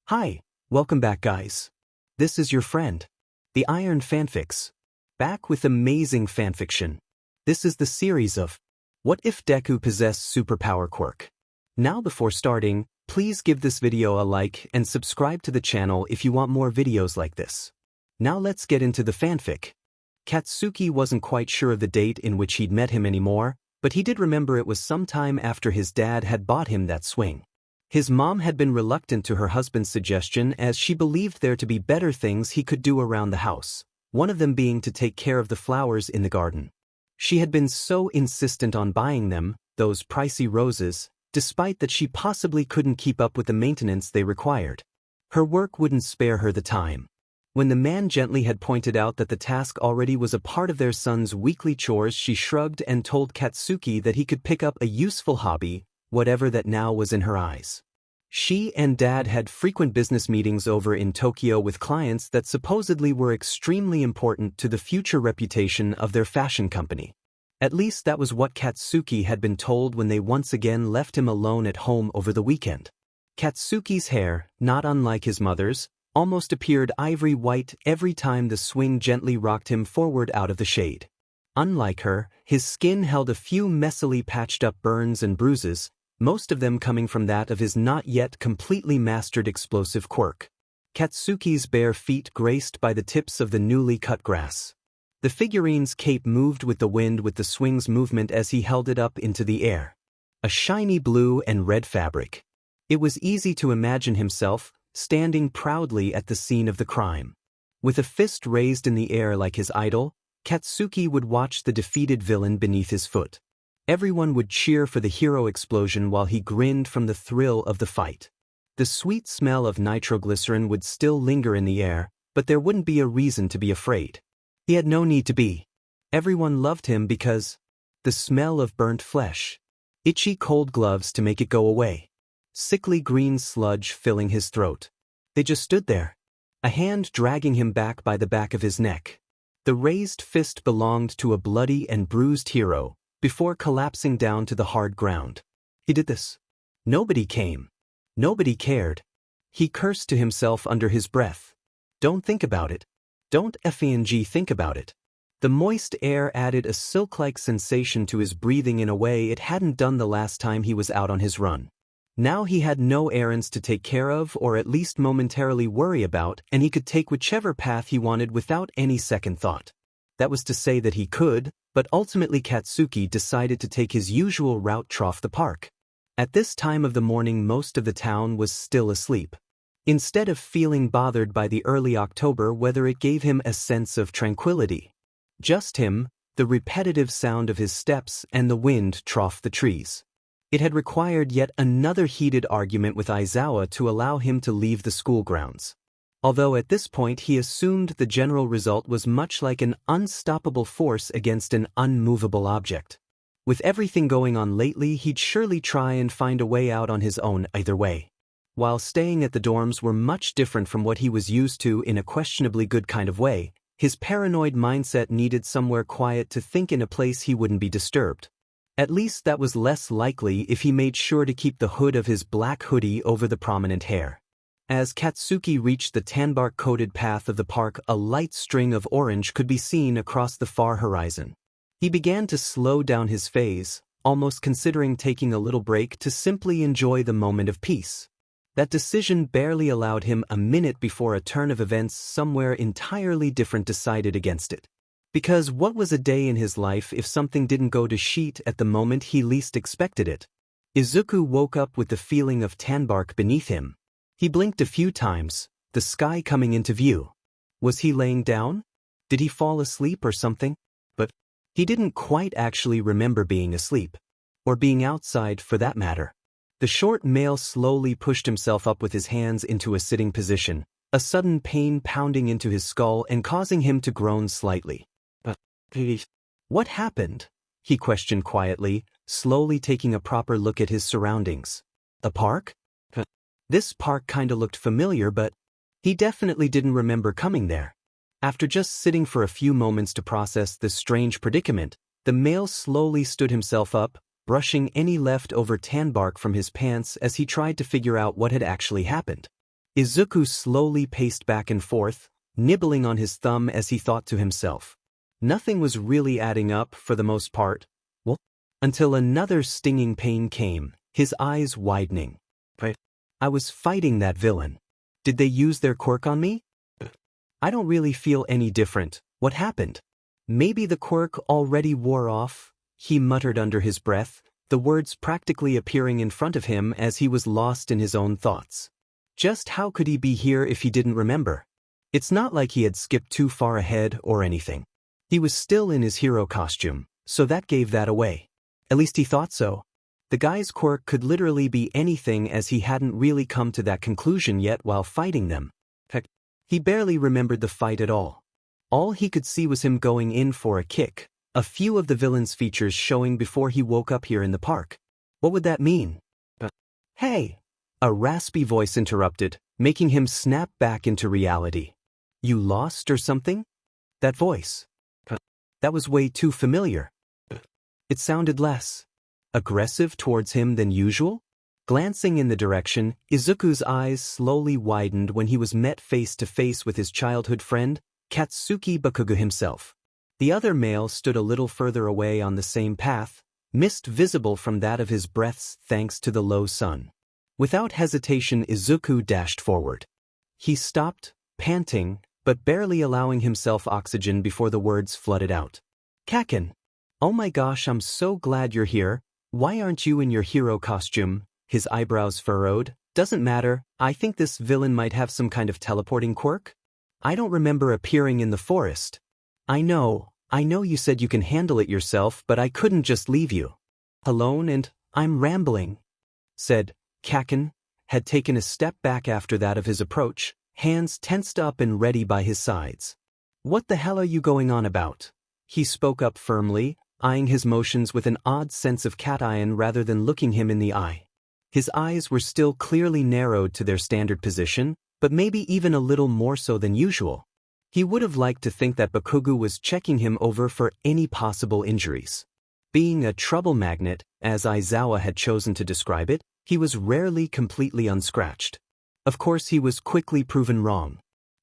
Hi, welcome back guys. This is your friend, the Iron Fanfics, back with amazing fanfiction. This is the series of What If Deku Possessed Superpower Quirk. Now before starting, please give this video a like and subscribe to the channel if you want more videos like this. Now let's get into the fanfic. Katsuki wasn't quite sure of the date in which he'd met him anymore, but he did remember it was sometime after his dad had bought him that swing. His mom had been reluctant to her husband's suggestion as she believed there to be better things he could do around the house, one of them being to take care of the flowers in the garden. She had been so insistent on buying them, those pricey roses, despite that she possibly couldn't keep up with the maintenance they required. Her work wouldn't spare her the time. When the man gently had pointed out that the task already was a part of their son's weekly chores, she shrugged and told Katsuki that he could pick up a useful hobby, whatever that now was in her eyes. She and Dad had frequent business meetings over in Tokyo with clients that supposedly were extremely important to the future reputation of their fashion company. At least that was what Katsuki had been told when they once again left him alone at home over the weekend. Katsuki's hair, not unlike his mother's, almost appeared ivory white every time the swing gently rocked him forward out of the shade. Unlike her, his skin held a few messily patched up burns and bruises, most of them coming from that of his not yet completely mastered explosive quirk. Katsuki's bare feet graced by the tips of the newly cut grass. The figurine's cape moved with the wind with the swing's movement as he held it up into the air. A shiny blue and red fabric. It was easy to imagine himself standing proudly at the scene of the crime. With a fist raised in the air like his idol, Katsuki would watch the defeated villain beneath his foot. Everyone would cheer for the hero explosion while he grinned from the thrill of the fight. The sweet smell of nitroglycerin would still linger in the air, but there wouldn't be a reason to be afraid. He had no need to be. Everyone loved him because the smell of burnt flesh. Itchy cold gloves to make it go away. Sickly green sludge filling his throat. They just stood there. A hand dragging him back by the back of his neck. The raised fist belonged to a bloody and bruised hero, before collapsing down to the hard ground. He did this. Nobody came. Nobody cared. He cursed to himself under his breath. Don't think about it. Don't effing think about it. The moist air added a silk-like sensation to his breathing in a way it hadn't done the last time he was out on his run. Now he had no errands to take care of or at least momentarily worry about, and he could take whichever path he wanted without any second thought. That was to say that he could, but ultimately Katsuki decided to take his usual route trough the park. At this time of the morning most of the town was still asleep. Instead of feeling bothered by the early October weather, it gave him a sense of tranquility. Just him, the repetitive sound of his steps, and the wind troughed the trees. It had required yet another heated argument with Aizawa to allow him to leave the school grounds. Although at this point he assumed the general result was much like an unstoppable force against an unmovable object. With everything going on lately, he'd surely try and find a way out on his own either way. While staying at the dorms were much different from what he was used to in a questionably good kind of way, his paranoid mindset needed somewhere quiet to think in, a place he wouldn't be disturbed. At least that was less likely if he made sure to keep the hood of his black hoodie over the prominent hair. As Katsuki reached the tanbark-coated path of the park, a light string of orange could be seen across the far horizon. He began to slow down his phase, almost considering taking a little break to simply enjoy the moment of peace. That decision barely allowed him a minute before a turn of events somewhere entirely different decided against it. Because what was a day in his life if something didn't go to shit at the moment he least expected it? Izuku woke up with the feeling of tanbark beneath him. He blinked a few times, the sky coming into view. Was he laying down? Did he fall asleep or something? But he didn't quite actually remember being asleep. Or being outside for that matter. The short male slowly pushed himself up with his hands into a sitting position, a sudden pain pounding into his skull and causing him to groan slightly. What happened? He questioned quietly, slowly taking a proper look at his surroundings. A park? This park kinda looked familiar, but he definitely didn't remember coming there. After just sitting for a few moments to process this strange predicament, the male slowly stood himself up, brushing any leftover tanbark from his pants as he tried to figure out what had actually happened. Izuku slowly paced back and forth, nibbling on his thumb as he thought to himself. Nothing was really adding up for the most part. Well, until another stinging pain came, his eyes widening. But I was fighting that villain. Did they use their quirk on me? I don't really feel any different. What happened? Maybe the quirk already wore off, he muttered under his breath, the words practically appearing in front of him as he was lost in his own thoughts. Just how could he be here if he didn't remember? It's not like he had skipped too far ahead or anything. He was still in his hero costume, so that gave that away. At least he thought so. The guy's quirk could literally be anything, as he hadn't really come to that conclusion yet while fighting them. Heck, he barely remembered the fight at all. All he could see was him going in for a kick, a few of the villain's features showing before he woke up here in the park. What would that mean? Hey! A raspy voice interrupted, making him snap back into reality. You lost or something? That voice. That was way too familiar. It sounded less aggressive towards him than usual. Glancing in the direction, Izuku's eyes slowly widened when he was met face to face with his childhood friend, Katsuki Bakugou himself. The other male stood a little further away on the same path, mist visible from that of his breaths thanks to the low sun. Without hesitation, Izuku dashed forward. He stopped, panting, but barely allowing himself oxygen before the words flooded out. Kaken! Oh my gosh, I'm so glad you're here. Why aren't you in your hero costume? His eyebrows furrowed. Doesn't matter, I think this villain might have some kind of teleporting quirk. I don't remember appearing in the forest. I know you said you can handle it yourself, but I couldn't just leave you alone, and I'm rambling, said Kaken, had taken a step back after that of his approach, hands tensed up and ready by his sides. What the hell are you going on about? He spoke up firmly, eyeing his motions with an odd sense of cation rather than looking him in the eye. His eyes were still clearly narrowed to their standard position, but maybe even a little more so than usual. He would have liked to think that Bakugou was checking him over for any possible injuries. Being a trouble magnet, as Aizawa had chosen to describe it, he was rarely completely unscratched. Of course, he was quickly proven wrong.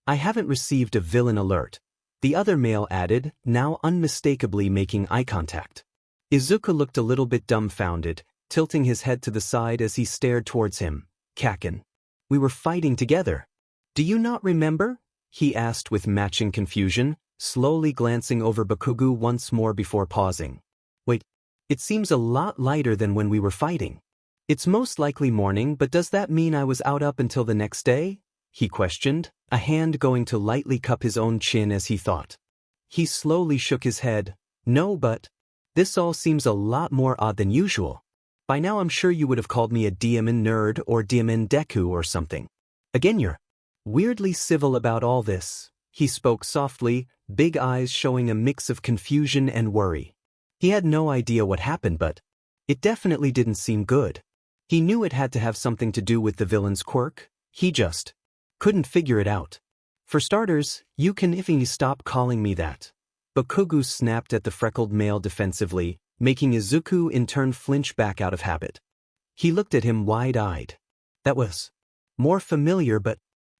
I haven't received a villain alert, the other male added, now unmistakably making eye contact. Izuku looked a little bit dumbfounded, tilting his head to the side as he stared towards him. Kaken. We were fighting together. Do you not remember? He asked with matching confusion, slowly glancing over Bakugou once more before pausing. Wait, it seems a lot lighter than when we were fighting. It's most likely morning, but does that mean I was out up until the next day? He questioned, a hand going to lightly cup his own chin as he thought. He slowly shook his head. No, but this all seems a lot more odd than usual. By now I'm sure you would have called me a diamond nerd or diamond Deku or something. Again, you're weirdly civil about all this. He spoke softly, big eyes showing a mix of confusion and worry. He had no idea what happened, but it definitely didn't seem good. He knew it had to have something to do with the villain's quirk. He just couldn't figure it out. For starters, you can even stop calling me that. Bakugou snapped at the freckled male defensively, making Izuku in turn flinch back out of habit. He looked at him wide-eyed. That was more familiar, but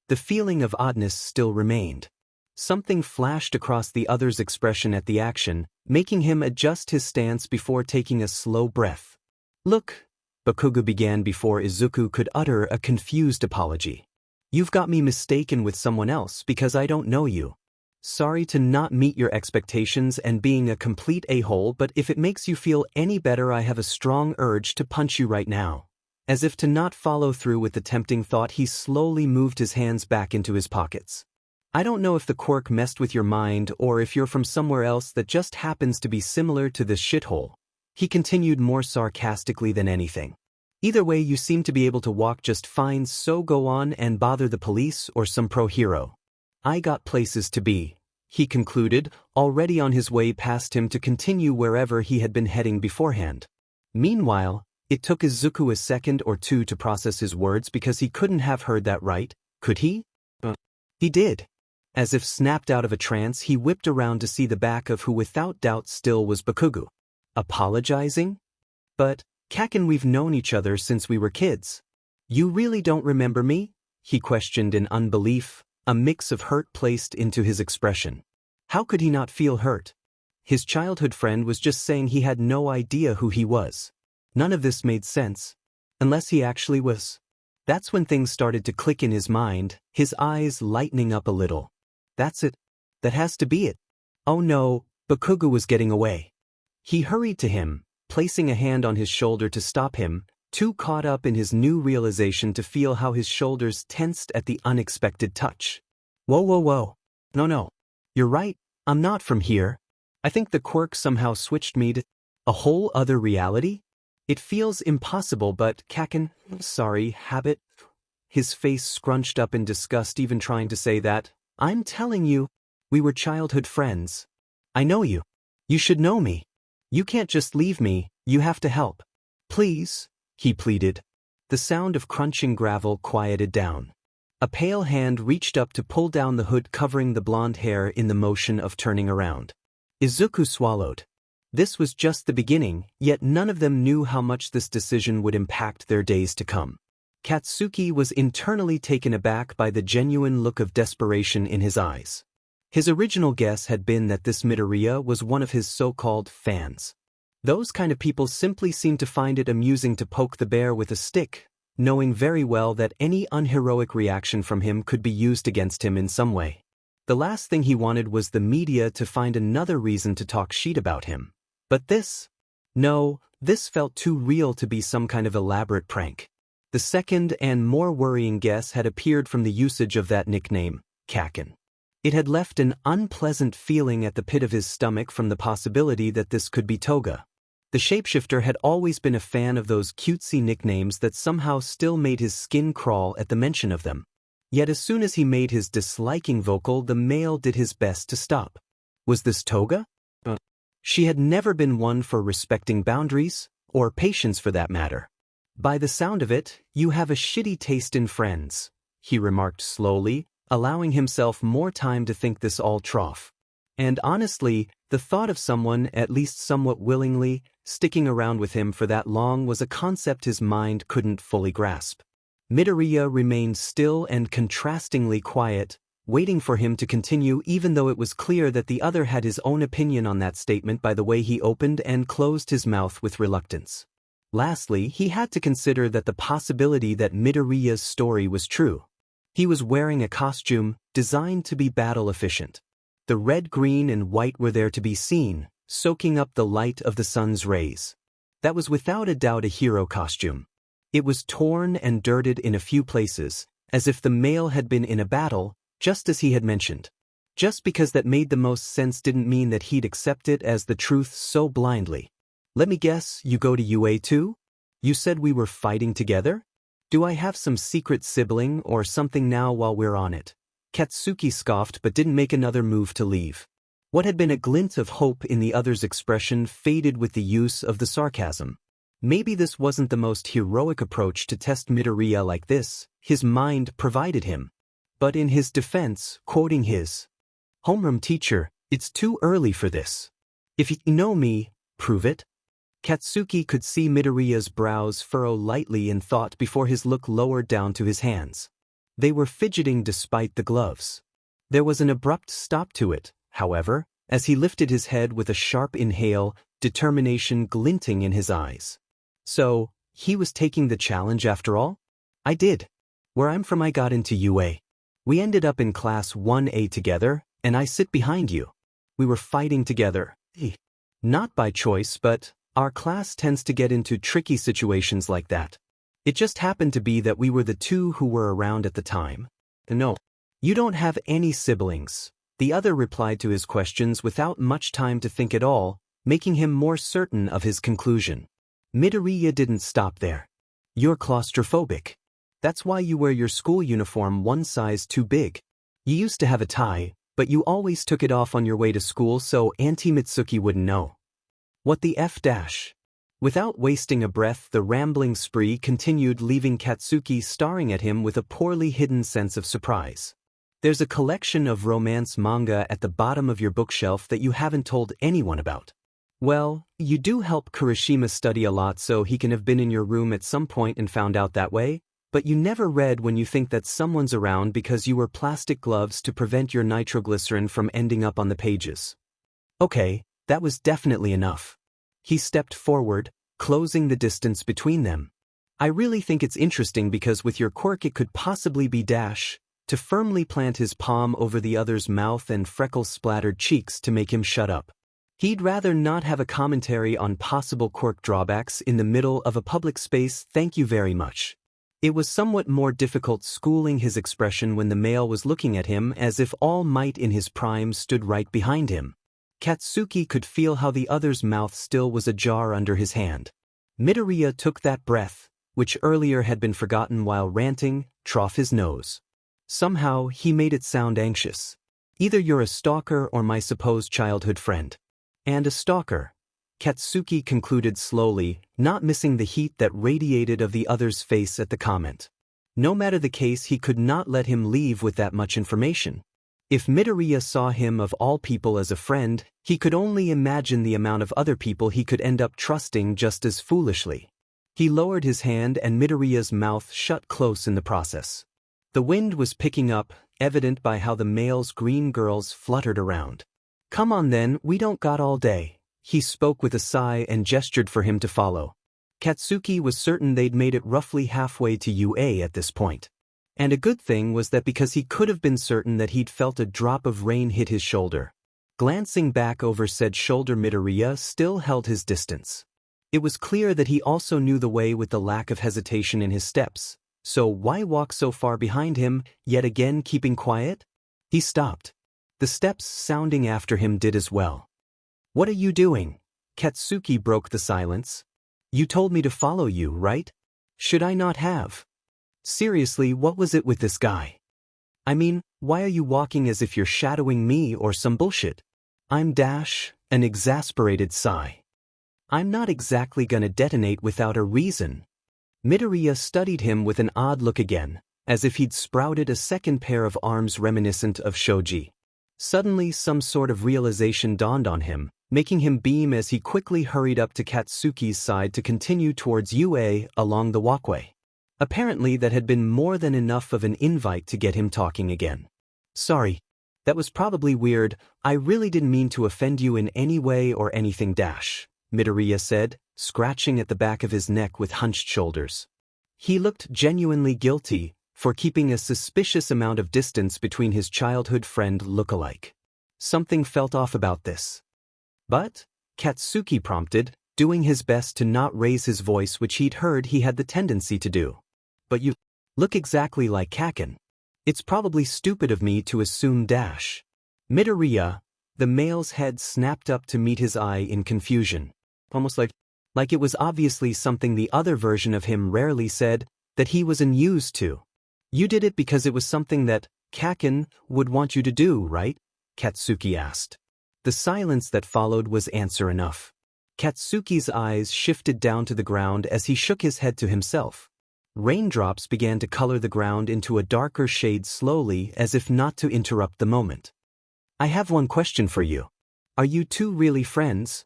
the feeling of oddness still remained. Something flashed across the other's expression at the action, making him adjust his stance before taking a slow breath. Look, Bakugou began before Izuku could utter a confused apology. You've got me mistaken with someone else because I don't know you. Sorry to not meet your expectations and being a complete a-hole, but if it makes you feel any better, I have a strong urge to punch you right now. As if to not follow through with the tempting thought, he slowly moved his hands back into his pockets. I don't know if the quirk messed with your mind or if you're from somewhere else that just happens to be similar to this shithole. He continued more sarcastically than anything. Either way, you seem to be able to walk just fine, so go on and bother the police or some pro-hero. I got places to be, he concluded, already on his way past him to continue wherever he had been heading beforehand. Meanwhile, it took Izuku a second or two to process his words because he couldn't have heard that right, could he? He did. As if snapped out of a trance, he whipped around to see the back of who without doubt still was Bakugou. Apologizing? But, Kaken, we've known each other since we were kids. You really don't remember me? he questioned in unbelief, a mix of hurt placed into his expression. How could he not feel hurt? His childhood friend was just saying he had no idea who he was. None of this made sense. Unless he actually was. That's when things started to click in his mind, his eyes lightening up a little. That's it. That has to be it. Oh no, Bakugou was getting away. He hurried to him, placing a hand on his shoulder to stop him, too caught up in his new realization to feel how his shoulders tensed at the unexpected touch. Whoa, whoa, whoa. No. You're right, I'm not from here. I think the quirk somehow switched me to a whole other reality? It feels impossible, but Kaken, sorry, habit. His face scrunched up in disgust even trying to say that. I'm telling you, we were childhood friends. I know you. You should know me. You can't just leave me, you have to help. Please, he pleaded. The sound of crunching gravel quieted down. A pale hand reached up to pull down the hood covering the blonde hair in the motion of turning around. Izuku swallowed. This was just the beginning, yet none of them knew how much this decision would impact their days to come. Katsuki was internally taken aback by the genuine look of desperation in his eyes. His original guess had been that this Midoriya was one of his so-called fans. Those kind of people simply seemed to find it amusing to poke the bear with a stick, knowing very well that any unheroic reaction from him could be used against him in some way. The last thing he wanted was the media to find another reason to talk shit about him. But this? No, this felt too real to be some kind of elaborate prank. The second and more worrying guess had appeared from the usage of that nickname, Kaken. It had left an unpleasant feeling at the pit of his stomach from the possibility that this could be Toga. The shapeshifter had always been a fan of those cutesy nicknames that somehow still made his skin crawl at the mention of them. Yet as soon as he made his disliking vocal, the male did his best to stop. Was this Toga? She had never been one for respecting boundaries, or patience for that matter. By the sound of it, you have a shitty taste in friends, he remarked slowly, allowing himself more time to think this all trough. And honestly, the thought of someone, at least somewhat willingly, sticking around with him for that long was a concept his mind couldn't fully grasp. Midoriya remained still and contrastingly quiet, waiting for him to continue even though it was clear that the other had his own opinion on that statement by the way he opened and closed his mouth with reluctance. Lastly, he had to consider that the possibility that Midoriya's story was true. He was wearing a costume designed to be battle efficient. The red, green, and white were there to be seen, soaking up the light of the sun's rays. That was without a doubt a hero costume. It was torn and dirted in a few places, as if the male had been in a battle, just as he had mentioned. Just because that made the most sense didn't mean that he'd accept it as the truth so blindly. Let me guess, you go to UA too? You said we were fighting together? Do I have some secret sibling or something now while we're on it? Katsuki scoffed but didn't make another move to leave. What had been a glint of hope in the other's expression faded with the use of the sarcasm. Maybe this wasn't the most heroic approach to test Midoriya like this, his mind provided him. But in his defense, quoting his homeroom teacher, it's too early for this. If you know me, prove it. Katsuki could see Midoriya's brows furrow lightly in thought before his look lowered down to his hands. They were fidgeting despite the gloves. There was an abrupt stop to it, however, as he lifted his head with a sharp inhale, determination glinting in his eyes. So, he was taking the challenge after all? I did. Where I'm from I got into UA. We ended up in Class 1A together, and I sit behind you. We were fighting together. Not by choice, but our class tends to get into tricky situations like that. It just happened to be that we were the two who were around at the time. No. You don't have any siblings. The other replied to his questions without much time to think at all, making him more certain of his conclusion. Midoriya didn't stop there. You're claustrophobic. That's why you wear your school uniform one size too big. You used to have a tie, but you always took it off on your way to school so Auntie Mitsuki wouldn't know. What the F dash? Without wasting a breath, the rambling spree continued, leaving Katsuki staring at him with a poorly hidden sense of surprise. There's a collection of romance manga at the bottom of your bookshelf that you haven't told anyone about. Well, you do help Kirishima study a lot, so he can have been in your room at some point and found out that way. But you never read when you think that someone's around because you wear plastic gloves to prevent your nitroglycerin from ending up on the pages. Okay, that was definitely enough. He stepped forward, closing the distance between them. I really think it's interesting because with your quirk it could possibly be dash, to firmly plant his palm over the other's mouth and freckle-splattered cheeks to make him shut up. He'd rather not have a commentary on possible quirk drawbacks in the middle of a public space, thank you very much. It was somewhat more difficult schooling his expression when the male was looking at him as if All Might in his prime stood right behind him. Katsuki could feel how the other's mouth still was ajar under his hand. Midoriya took that breath, which earlier had been forgotten while ranting, off his nose. Somehow, he made it sound anxious. Either you're a stalker or my supposed childhood friend. And a stalker, Katsuki concluded slowly, not missing the heat that radiated of the other's face at the comment. No matter the case, he could not let him leave with that much information. If Midoriya saw him of all people as a friend, he could only imagine the amount of other people he could end up trusting just as foolishly. He lowered his hand and Midoriya's mouth shut close in the process. The wind was picking up, evident by how the male's green girls fluttered around. Come on then, we don't got all day. He spoke with a sigh and gestured for him to follow. Katsuki was certain they'd made it roughly halfway to UA at this point. And a good thing was that because he could have been certain that he'd felt a drop of rain hit his shoulder. Glancing back over said shoulder, Midoriya still held his distance. It was clear that he also knew the way with the lack of hesitation in his steps, so why walk so far behind him, yet again keeping quiet? He stopped. The steps sounding after him did as well. What are you doing? Katsuki broke the silence. You told me to follow you, right? Should I not have? Seriously, what was it with this guy? I mean, why are you walking as if you're shadowing me or some bullshit? I'm dash, an exasperated sigh. I'm not exactly gonna detonate without a reason. Midoriya studied him with an odd look again, as if he'd sprouted a second pair of arms reminiscent of Shoji. Suddenly some sort of realization dawned on him, making him beam as he quickly hurried up to Katsuki's side to continue towards UA along the walkway. Apparently that had been more than enough of an invite to get him talking again. Sorry. That was probably weird. I really didn't mean to offend you in any way or anything dash, Midoriya said, scratching at the back of his neck with hunched shoulders. He looked genuinely guilty for keeping a suspicious amount of distance between his childhood friend look-alike. Something felt off about this. But, Katsuki prompted, doing his best to not raise his voice, which he'd heard he had the tendency to do. But you look exactly like Kaken. It's probably stupid of me to assume dash. Midoriya, the male's head snapped up to meet his eye in confusion. Almost like it was obviously something the other version of him rarely said, that he was unused to. You did it because it was something that Kaken would want you to do, right? Katsuki asked. The silence that followed was answer enough. Katsuki's eyes shifted down to the ground as he shook his head to himself. Raindrops began to color the ground into a darker shade slowly, as if not to interrupt the moment. I have one question for you. Are you two really friends?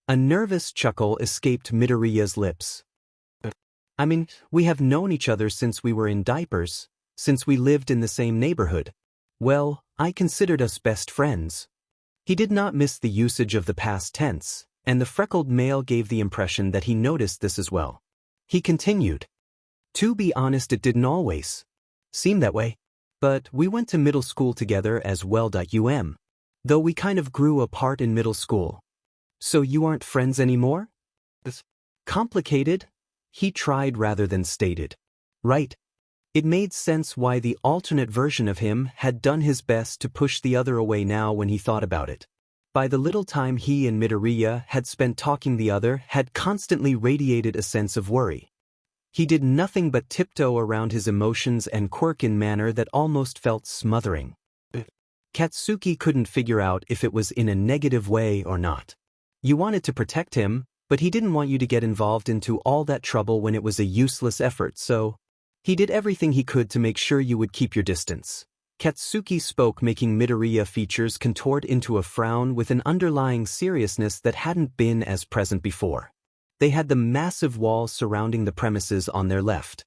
A nervous chuckle escaped Midoriya's lips. I mean, we have known each other since we were in diapers, since we lived in the same neighborhood. Well, I considered us best friends. He did not miss the usage of the past tense, and the freckled male gave the impression that he noticed this as well. He continued. To be honest, it didn't always seem that way. But we went to middle school together as well. Though we kind of grew apart in middle school. So you aren't friends anymore? This complicated? He tried rather than stated. Right. It made sense why the alternate version of him had done his best to push the other away now when he thought about it. By the little time he and Midoriya had spent talking, the other had constantly radiated a sense of worry. He did nothing but tiptoe around his emotions and quirk in manner that almost felt smothering. Katsuki couldn't figure out if it was in a negative way or not. You wanted to protect him, but he didn't want you to get involved into all that trouble when it was a useless effort, so he did everything he could to make sure you would keep your distance. Katsuki spoke, making Midoriya features contort into a frown with an underlying seriousness that hadn't been as present before. They had the massive walls surrounding the premises on their left.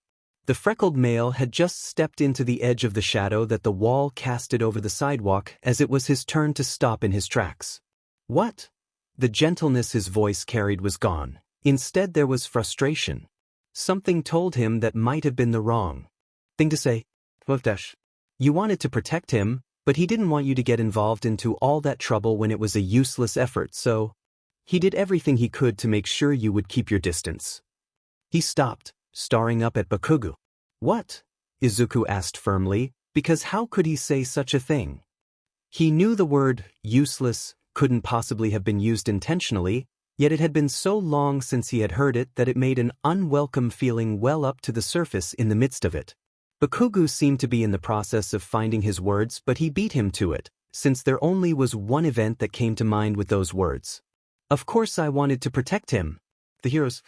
The freckled male had just stepped into the edge of the shadow that the wall casted over the sidewalk as it was his turn to stop in his tracks. What? The gentleness his voice carried was gone. Instead there was frustration. Something told him that might have been the wrong thing to say. You wanted to protect him, but he didn't want you to get involved into all that trouble when it was a useless effort, so he did everything he could to make sure you would keep your distance. He stopped, staring up at Bakugou. What? Izuku asked firmly, because how could he say such a thing? He knew the word useless couldn't possibly have been used intentionally, yet it had been so long since he had heard it that it made an unwelcome feeling well up to the surface in the midst of it. Bakugou seemed to be in the process of finding his words, but he beat him to it, since there only was one event that came to mind with those words. Of course I wanted to protect him. The heroes,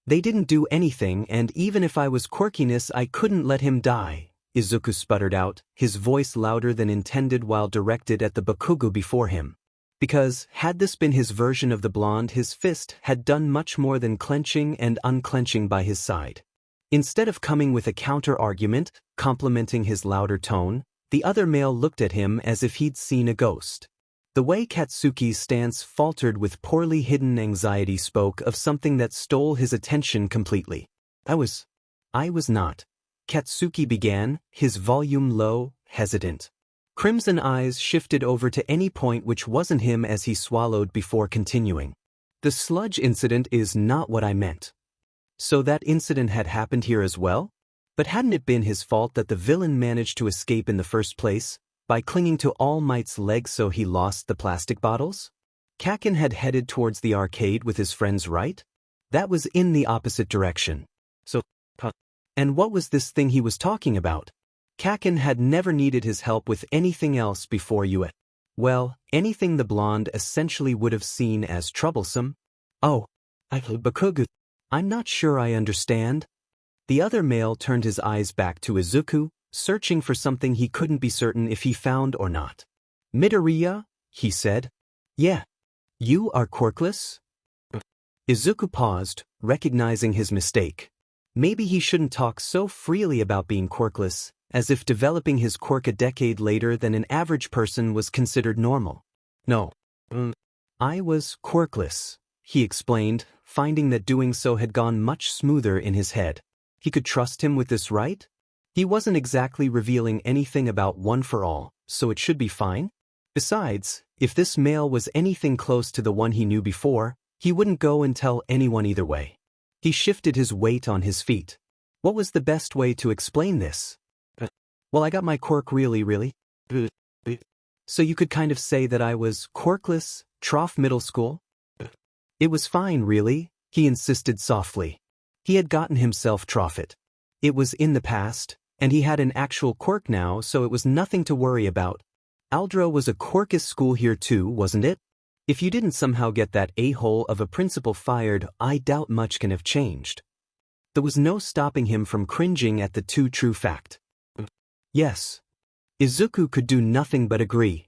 they didn't do anything, and even if I was quirkiness I couldn't let him die, Izuku sputtered out, his voice louder than intended while directed at the Bakugou before him. Because, had this been his version of the blonde, his fist had done much more than clenching and unclenching by his side. Instead of coming with a counter-argument, complimenting his louder tone, the other male looked at him as if he'd seen a ghost. The way Katsuki's stance faltered with poorly hidden anxiety spoke of something that stole his attention completely. I was not. Katsuki began, his volume low, hesitant. Crimson eyes shifted over to any point which wasn't him as he swallowed before continuing. The sludge incident is not what I meant. So that incident had happened here as well? But hadn't it been his fault that the villain managed to escape in the first place, by clinging to All Might's leg so he lost the plastic bottles? Kakin had headed towards the arcade with his friends, right? That was in the opposite direction. And what was this thing he was talking about? Kakin had never needed his help with anything else before you. Well, anything the blonde essentially would have seen as troublesome. Oh, Bakugou, I'm not sure I understand. The other male turned his eyes back to Izuku, searching for something he couldn't be certain if he found or not. Midoriya, he said. Yeah. You are quirkless? Izuku paused, recognizing his mistake. Maybe he shouldn't talk so freely about being quirkless, as if developing his quirk a decade later than an average person was considered normal. No. I was quirkless, he explained, finding that doing so had gone much smoother in his head. He could trust him with this, right? He wasn't exactly revealing anything about One for All, so it should be fine. Besides, if this male was anything close to the one he knew before, he wouldn't go and tell anyone either way. He shifted his weight on his feet. What was the best way to explain this? Well, I got my quirk really. So you could kind of say that I was quirkless, trough middle school? It was fine, really, he insisted softly. He had gotten himself trough it. It was in the past, and he had an actual quirk now, so it was nothing to worry about. Aldra was a quirkish school here too, wasn't it? If you didn't somehow get that a-hole of a principal fired, I doubt much can have changed. There was no stopping him from cringing at the too true fact. Yes. Izuku could do nothing but agree.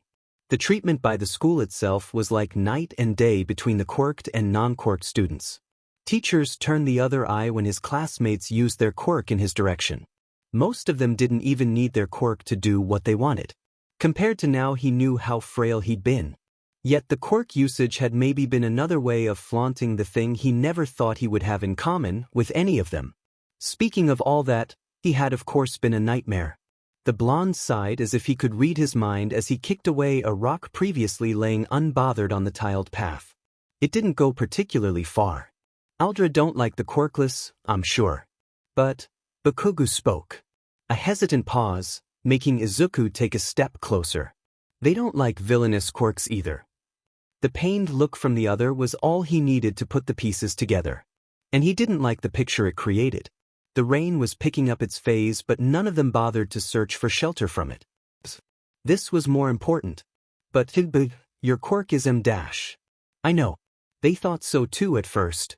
The treatment by the school itself was like night and day between the quirked and non-quirked students. Teachers turned the other eye when his classmates used their quirk in his direction. Most of them didn't even need their quirk to do what they wanted. Compared to now, he knew how frail he'd been. Yet the quirk usage had maybe been another way of flaunting the thing he never thought he would have in common with any of them. Speaking of all that, he had of course been a nightmare. The blonde sighed as if he could read his mind as he kicked away a rock previously laying unbothered on the tiled path. It didn't go particularly far. Aldra don't like the quirkless, I'm sure. But Bakugou spoke. A hesitant pause, making Izuku take a step closer. They don't like villainous quirks either. The pained look from the other was all he needed to put the pieces together. And he didn't like the picture it created. The rain was picking up its phase, but none of them bothered to search for shelter from it. This was more important. But your quirk is M-. I know. They thought so too at first.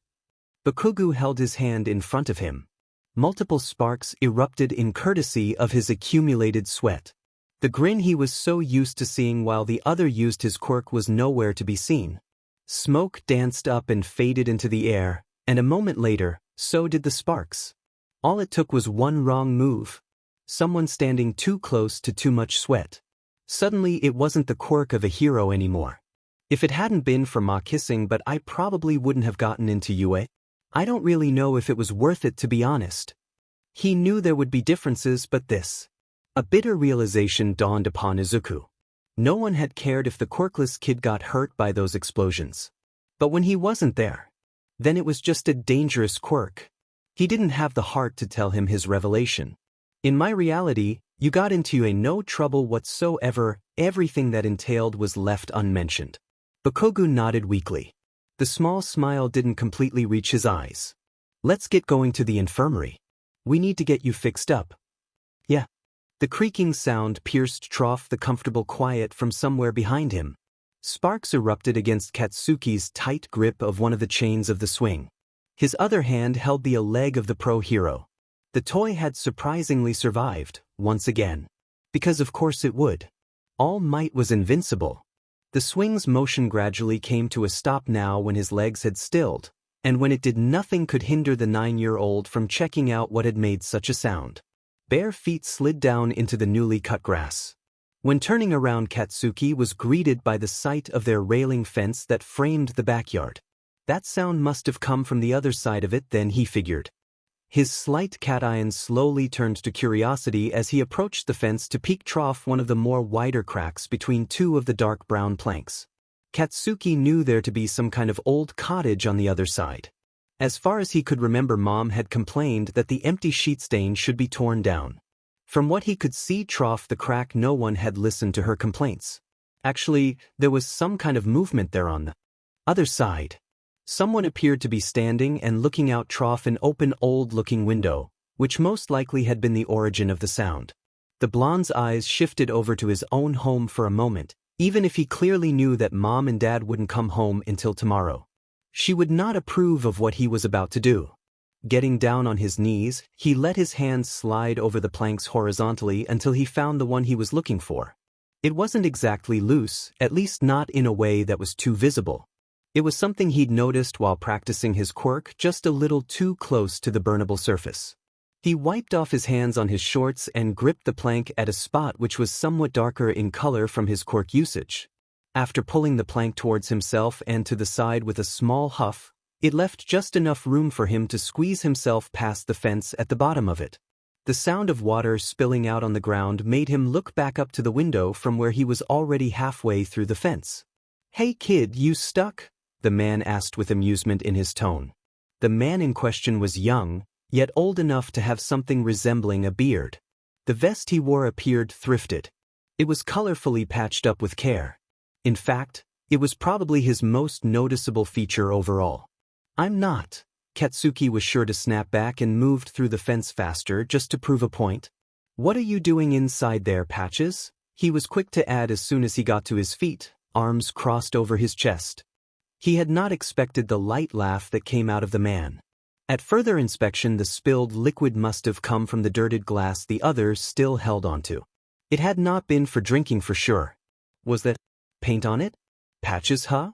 Bakugou held his hand in front of him. Multiple sparks erupted in courtesy of his accumulated sweat. The grin he was so used to seeing while the other used his quirk was nowhere to be seen. Smoke danced up and faded into the air, and a moment later, so did the sparks. All it took was one wrong move. Someone standing too close to too much sweat. Suddenly it wasn't the quirk of a hero anymore. If it hadn't been for Ma kissing, but I probably wouldn't have gotten into Yue. I don't really know if it was worth it, to be honest. He knew there would be differences, but this. A bitter realization dawned upon Izuku. No one had cared if the quirkless kid got hurt by those explosions. But when he wasn't there, then it was just a dangerous quirk. He didn't have the heart to tell him his revelation. In my reality, you got into a no trouble whatsoever, everything that entailed was left unmentioned. Bakugou nodded weakly. The small smile didn't completely reach his eyes. Let's get going to the infirmary. We need to get you fixed up. Yeah. The creaking sound pierced the comfortable quiet from somewhere behind him. Sparks erupted against Katsuki's tight grip of one of the chains of the swing. His other hand held the leg of the pro hero. The toy had surprisingly survived, once again. Because of course it would. All Might was invincible. The swing's motion gradually came to a stop now when his legs had stilled, and when it did, nothing could hinder the 9-year-old from checking out what had made such a sound. Bare feet slid down into the newly cut grass. When turning around, Katsuki was greeted by the sight of their railing fence that framed the backyard. That sound must have come from the other side of it, then he figured. His slight cat eyes slowly turned to curiosity as he approached the fence to peek one of the more wider cracks between two of the dark brown planks. Katsuki knew there to be some kind of old cottage on the other side. As far as he could remember, Mom had complained that the empty sheet stain should be torn down. From what he could see the crack, no one had listened to her complaints. Actually, there was some kind of movement there on the other side. Someone appeared to be standing and looking out an open old-looking window, which most likely had been the origin of the sound. The blonde's eyes shifted over to his own home for a moment, even if he clearly knew that Mom and Dad wouldn't come home until tomorrow. She would not approve of what he was about to do. Getting down on his knees, he let his hands slide over the planks horizontally until he found the one he was looking for. It wasn't exactly loose, at least not in a way that was too visible. It was something he'd noticed while practicing his quirk, just a little too close to the burnable surface. He wiped off his hands on his shorts and gripped the plank at a spot which was somewhat darker in color from his quirk usage. After pulling the plank towards himself and to the side with a small huff, it left just enough room for him to squeeze himself past the fence at the bottom of it. The sound of water spilling out on the ground made him look back up to the window from where he was already halfway through the fence. "Hey kid, you stuck?" the man asked with amusement in his tone. The man in question was young, yet old enough to have something resembling a beard. The vest he wore appeared thrifted. It was colorfully patched up with care. In fact, it was probably his most noticeable feature overall. "I'm not." Katsuki was sure to snap back and moved through the fence faster just to prove a point. "What are you doing inside there, Patches?" he was quick to add as soon as he got to his feet, arms crossed over his chest. He had not expected the light laugh that came out of the man. At further inspection, the spilled liquid must have come from the dirted glass the others still held onto. It had not been for drinking for sure. Was that paint on it? Patches, huh?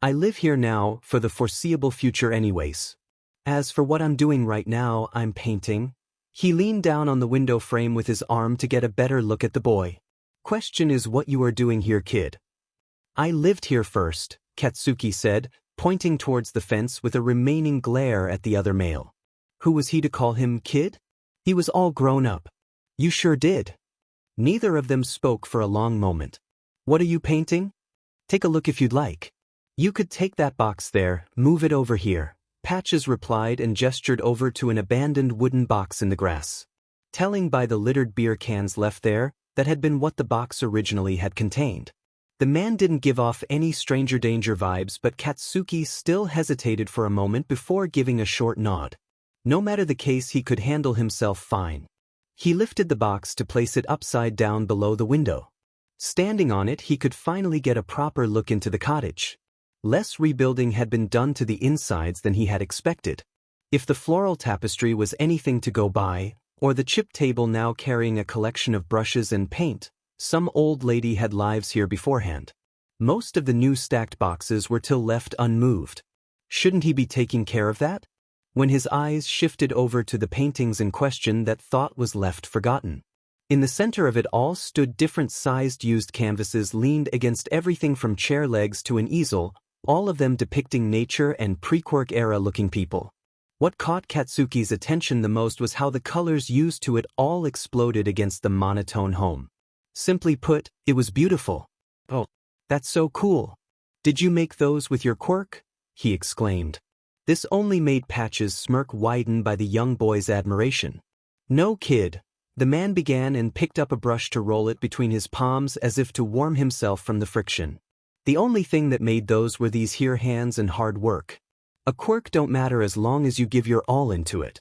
I live here now for the foreseeable future anyways. As for what I'm doing right now, I'm painting. He leaned down on the window frame with his arm to get a better look at the boy. Question is what you are doing here, kid. I lived here first, Katsuki said, pointing towards the fence with a remaining glare at the other male. Who was he to call him kid? He was all grown up. You sure did. Neither of them spoke for a long moment. What are you painting? Take a look if you'd like. You could take that box there, move it over here, Patches replied and gestured over to an abandoned wooden box in the grass. Telling by the littered beer cans left there, that had been what the box originally had contained. The man didn't give off any stranger danger vibes, but Katsuki still hesitated for a moment before giving a short nod. No matter the case, he could handle himself fine. He lifted the box to place it upside down below the window. Standing on it, he could finally get a proper look into the cottage. Less rebuilding had been done to the insides than he had expected. If the floral tapestry was anything to go by, or the chip table now carrying a collection of brushes and paint, some old lady had lives here beforehand. Most of the new stacked boxes were still left unmoved. Shouldn't he be taking care of that? When his eyes shifted over to the paintings in question, that thought was left forgotten. In the center of it all stood different-sized used canvases leaned against everything from chair legs to an easel, all of them depicting nature and pre-Quirk era-looking people. What caught Katsuki's attention the most was how the colors used to it all exploded against the monotone home. Simply put, it was beautiful. "Oh, that's so cool. Did you make those with your quirk?" he exclaimed. This only made Patch's smirk widen by the young boy's admiration. "No, kid." The man began and picked up a brush to roll it between his palms as if to warm himself from the friction. "The only thing that made those were these here hands and hard work. A quirk don't matter as long as you give your all into it."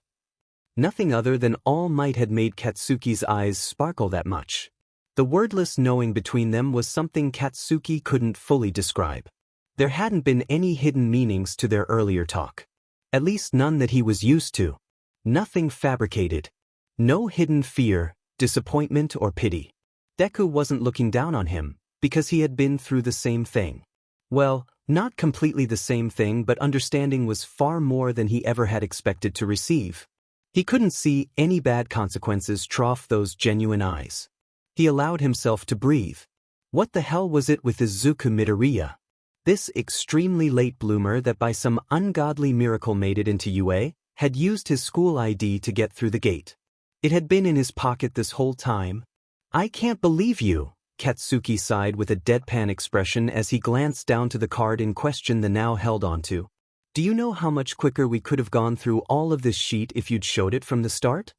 Nothing other than all might had made Katsuki's eyes sparkle that much. The wordless knowing between them was something Katsuki couldn't fully describe. There hadn't been any hidden meanings to their earlier talk. At least none that he was used to. Nothing fabricated. No hidden fear, disappointment, or pity. Deku wasn't looking down on him, because he had been through the same thing. Well, not completely the same thing, but understanding was far more than he ever had expected to receive. He couldn't see any bad consequences trough those genuine eyes. He allowed himself to breathe. What the hell was it with Izuku Midoriya? This extremely late bloomer that by some ungodly miracle made it into UA, had used his school ID to get through the gate. It had been in his pocket this whole time. "I can't believe you," Katsuki sighed with a deadpan expression as he glanced down to the card in question the now held onto. "Do you know how much quicker we could have gone through all of this sheet if you'd showed it from the start?"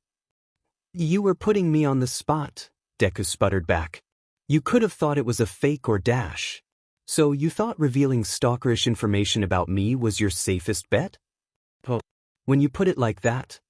"You were putting me on the spot," Deku sputtered back. "You could have thought it was a fake or dash. So you thought revealing stalkerish information about me was your safest bet?" "Oh, when you put it like that."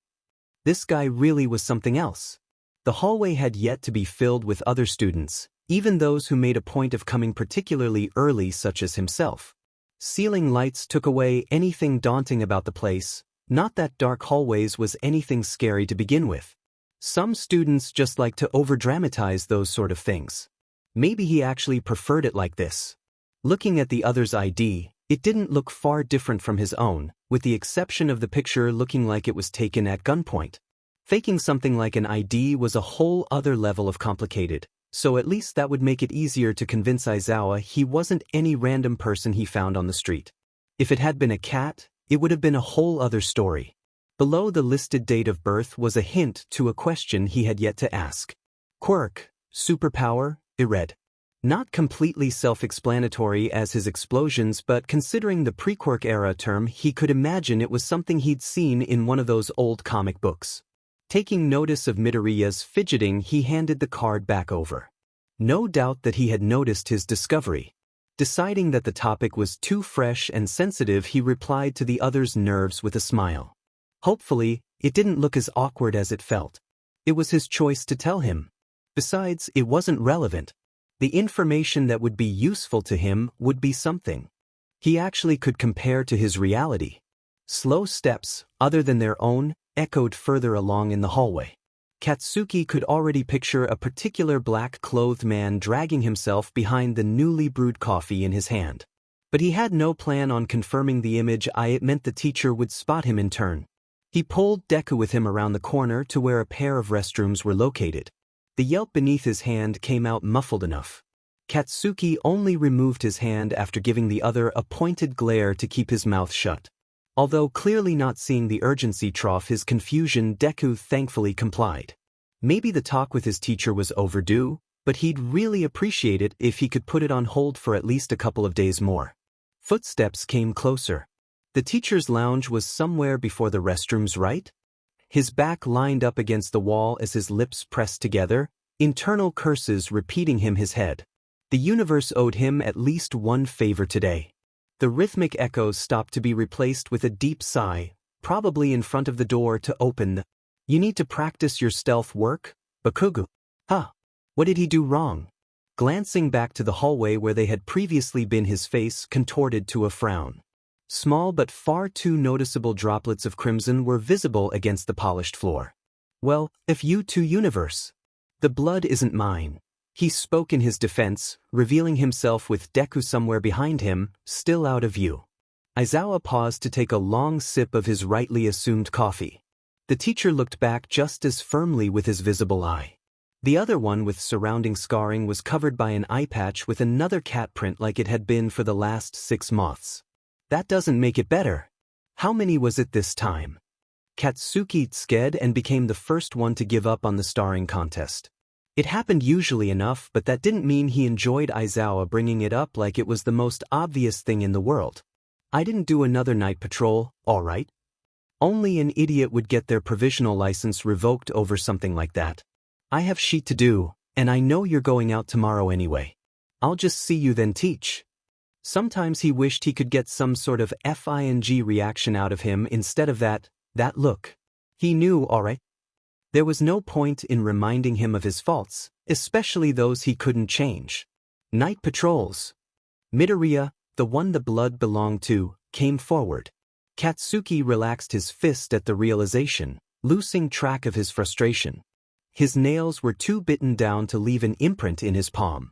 This guy really was something else. The hallway had yet to be filled with other students, even those who made a point of coming particularly early, such as himself. Ceiling lights took away anything daunting about the place, not that dark hallways was anything scary to begin with. Some students just like to overdramatize those sort of things. Maybe he actually preferred it like this. Looking at the other's ID, it didn't look far different from his own, with the exception of the picture looking like it was taken at gunpoint. Faking something like an ID was a whole other level of complicated, so at least that would make it easier to convince Aizawa he wasn't any random person he found on the street. If it had been a cat, it would have been a whole other story. Below the listed date of birth was a hint to a question he had yet to ask. "Quirk, superpower," it read. Not completely self-explanatory as his explosions, but considering the pre-Quirk era term, he could imagine it was something he'd seen in one of those old comic books. Taking notice of Midoriya's fidgeting, he handed the card back over. No doubt that he had noticed his discovery. Deciding that the topic was too fresh and sensitive, he replied to the other's nerves with a smile. Hopefully, it didn't look as awkward as it felt. It was his choice to tell him. Besides, it wasn't relevant. The information that would be useful to him would be something he actually could compare to his reality. Slow steps, other than their own, echoed further along in the hallway. Katsuki could already picture a particular black-clothed man dragging himself behind the newly brewed coffee in his hand. But he had no plan on confirming the image. It meant the teacher would spot him in turn. He pulled Deku with him around the corner to where a pair of restrooms were located. The yelp beneath his hand came out muffled enough. Katsuki only removed his hand after giving the other a pointed glare to keep his mouth shut. Although clearly not seeing the urgency trough his confusion, Deku thankfully complied. Maybe the talk with his teacher was overdue, but he'd really appreciate it if he could put it on hold for at least a couple of days more. Footsteps came closer. The teacher's lounge was somewhere before the restrooms, right? His back lined up against the wall as his lips pressed together, internal curses repeating his head. The universe owed him at least one favor today. The rhythmic echoes stopped to be replaced with a deep sigh, probably in front of the door to open. "You need to practice your stealth work, Bakugou." "Huh? What did he do wrong?" Glancing back to the hallway where they had previously been, his face contorted to a frown. Small but far too noticeable droplets of crimson were visible against the polished floor. "Well, if you two universe. The blood isn't mine." He spoke in his defense, revealing himself with Deku somewhere behind him, still out of view. Aizawa paused to take a long sip of his rightly assumed coffee. The teacher looked back just as firmly with his visible eye. The other one with surrounding scarring was covered by an eye patch with another cat print like it had been for the last 6 months. That doesn't make it better. How many was it this time? Katsuki sked and became the first one to give up on the starring contest. It happened usually enough, but that didn't mean he enjoyed Aizawa bringing it up like it was the most obvious thing in the world. I didn't do another night patrol, alright? Only an idiot would get their provisional license revoked over something like that. I have shit to do, and I know you're going out tomorrow anyway. I'll just see you then teach. Sometimes he wished he could get some sort of FING reaction out of him instead of that look. He knew, alright? There was no point in reminding him of his faults, especially those he couldn't change. Night patrols. Midoriya, the one the blood belonged to, came forward. Katsuki relaxed his fist at the realization, losing track of his frustration. His nails were too bitten down to leave an imprint in his palm.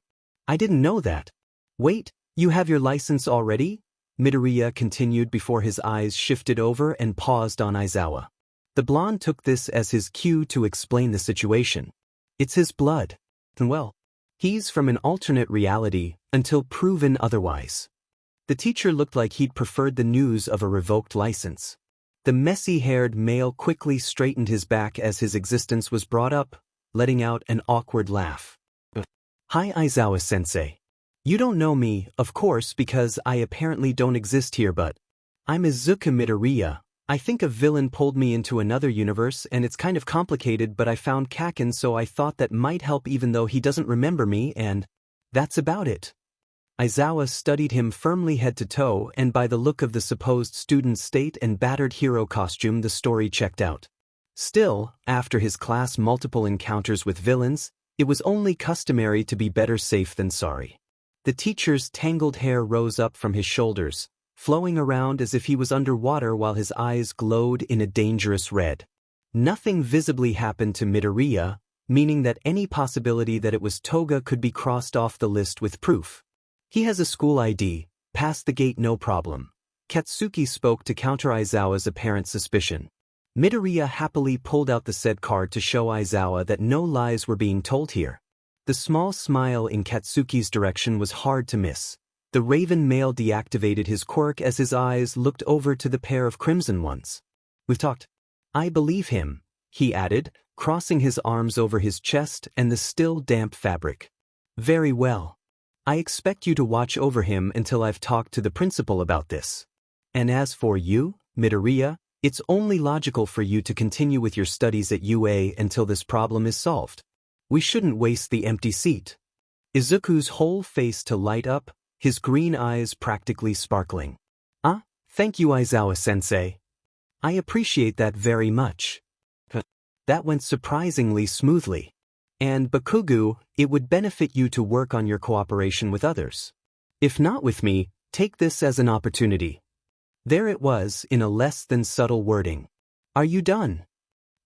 I didn't know that. Wait, you have your license already? Midoriya continued before his eyes shifted over and paused on Aizawa. The blonde took this as his cue to explain the situation. It's his blood. Well, he's from an alternate reality until proven otherwise. The teacher looked like he'd preferred the news of a revoked license. The messy-haired male quickly straightened his back as his existence was brought up, letting out an awkward laugh. Hi Aizawa-sensei. You don't know me, of course, because I apparently don't exist here, but I'm Izuku Midoriya. I think a villain pulled me into another universe and it's kind of complicated, but I found Kaken, so I thought that might help even though he doesn't remember me, and that's about it. Aizawa studied him firmly head to toe, and by the look of the supposed student state and battered hero costume the story checked out. Still, after his class multiple encounters with villains, it was only customary to be better safe than sorry. The teacher's tangled hair rose up from his shoulders, flowing around as if he was underwater while his eyes glowed in a dangerous red. Nothing visibly happened to Midoriya, meaning that any possibility that it was Toga could be crossed off the list with proof. He has a school ID, past the gate no problem. Katsuki spoke to counter Aizawa's apparent suspicion. Midoriya happily pulled out the said card to show Aizawa that no lies were being told here. The small smile in Katsuki's direction was hard to miss. The raven male deactivated his quirk as his eyes looked over to the pair of crimson ones. We've talked. I believe him, he added, crossing his arms over his chest and the still damp fabric. Very well. I expect you to watch over him until I've talked to the principal about this. And as for you, Midoriya, it's only logical for you to continue with your studies at UA until this problem is solved. We shouldn't waste the empty seat. Izuku's whole face to light up, his green eyes practically sparkling. Thank you Aizawa-sensei. I appreciate that very much. That went surprisingly smoothly. And Bakugou, it would benefit you to work on your cooperation with others. If not with me, take this as an opportunity. There it was in a less than subtle wording. Are you done?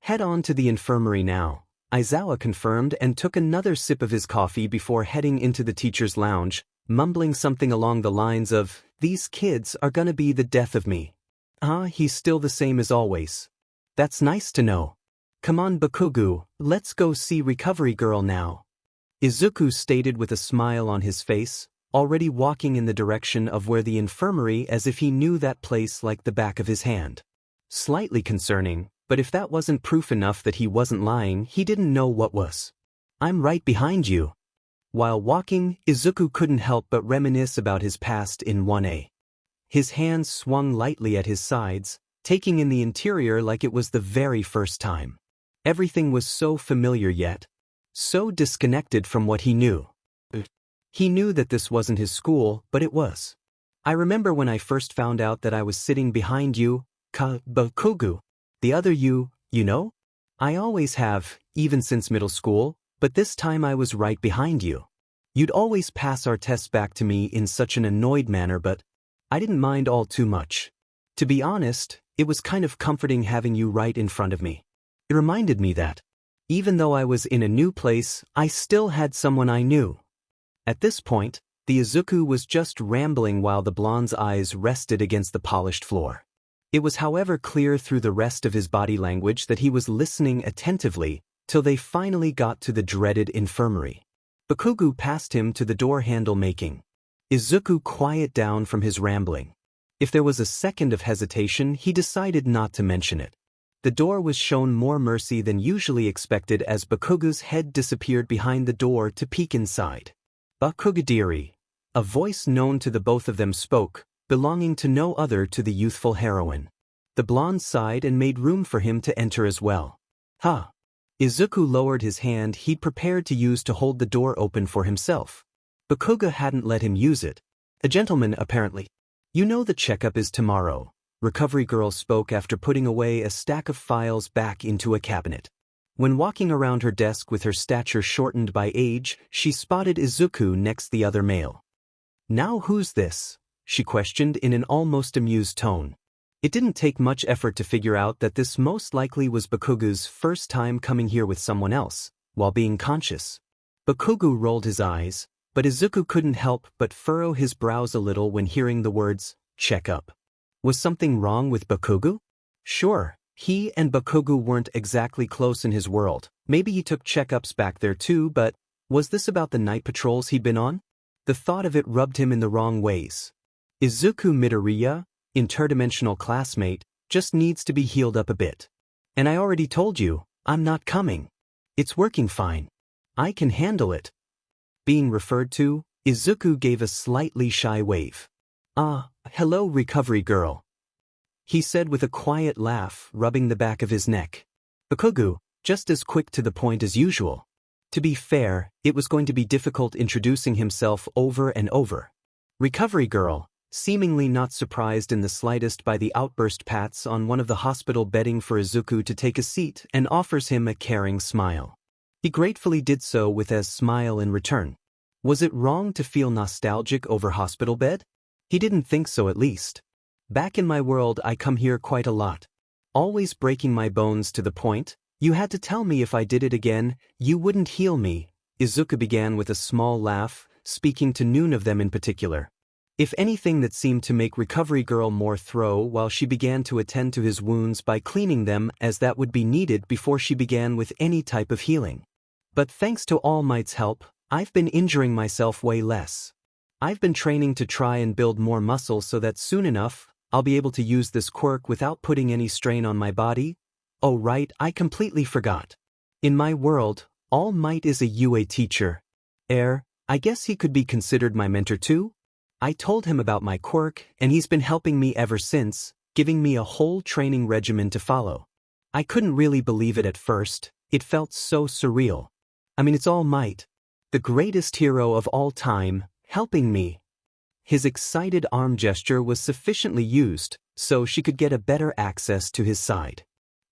Head on to the infirmary now, Aizawa confirmed and took another sip of his coffee before heading into the teacher's lounge, mumbling something along the lines of, "These kids are gonna be the death of me." He's still the same as always. That's nice to know. Come on Bakugou, let's go see Recovery Girl now. Izuku stated with a smile on his face, already walking in the direction of where the infirmary as if he knew that place like the back of his hand. Slightly concerning, but if that wasn't proof enough that he wasn't lying, he didn't know what was. I'm right behind you. While walking, Izuku couldn't help but reminisce about his past in 1A. His hands swung lightly at his sides, taking in the interior like it was the very first time. Everything was so familiar yet so disconnected from what he knew. He knew that this wasn't his school, but it was. I remember when I first found out that I was sitting behind you, Bakugou. The other you know? I always have, even since middle school, but this time I was right behind you. You'd always pass our tests back to me in such an annoyed manner, but I didn't mind all too much. To be honest, it was kind of comforting having you right in front of me. It reminded me that, even though I was in a new place, I still had someone I knew. At this point, The Izuku was just rambling while the blonde's eyes rested against the polished floor. It was however clear through the rest of his body language that he was listening attentively till they finally got to the dreaded infirmary. Bakugou passed him to the door handle, making Izuku quiet down from his rambling. If there was a second of hesitation, he decided not to mention it. The door was shown more mercy than usually expected as Bakugou's head disappeared behind the door to peek inside. Bakugou, a voice known to the both of them spoke, belonging to no other to the youthful heroine. The blonde sighed and made room for him to enter as well. Ha! Izuku lowered his hand he'd prepared to use to hold the door open for himself. Bakugou hadn't let him use it. A gentleman, apparently. You know the checkup is tomorrow, Recovery Girl spoke after putting away a stack of files back into a cabinet. When walking around her desk with her stature shortened by age, she spotted Izuku next the other male. Now who's this? She questioned in an almost amused tone. It didn't take much effort to figure out that this most likely was Bakugou's first time coming here with someone else, while being conscious. Bakugou rolled his eyes, but Izuku couldn't help but furrow his brows a little when hearing the words, checkup. Was something wrong with Bakugou? Sure, he and Bakugou weren't exactly close in his world. Maybe he took checkups back there too, but was this about the night patrols he'd been on? The thought of it rubbed him in the wrong ways. Izuku Midoriya, interdimensional classmate, just needs to be healed up a bit. And I already told you, I'm not coming. It's working fine. I can handle it. Being referred to, Izuku gave a slightly shy wave. Hello Recovery Girl, he said with a quiet laugh, rubbing the back of his neck. Bakugou, just as quick to the point as usual. To be fair, it was going to be difficult introducing himself over and over. Recovery Girl, seemingly not surprised in the slightest by the outburst, pats on one of the hospital bedding for Izuku to take a seat and offers him a caring smile. He gratefully did so with a smile in return. Was it wrong to feel nostalgic over hospital bed? He didn't think so, at least. Back in my world I come here quite a lot. Always breaking my bones to the point, you had to tell me if I did it again, you wouldn't heal me. Izuku began with a small laugh, speaking to none of them in particular. If anything, that seemed to make Recovery Girl more throw while she began to attend to his wounds by cleaning them, as that would be needed before she began with any type of healing. But thanks to All Might's help, I've been injuring myself way less. I've been training to try and build more muscle so that soon enough, I'll be able to use this quirk without putting any strain on my body. Oh right, I completely forgot. In my world, All Might is a UA teacher. I guess he could be considered my mentor too? I told him about my quirk, and he's been helping me ever since, giving me a whole training regimen to follow. I couldn't really believe it at first. It felt so surreal. I mean, it's All Might, the greatest hero of all time, helping me. His excited arm gesture was sufficiently used, so she could get a better access to his side.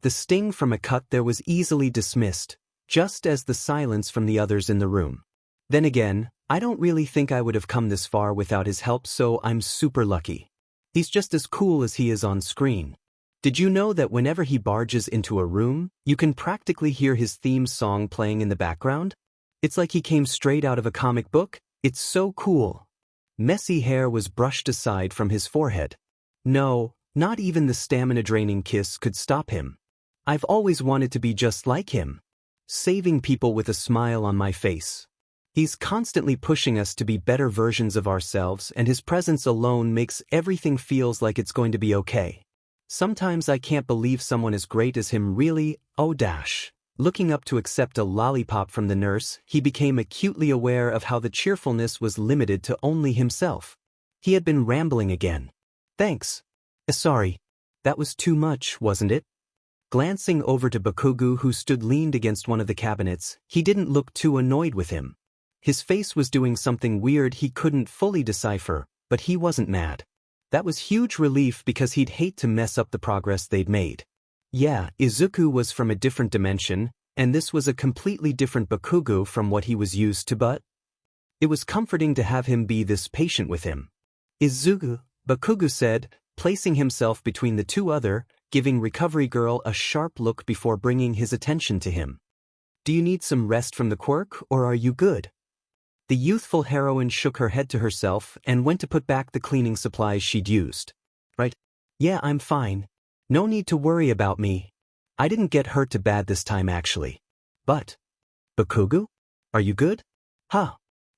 The sting from a cut there was easily dismissed, just as the silence from the others in the room. Then again, I don't really think I would have come this far without his help, so I'm super lucky. He's just as cool as he is on screen. Did you know that whenever he barges into a room, you can practically hear his theme song playing in the background? It's like he came straight out of a comic book. It's so cool. Messy hair was brushed aside from his forehead. No, not even the stamina-draining kiss could stop him. I've always wanted to be just like him. Saving people with a smile on my face. He's constantly pushing us to be better versions of ourselves, and his presence alone makes everything feels like it's going to be okay. Sometimes I can't believe someone as great as him really, Looking up to accept a lollipop from the nurse, he became acutely aware of how the cheerfulness was limited to only himself. He had been rambling again. Thanks. Sorry. That was too much, wasn't it? Glancing over to Bakugou, who stood leaned against one of the cabinets, he didn't look too annoyed with him. His face was doing something weird he couldn't fully decipher, but he wasn't mad. That was huge relief because he'd hate to mess up the progress they'd made. Yeah, Izuku was from a different dimension, and this was a completely different Bakugou from what he was used to, but it was comforting to have him be this patient with him. Izuku, Bakugou said, placing himself between the two other, giving Recovery Girl a sharp look before bringing his attention to him. Do you need some rest from the quirk, or are you good? The youthful heroine shook her head to herself and went to put back the cleaning supplies she'd used. Right? Yeah, I'm fine. No need to worry about me. I didn't get hurt too bad this time actually. But, Bakugou? Are you good? Huh.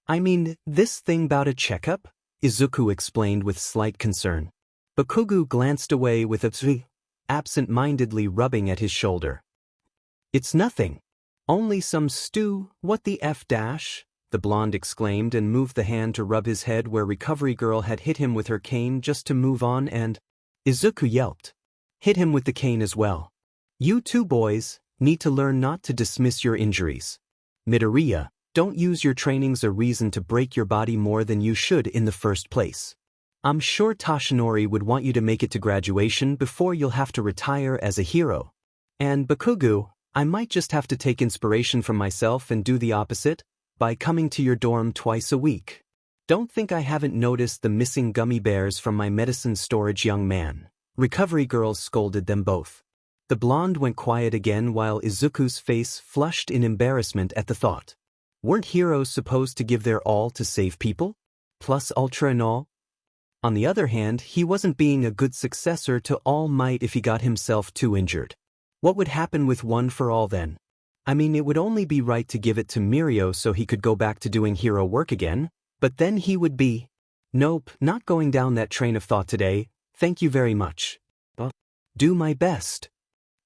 I mean, this thing about a checkup? Izuku explained with slight concern. Bakugou glanced away with a absent-mindedly rubbing at his shoulder. It's nothing. Only some stew, what the F dash? The blonde exclaimed and moved the hand to rub his head where Recovery Girl had hit him with her cane just to move on and… Izuku yelped. Hit him with the cane as well. You two boys need to learn not to dismiss your injuries. Midoriya, don't use your trainings a reason to break your body more than you should in the first place. I'm sure Toshinori would want you to make it to graduation before you'll have to retire as a hero. And Bakugou, I might just have to take inspiration from myself and do the opposite, by coming to your dorm twice a week. Don't think I haven't noticed the missing gummy bears from my medicine storage, young man. Recovery Girl scolded them both. The blonde went quiet again while Izuku's face flushed in embarrassment at the thought. Weren't heroes supposed to give their all to save people? Plus Ultra and all? On the other hand, he wasn't being a good successor to All Might if he got himself too injured. What would happen with One for All then? I mean, it would only be right to give it to Mirio so he could go back to doing hero work again, but then he would be… Nope, not going down that train of thought today, thank you very much. But do my best.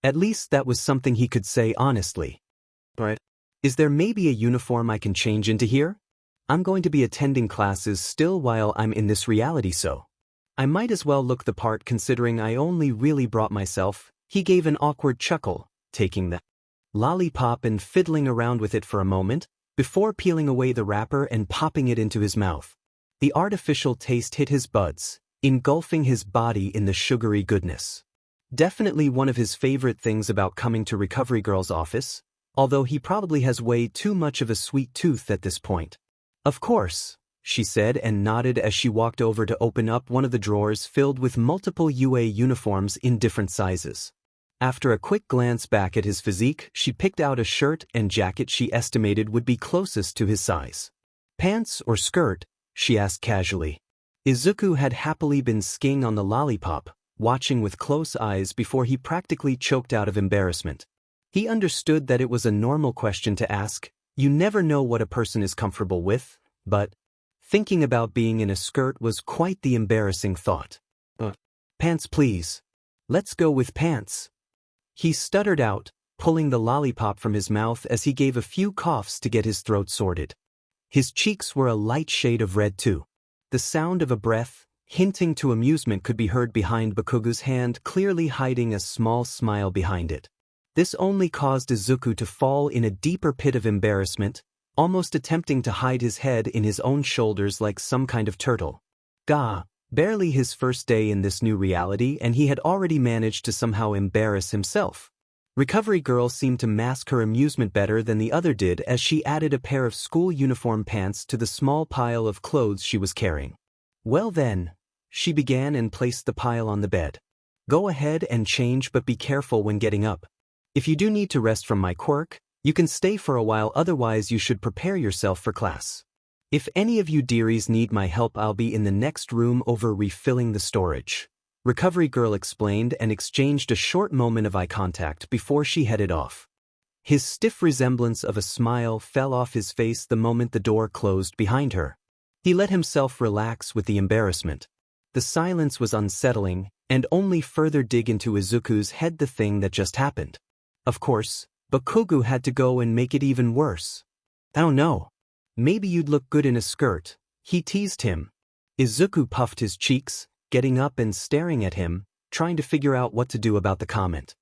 At least that was something he could say honestly. Right. Is there maybe a uniform I can change into here? I'm going to be attending classes still while I'm in this reality, so I might as well look the part considering I only really brought myself. He gave an awkward chuckle, taking the lollipop and fiddling around with it for a moment, before peeling away the wrapper and popping it into his mouth. The artificial taste hit his buds, engulfing his body in the sugary goodness. Definitely one of his favorite things about coming to Recovery Girl's office, although he probably has way too much of a sweet tooth at this point. Of course, she said and nodded as she walked over to open up one of the drawers filled with multiple UA uniforms in different sizes. After a quick glance back at his physique, she picked out a shirt and jacket she estimated would be closest to his size. Pants or skirt? She asked casually. Izuku had happily been skiing on the lollipop, watching with close eyes before he practically choked out of embarrassment. He understood that it was a normal question to ask. You never know what a person is comfortable with, but thinking about being in a skirt was quite the embarrassing thought. Pants please. Let's go with pants. He stuttered out, pulling the lollipop from his mouth as he gave a few coughs to get his throat sorted. His cheeks were a light shade of red too. The sound of a breath, hinting to amusement, could be heard behind Bakugou's hand, clearly hiding a small smile behind it. This only caused Izuku to fall in a deeper pit of embarrassment, almost attempting to hide his head in his own shoulders like some kind of turtle. Gah, barely his first day in this new reality and he had already managed to somehow embarrass himself. Recovery Girl seemed to mask her amusement better than the other did as she added a pair of school uniform pants to the small pile of clothes she was carrying. Well then, she began and placed the pile on the bed. Go ahead and change, but be careful when getting up. If you do need to rest from my quirk, you can stay for a while, otherwise you should prepare yourself for class. If any of you dearies need my help, I'll be in the next room over refilling the storage. Recovery Girl explained and exchanged a short moment of eye contact before she headed off. His stiff resemblance of a smile fell off his face the moment the door closed behind her. He let himself relax with the embarrassment. The silence was unsettling, and only further dig into Izuku's head the thing that just happened. Of course, Bakugou had to go and make it even worse. I don't know. Maybe you'd look good in a skirt, he teased him. Izuku puffed his cheeks, getting up and staring at him, trying to figure out what to do about the comment.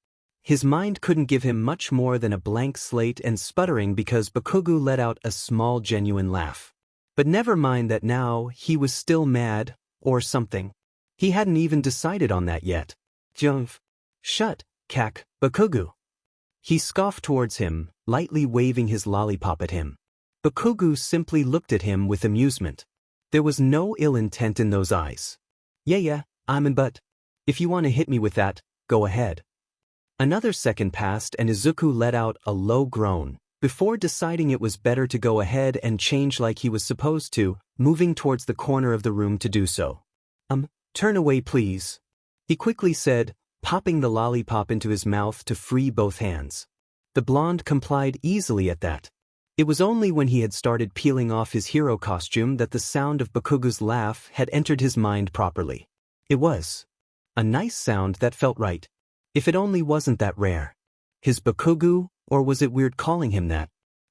His mind couldn't give him much more than a blank slate and sputtering because Bakugou let out a small genuine laugh. But never mind that, now he was still mad, or something. He hadn't even decided on that yet. Jump. Shut, cack, Bakugou. He scoffed towards him, lightly waving his lollipop at him. Bakugou simply looked at him with amusement. There was no ill intent in those eyes. Yeah, I'm in, but if you want to hit me with that, go ahead. Another second passed and Izuku let out a low groan, before deciding it was better to go ahead and change like he was supposed to, moving towards the corner of the room to do so. Turn away please, he quickly said, popping the lollipop into his mouth to free both hands. The blonde complied easily at that. It was only when he had started peeling off his hero costume that the sound of Bakugou's laugh had entered his mind properly. It was a nice sound that felt right. If it only wasn't that rare. His Bakugou, or was it weird calling him that?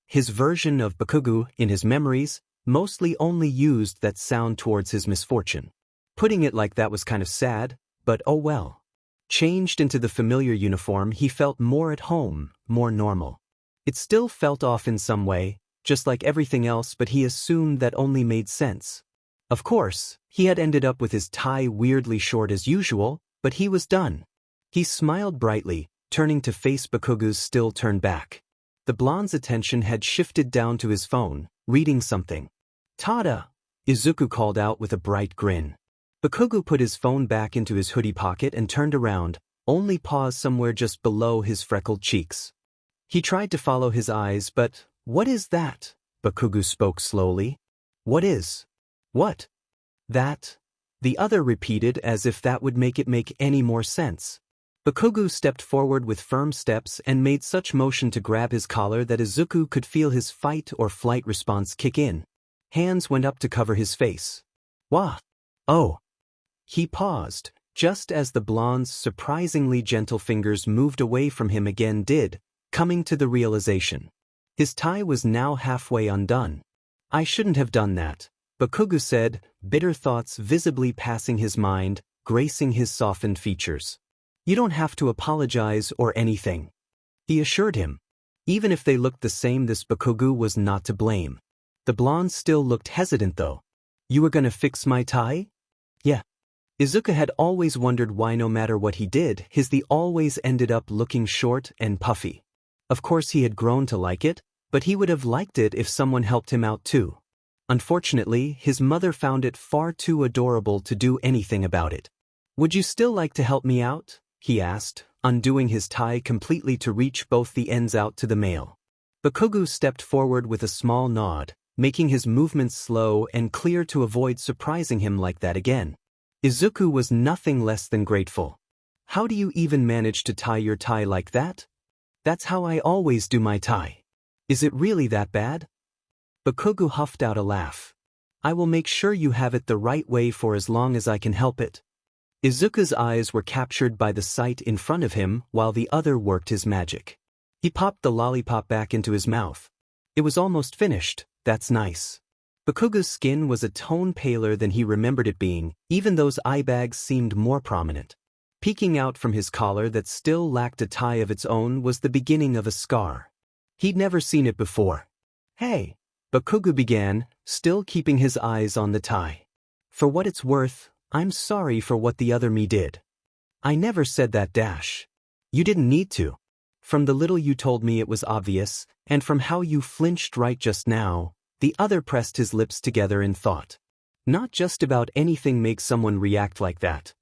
His version of Bakugou, in his memories, mostly only used that sound towards his misfortune. Putting it like that was kind of sad, but oh well. Changed into the familiar uniform, he felt more at home, more normal. It still felt off in some way, just like everything else, but he assumed that only made sense. Of course, he had ended up with his tie weirdly short as usual, but he was done. He smiled brightly, turning to face Bakugou's still turned back. The blonde's attention had shifted down to his phone, reading something. "Tada!" Izuku called out with a bright grin. Bakugou put his phone back into his hoodie pocket and turned around, only paused somewhere just below his freckled cheeks. He tried to follow his eyes, but, "What is that?" Bakugou spoke slowly. "What is?" "What?" "That?" The other repeated as if that would make it make any more sense. Bakugou stepped forward with firm steps and made such motion to grab his collar that Izuku could feel his fight or flight response kick in. Hands went up to cover his face. "Wah! Oh!" He paused, just as the blonde's surprisingly gentle fingers moved away from him again coming to the realization. His tie was now halfway undone. "I shouldn't have done that," Bakugou said, bitter thoughts visibly passing his mind, gracing his softened features. "You don't have to apologize or anything," he assured him. Even if they looked the same, this Bakugou was not to blame. The blonde still looked hesitant though. "You were gonna fix my tie?" "Yeah." Izuku had always wondered why no matter what he did, his tie always ended up looking short and puffy. Of course he had grown to like it, but he would have liked it if someone helped him out too. Unfortunately, his mother found it far too adorable to do anything about it. "Would you still like to help me out?" he asked, undoing his tie completely to reach both the ends out to the male. Bakugou stepped forward with a small nod, making his movements slow and clear to avoid surprising him like that again. Izuku was nothing less than grateful. "How do you even manage to tie your tie like that?" "That's how I always do my tie." "Is it really that bad?" Bakugou huffed out a laugh. "I will make sure you have it the right way for as long as I can help it." Izuku's eyes were captured by the sight in front of him while the other worked his magic. He popped the lollipop back into his mouth. It was almost finished. "That's nice." Bakugou's skin was a tone paler than he remembered it being, even those eye bags seemed more prominent. Peeking out from his collar that still lacked a tie of its own was the beginning of a scar. He'd never seen it before. "Hey," Bakugou began, still keeping his eyes on the tie. "For what it's worth, I'm sorry for what the other me did." "I never said that, Dash. You didn't need to. From the little you told me it was obvious, and from how you flinched right just now." The other pressed his lips together in thought. Not just about anything makes someone react like that.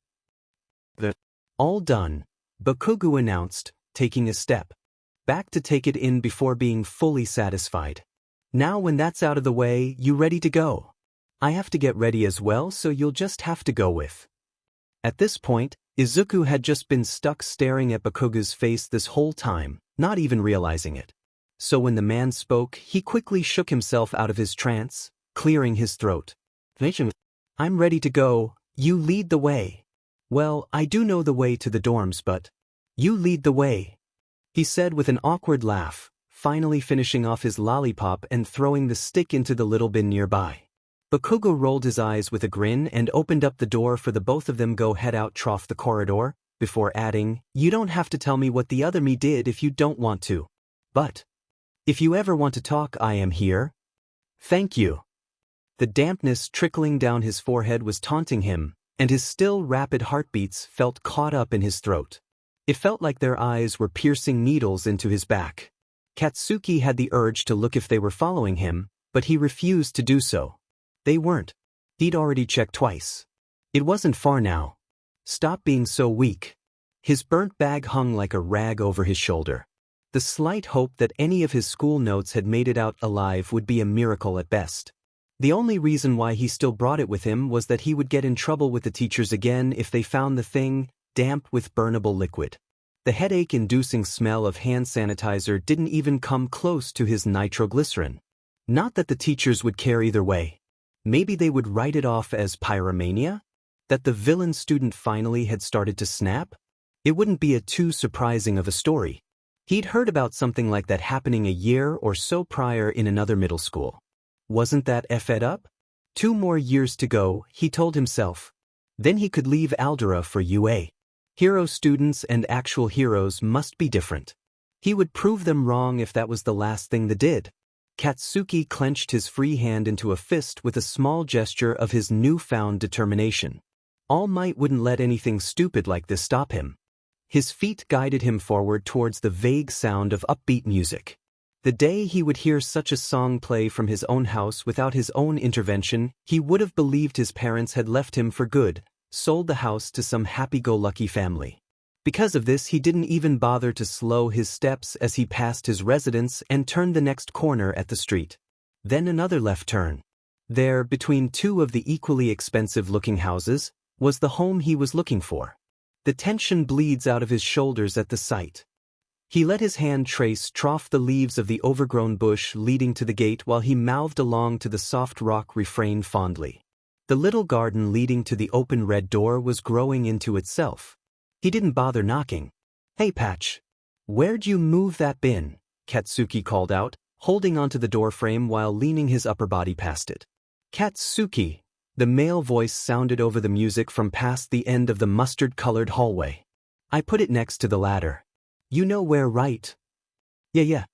All done, Bakugou announced, taking a step back to take it in before being fully satisfied. "Now when that's out of the way, you ready to go? I have to get ready as well, so you'll just have to go with." At this point, Izuku had just been stuck staring at Bakugou's face this whole time, not even realizing it. So when the man spoke, he quickly shook himself out of his trance, clearing his throat. "I'm ready to go, you lead the way." "Well, I do know the way to the dorms, but you lead the way," he said with an awkward laugh, finally finishing off his lollipop and throwing the stick into the little bin nearby. Bakugou rolled his eyes with a grin and opened up the door for the both of them go head out trough the corridor, before adding, "You don't have to tell me what the other me did if you don't want to. But if you ever want to talk, I am here." "Thank you." The dampness trickling down his forehead was taunting him, and his still rapid heartbeats felt caught up in his throat. It felt like their eyes were piercing needles into his back. Katsuki had the urge to look if they were following him, but he refused to do so. They weren't. He'd already checked twice. It wasn't far now. Stop being so weak. His burnt bag hung like a rag over his shoulder. The slight hope that any of his school notes had made it out alive would be a miracle at best. The only reason why he still brought it with him was that he would get in trouble with the teachers again if they found the thing damp with burnable liquid. The headache-inducing smell of hand sanitizer didn't even come close to his nitroglycerin. Not that the teachers would care either way. Maybe they would write it off as pyromania? That the villain student finally had started to snap? It wouldn't be too surprising of a story. He'd heard about something like that happening a year or so prior in another middle school. Wasn't that effed up? 2 more years to go, he told himself. Then he could leave Aldera for UA. Hero students and actual heroes must be different. He would prove them wrong if that was the last thing they did. Katsuki clenched his free hand into a fist with a small gesture of his newfound determination. All Might wouldn't let anything stupid like this stop him. His feet guided him forward towards the vague sound of upbeat music. The day he would hear such a song play from his own house without his own intervention, he would have believed his parents had left him for good, sold the house to some happy-go-lucky family. Because of this, he didn't even bother to slow his steps as he passed his residence and turned the next corner at the street. Then another left turn. There, between 2 of the equally expensive-looking houses, was the home he was looking for. The tension bleeds out of his shoulders at the sight. He let his hand trough the leaves of the overgrown bush leading to the gate while he mouthed along to the soft rock refrain fondly. The little garden leading to the open red door was growing into itself. He didn't bother knocking. "Hey Patch, where'd you move that bin?" Katsuki called out, holding onto the doorframe while leaning his upper body past it. "Katsuki," the male voice sounded over the music from past the end of the mustard-colored hallway. "I put it next to the ladder. You know where, right?" Yeah.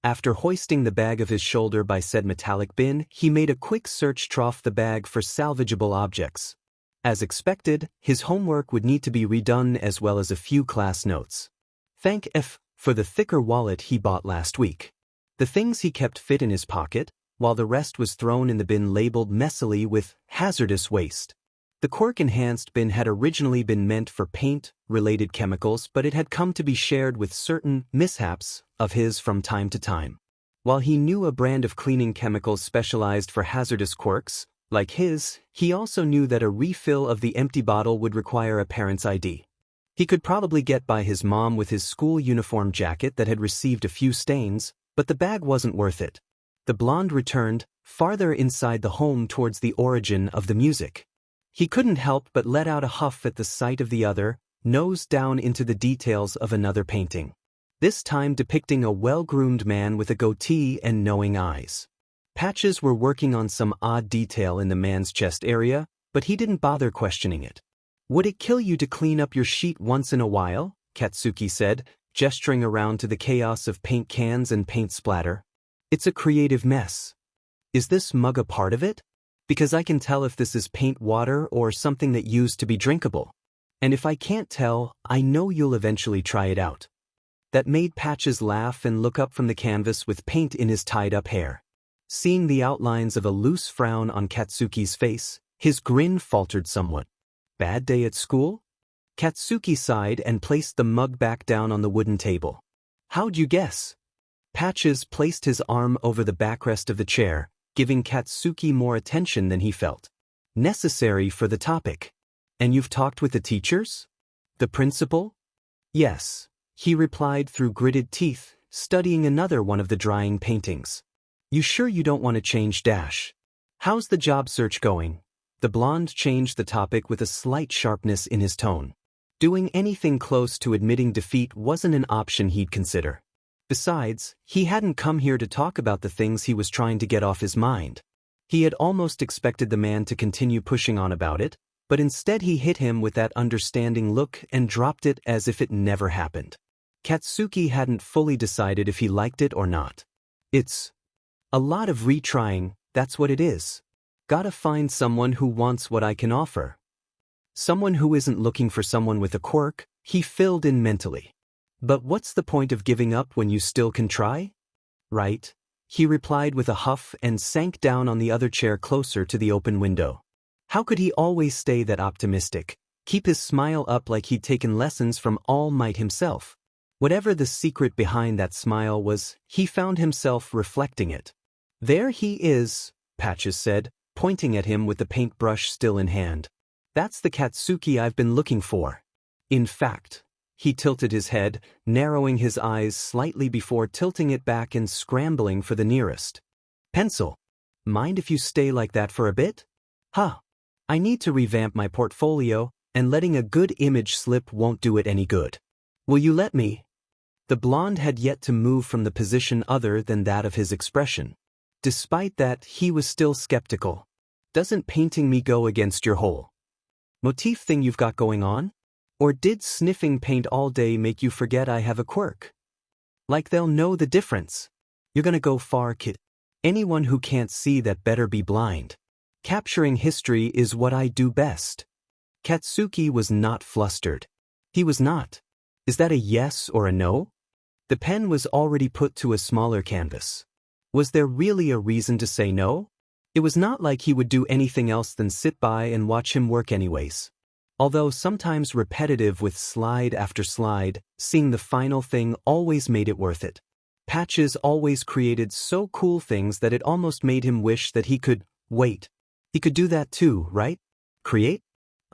After hoisting the bag of his shoulder by said metallic bin, he made a quick search trough the bag for salvageable objects. As expected, his homework would need to be redone as well as a few class notes. Thank F for the thicker wallet he bought last week. The things he kept fit in his pocket, while the rest was thrown in the bin labeled messily with hazardous waste. The Quirk-enhanced bin had originally been meant for paint-related chemicals, but it had come to be shared with certain mishaps of his from time to time. While he knew a brand of cleaning chemicals specialized for hazardous quirks, like his, he also knew that a refill of the empty bottle would require a parent's ID. He could probably get by his mom with his school uniform jacket that had received a few stains, but the bag wasn't worth it. The blonde returned, farther inside the home towards the origin of the music. He couldn't help but let out a huff at the sight of the other, nose down into the details of another painting. This time depicting a well-groomed man with a goatee and knowing eyes. Patches were working on some odd detail in the man's chest area, but he didn't bother questioning it. "Would it kill you to clean up your sheet once in a while?" Katsuki said, gesturing around to the chaos of paint cans and paint splatter. "It's a creative mess. Is this mug a part of it? Because I can tell if this is paint water or something that used to be drinkable. And if I can't tell, I know you'll eventually try it out." That made Patches laugh and look up from the canvas with paint in his tied-up hair. Seeing the outlines of a loose frown on Katsuki's face, his grin faltered somewhat. "Bad day at school?" Katsuki sighed and placed the mug back down on the wooden table. "How'd you guess?" Patches placed his arm over the backrest of the chair, giving Katsuki more attention than he felt necessary for the topic. "And you've talked with the teachers? The principal?" "Yes," he replied through gritted teeth, studying another one of the drying paintings. "You sure you don't want to change dash? How's the job search going?" The blonde changed the topic with a slight sharpness in his tone. Doing anything close to admitting defeat wasn't an option he'd consider. Besides, he hadn't come here to talk about the things he was trying to get off his mind. He had almost expected the man to continue pushing on about it, but instead he hit him with that understanding look and dropped it as if it never happened. Katsuki hadn't fully decided if he liked it or not. "It's a lot of retrying, that's what it is. Gotta find someone who wants what I can offer. Someone who isn't looking for someone with a quirk," he filled in mentally. "But what's the point of giving up when you still can try? Right?" he replied with a huff and sank down on the other chair closer to the open window. How could he always stay that optimistic, keep his smile up like he'd taken lessons from All Might himself? Whatever the secret behind that smile was, he found himself reflecting it. There he is, Patches said, pointing at him with the paintbrush still in hand. That's the Katsuki I've been looking for. In fact, he tilted his head, narrowing his eyes slightly before tilting it back and scrambling for the nearest pencil. Mind if you stay like that for a bit? Huh. I need to revamp my portfolio, and letting a good image slip won't do it any good. Will you let me? The blonde had yet to move from the position other than that of his expression. Despite that, he was still skeptical. Doesn't painting me go against your whole motif thing you've got going on? Or did sniffing paint all day make you forget I have a quirk? Like they'll know the difference. You're gonna go far, kid. Anyone who can't see that better be blind. Capturing history is what I do best. Katsuki was not flustered. He was not. Is that a yes or a no? The pen was already put to a smaller canvas. Was there really a reason to say no? It was not like he would do anything else than sit by and watch him work anyways. Although sometimes repetitive with slide after slide, seeing the final thing always made it worth it. Patches always created so cool things that it almost made him wish that he could, wait. He could do that too, right? Create?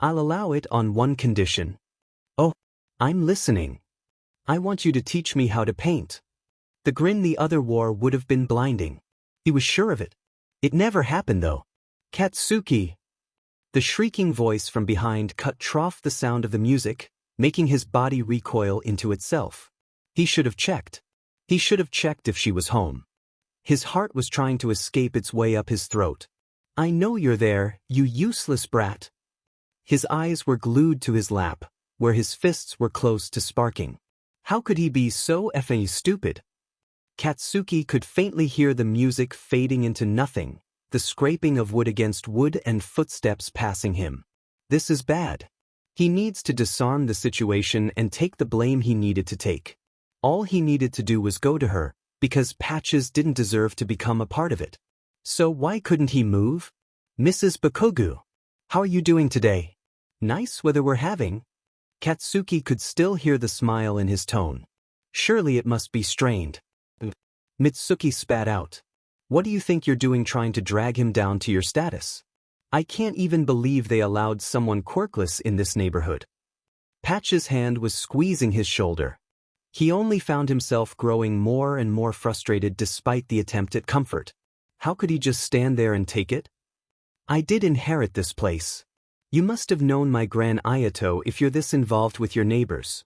I'll allow it on one condition. Oh, I'm listening. I want you to teach me how to paint. The grin the other wore would have been blinding. He was sure of it. It never happened though. Katsuki. The shrieking voice from behind cut off the sound of the music, making his body recoil into itself. He should have checked. He should have checked if she was home. His heart was trying to escape its way up his throat. I know you're there, you useless brat. His eyes were glued to his lap, where his fists were close to sparking. How could he be so effing stupid? Katsuki could faintly hear the music fading into nothing, the scraping of wood against wood and footsteps passing him. This is bad. He needs to disarm the situation and take the blame he needed to take. All he needed to do was go to her, because Patches didn't deserve to become a part of it. So why couldn't he move? Mrs. Bakugou, how are you doing today? Nice weather we're having. Katsuki could still hear the smile in his tone. Surely it must be strained. Mitsuki spat out. What do you think you're doing trying to drag him down to your status? I can't even believe they allowed someone quirkless in this neighborhood. Patch's hand was squeezing his shoulder. He only found himself growing more and more frustrated despite the attempt at comfort. How could he just stand there and take it? I did inherit this place. You must have known my Gran Ayato if you're this involved with your neighbors.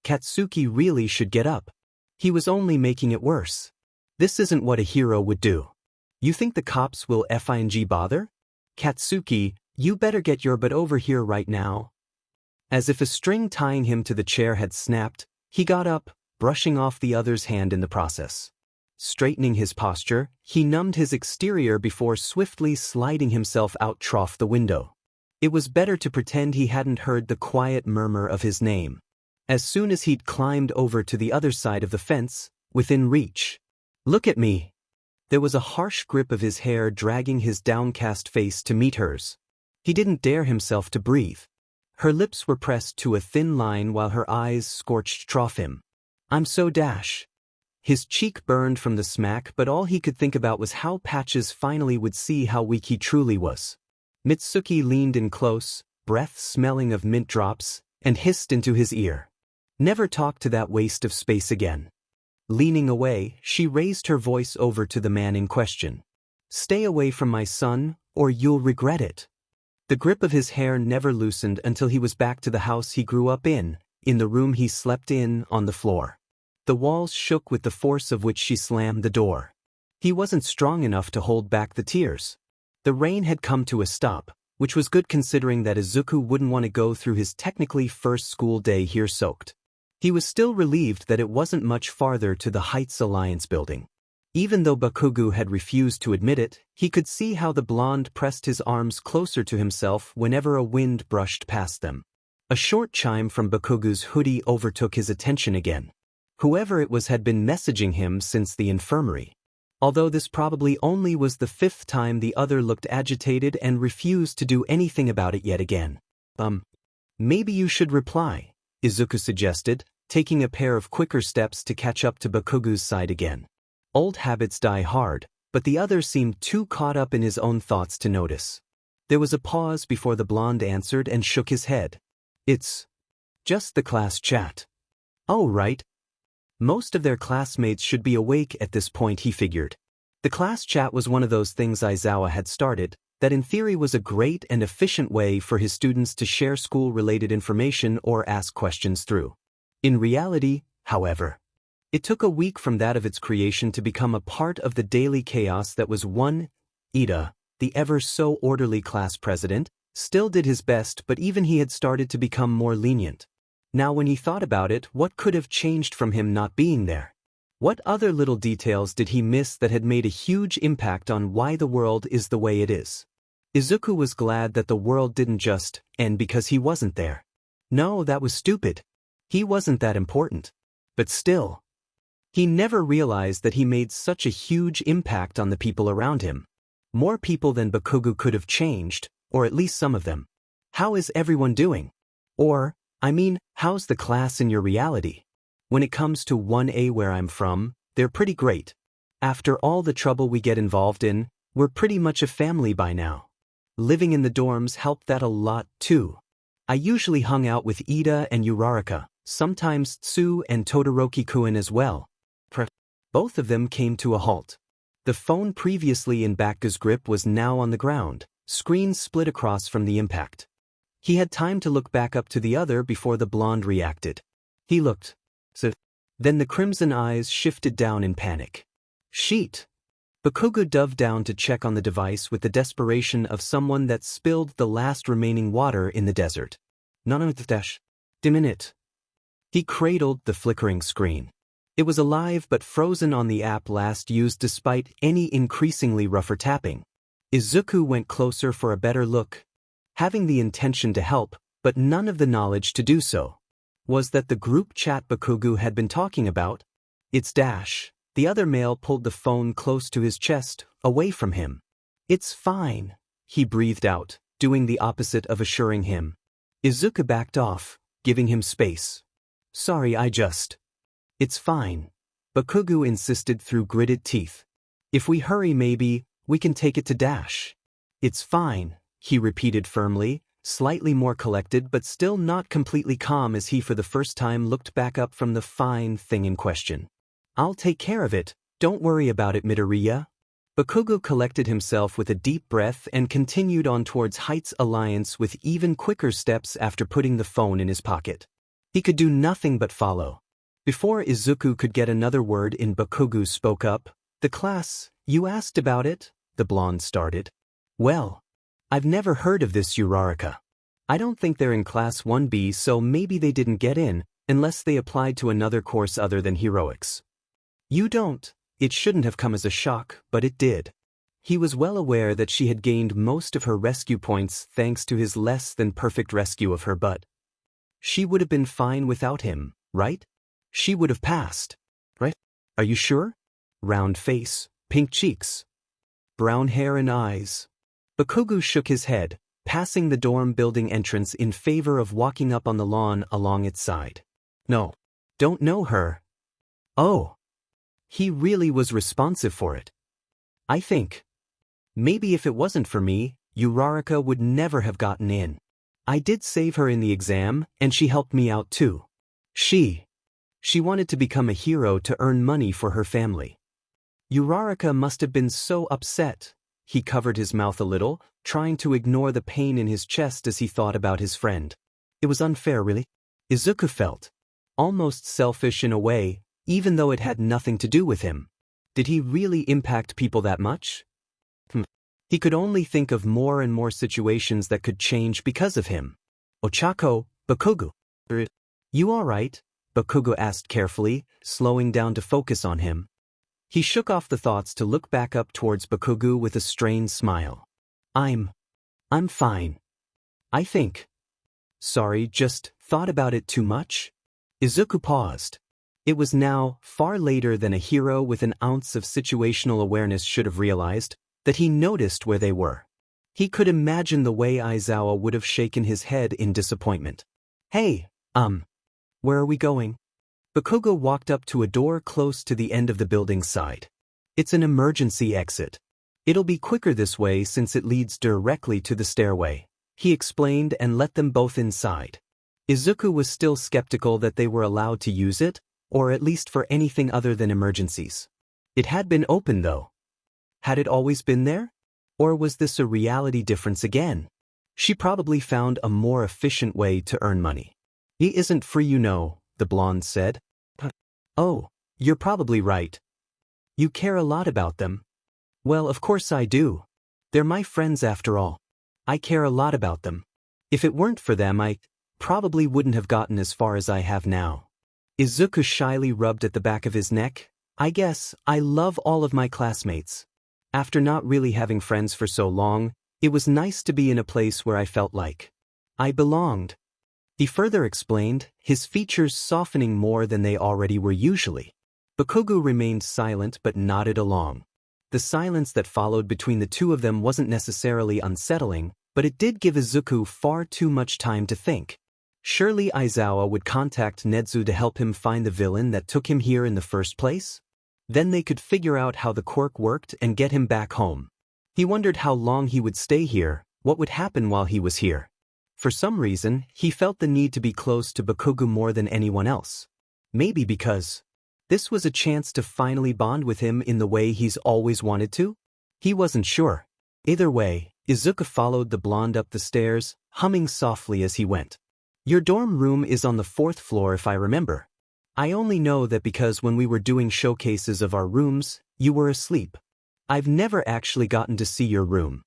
Katsuki really should get up. He was only making it worse. This isn't what a hero would do. You think the cops will FING bother? Katsuki, you better get your butt over here right now. As if a string tying him to the chair had snapped, he got up, brushing off the other's hand in the process. Straightening his posture, he numbed his exterior before swiftly sliding himself out trough the window. It was better to pretend he hadn't heard the quiet murmur of his name. As soon as he'd climbed over to the other side of the fence, within reach. Look at me. There was a harsh grip of his hair dragging his downcast face to meet hers. He didn't dare himself to breathe. Her lips were pressed to a thin line while her eyes scorched trough him. I'm so dash. His cheek burned from the smack, but all he could think about was how Patches finally would see how weak he truly was. Mitsuki leaned in close, breath smelling of mint drops, and hissed into his ear. Never talk to that waste of space again. Leaning away, she raised her voice over to the man in question. Stay away from my son, or you'll regret it. The grip of his hair never loosened until he was back to the house he grew up in the room he slept in, on the floor. The walls shook with the force of which she slammed the door. He wasn't strong enough to hold back the tears. The rain had come to a stop, which was good considering that Izuku wouldn't want to go through his technically first school day here soaked. He was still relieved that it wasn't much farther to the Heights Alliance building. Even though Bakugou had refused to admit it, he could see how the blonde pressed his arms closer to himself whenever a wind brushed past them. A short chime from Bakugou's hoodie overtook his attention again. Whoever it was had been messaging him since the infirmary. Although this probably only was the 5th time the other looked agitated and refused to do anything about it yet again. Maybe you should reply, Izuku suggested, taking a pair of quicker steps to catch up to Bakugou's side again. Old habits die hard, but the other seemed too caught up in his own thoughts to notice. There was a pause before the blonde answered and shook his head. It's just the class chat. Oh, right. Most of their classmates should be awake at this point, he figured. The class chat was one of those things Aizawa had started, that in theory was a great and efficient way for his students to share school-related information or ask questions through. In reality, however, it took a week from that of its creation to become a part of the daily chaos that was one. Ida, the ever-so-orderly class president, still did his best, but even he had started to become more lenient. Now when he thought about it, what could have changed from him not being there? What other little details did he miss that had made a huge impact on why the world is the way it is? Izuku was glad that the world didn't just end because he wasn't there. No, that was stupid. He wasn't that important. But still, he never realized that he made such a huge impact on the people around him. More people than Bakugou could have changed, or at least some of them. How is everyone doing? Or, how's the class in your reality? When it comes to 1A where I'm from, they're pretty great. After all the trouble we get involved in, we're pretty much a family by now. Living in the dorms helped that a lot too. I usually hung out with Ida and Uraraka, sometimes Tsu and Todoroki-kun as well. Both of them came to a halt. The phone previously in Bakugou's grip was now on the ground, screen split across from the impact. He had time to look back up to the other before the blonde reacted. He looked. Then the crimson eyes shifted down in panic. Sheet! Bakugou dove down to check on the device with the desperation of someone that spilled the last remaining water in the desert. Diminute. He cradled the flickering screen. It was alive but frozen on the app last used despite any increasingly rougher tapping. Izuku went closer for a better look, having the intention to help, but none of the knowledge to do so. Was that the group chat Bakugou had been talking about? It's Dash. The other male pulled the phone close to his chest, away from him. It's fine, he breathed out, doing the opposite of assuring him. Izuku backed off, giving him space. Sorry, It's fine, Bakugou insisted through gritted teeth. If we hurry maybe, we can take it to Dash. It's fine, he repeated firmly, slightly more collected but still not completely calm as he for the first time looked back up from the fine thing in question. I'll take care of it, don't worry about it, Midoriya. Bakugou collected himself with a deep breath and continued on towards Heights Alliance with even quicker steps after putting the phone in his pocket. He could do nothing but follow. Before Izuku could get another word in, Bakugou spoke up. The class, you asked about it? The blonde started. Well, I've never heard of this Uraraka. I don't think they're in class 1B, so maybe they didn't get in, unless they applied to another course other than heroics. You don't. It shouldn't have come as a shock, but it did. He was well aware that she had gained most of her rescue points thanks to his less than perfect rescue of her, but she would have been fine without him, right? She would have passed, right? Are you sure? Round face, pink cheeks, brown hair and eyes. Bakugou shook his head, passing the dorm building entrance in favor of walking up on the lawn along its side. No. Don't know her. Oh. He really was responsive for it. I think. Maybe if it wasn't for me, Uraraka would never have gotten in. I did save her in the exam, and she helped me out too. She wanted to become a hero to earn money for her family. Uraraka must have been so upset. He covered his mouth a little, trying to ignore the pain in his chest as he thought about his friend. It was unfair, really. Izuku felt almost selfish in a way, even though it had nothing to do with him. Did he really impact people that much? He could only think of more and more situations that could change because of him. Ochako, Bakugou. You all right? Bakugou asked carefully, slowing down to focus on him. He shook off the thoughts to look back up towards Bakugou with a strained smile. I'm fine. I think. Sorry, just thought about it too much? Izuku paused. It was now, far later than a hero with an ounce of situational awareness should have realized, that he noticed where they were. He could imagine the way Aizawa would have shaken his head in disappointment. Hey, where are we going? Bakugou walked up to a door close to the end of the building's side. It's an emergency exit. It'll be quicker this way since it leads directly to the stairway, he explained and let them both inside. Izuku was still skeptical that they were allowed to use it, or at least for anything other than emergencies. It had been open though. Had it always been there? Or was this a reality difference again? She probably found a more efficient way to earn money. He isn't free, you know, the blonde said. Oh, you're probably right. You care a lot about them. Well, of course I do. They're my friends after all. I care a lot about them. If it weren't for them, I probably wouldn't have gotten as far as I have now. Izuku shyly rubbed at the back of his neck. I guess I love all of my classmates. After not really having friends for so long, it was nice to be in a place where I felt like I belonged. He further explained, his features softening more than they already were usually. Bakugou remained silent but nodded along. The silence that followed between the two of them wasn't necessarily unsettling, but it did give Izuku far too much time to think. Surely Aizawa would contact Nezu to help him find the villain that took him here in the first place? Then they could figure out how the quirk worked and get him back home. He wondered how long he would stay here, what would happen while he was here. For some reason, he felt the need to be close to Bakugou more than anyone else. Maybe because this was a chance to finally bond with him in the way he's always wanted to? He wasn't sure. Either way, Izuku followed the blonde up the stairs, humming softly as he went. Your dorm room is on the 4th floor if I remember. I only know that because when we were doing showcases of our rooms, you were asleep. I've never actually gotten to see your room.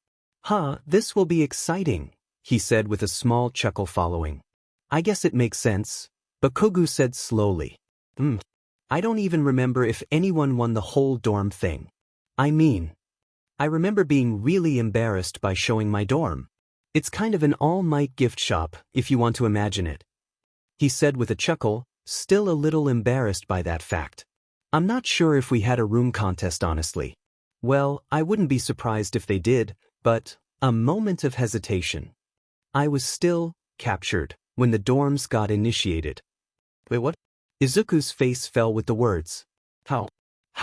Huh, this will be exciting, he said with a small chuckle following. I guess it makes sense, Bakugou said slowly. I don't even remember if anyone won the whole dorm thing. I mean, I remember being really embarrassed by showing my dorm. It's kind of an all-might gift shop, if you want to imagine it. He said with a chuckle, still a little embarrassed by that fact. I'm not sure if we had a room contest, honestly. Well, I wouldn't be surprised if they did, but a moment of hesitation. I was still captured when the dorms got initiated. Wait, what? Izuku's face fell with the words. How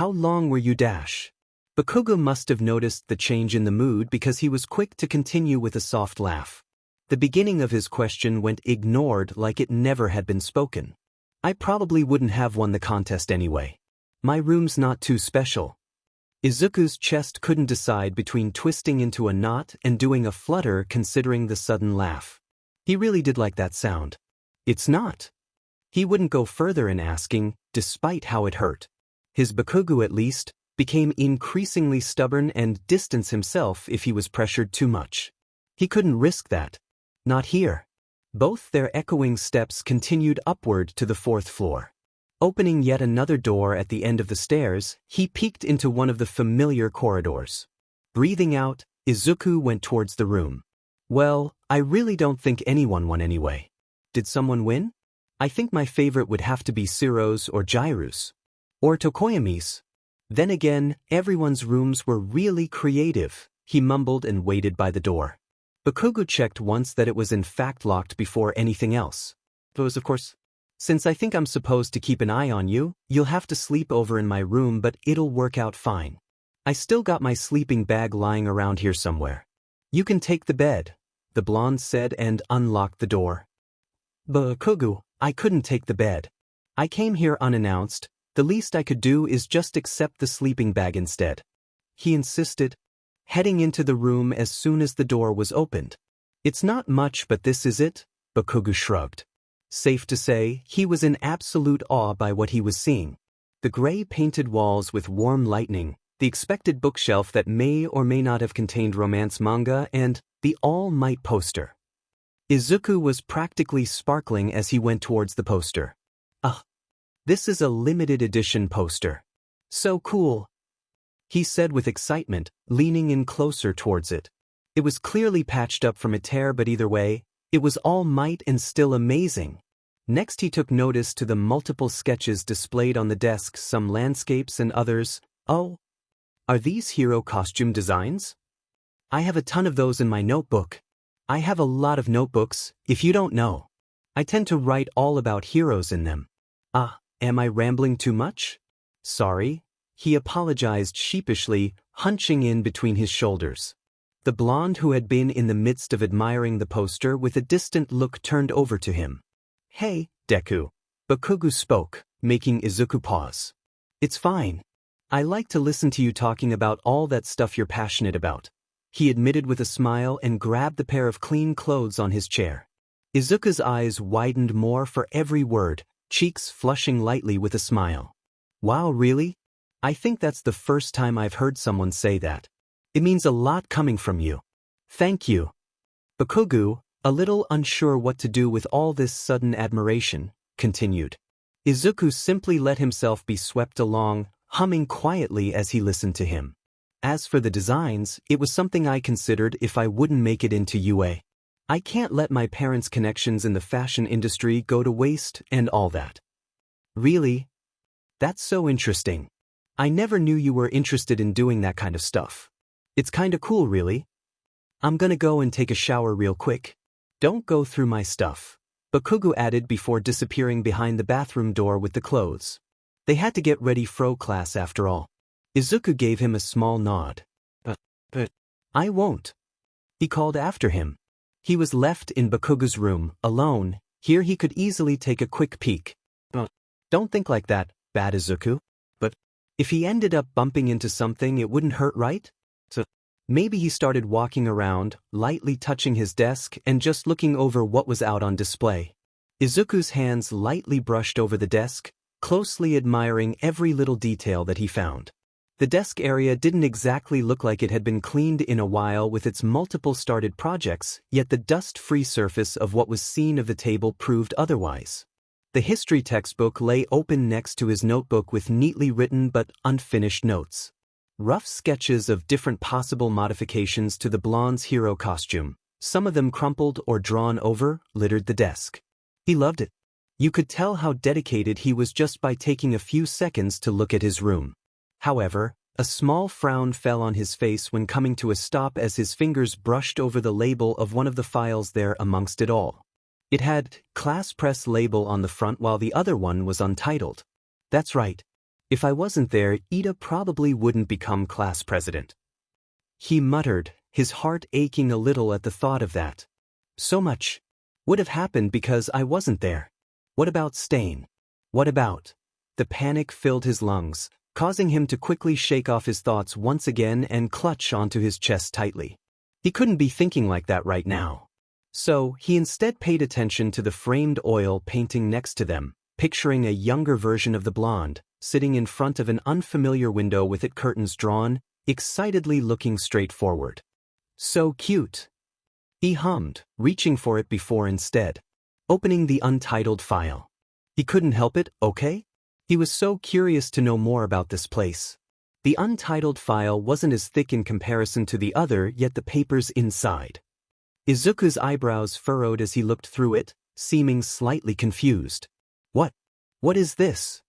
long were you dash? Bakugou must have noticed the change in the mood because he was quick to continue with a soft laugh. The beginning of his question went ignored like it never had been spoken. I probably wouldn't have won the contest anyway. My room's not too special. Izuku's chest couldn't decide between twisting into a knot and doing a flutter considering the sudden laugh. He really did like that sound. It's not. He wouldn't go further in asking, despite how it hurt. His Bakugou, at least, became increasingly stubborn and distanced himself if he was pressured too much. He couldn't risk that. Not here. Both their echoing steps continued upward to the 4th floor. Opening yet another door at the end of the stairs, he peeked into one of the familiar corridors. Breathing out, Izuku went towards the room. Well, I really don't think anyone won anyway. Did someone win? I think my favorite would have to be Siro's or Jairu's. Or Tokoyami's. Then again, everyone's rooms were really creative, he mumbled and waited by the door. Bakugou checked once that it was in fact locked before anything else. Of course, since I think I'm supposed to keep an eye on you, you'll have to sleep over in my room, but it'll work out fine. I still got my sleeping bag lying around here somewhere. You can take the bed, the blonde said and unlocked the door. Bakugou, I couldn't take the bed. I came here unannounced. The least I could do is just accept the sleeping bag instead. He insisted, heading into the room as soon as the door was opened. It's not much, but this is it, Bakugou shrugged. Safe to say, he was in absolute awe by what he was seeing. The gray painted walls with warm lighting, the expected bookshelf that may or may not have contained romance manga, and the All Might poster. Izuku was practically sparkling as he went towards the poster. This is a limited edition poster. So cool, he said with excitement, leaning in closer towards it. It was clearly patched up from a tear, but either way, it was All Might and still amazing. Next he took notice to the multiple sketches displayed on the desk, some landscapes and others. Oh, are these hero costume designs? I have a ton of those in my notebook. I have a lot of notebooks, if you don't know. I tend to write all about heroes in them. Am I rambling too much? Sorry. He apologized sheepishly, hunching in between his shoulders. The blonde who had been in the midst of admiring the poster with a distant look turned over to him. Hey, Deku. Bakugou spoke, making Izuku pause. It's fine. I like to listen to you talking about all that stuff you're passionate about. He admitted with a smile and grabbed the pair of clean clothes on his chair. Izuku's eyes widened more for every word, cheeks flushing lightly with a smile. Wow, really? I think that's the first time I've heard someone say that. It means a lot coming from you. Thank you. Bakugou, a little unsure what to do with all this sudden admiration, continued. Izuku simply let himself be swept along, humming quietly as he listened to him. As for the designs, it was something I considered if I wouldn't make it into UA. I can't let my parents' connections in the fashion industry go to waste and all that. Really? That's so interesting. I never knew you were interested in doing that kind of stuff. It's kinda cool, really. I'm gonna go and take a shower real quick. Don't go through my stuff, Bakugou added before disappearing behind the bathroom door with the clothes. They had to get ready for class after all. Izuku gave him a small nod. But I won't. He called after him. He was left in Bakugou's room, alone. Here he could easily take a quick peek. Don't think like that, bad Izuku. But if he ended up bumping into something, it wouldn't hurt, right? So maybe he started walking around, lightly touching his desk and just looking over what was out on display. Izuku's hands lightly brushed over the desk, closely admiring every little detail that he found. The desk area didn't exactly look like it had been cleaned in a while with its multiple started projects, yet the dust-free surface of what was seen of the table proved otherwise. The history textbook lay open next to his notebook with neatly written but unfinished notes. Rough sketches of different possible modifications to the blonde's hero costume, some of them crumpled or drawn over, littered the desk. He loved it. You could tell how dedicated he was just by taking a few seconds to look at his room. However, a small frown fell on his face when coming to a stop as his fingers brushed over the label of one of the files there amongst it all. It had Class Press label on the front while the other one was untitled. That's right. If I wasn't there, Ida probably wouldn't become class president. He muttered, his heart aching a little at the thought of that. So much would have happened because I wasn't there. What about Stain? What about? The panic filled his lungs, causing him to quickly shake off his thoughts once again and clutch onto his chest tightly. He couldn't be thinking like that right now. So, he instead paid attention to the framed oil painting next to them, picturing a younger version of the blonde, sitting in front of an unfamiliar window with its curtains drawn, excitedly looking straight forward. So cute. He hummed, reaching for it before instead opening the untitled file. He couldn't help it, okay? He was so curious to know more about this place. The untitled file wasn't as thick in comparison to the other, yet the papers inside. Izuku's eyebrows furrowed as he looked through it, seeming slightly confused. What is this?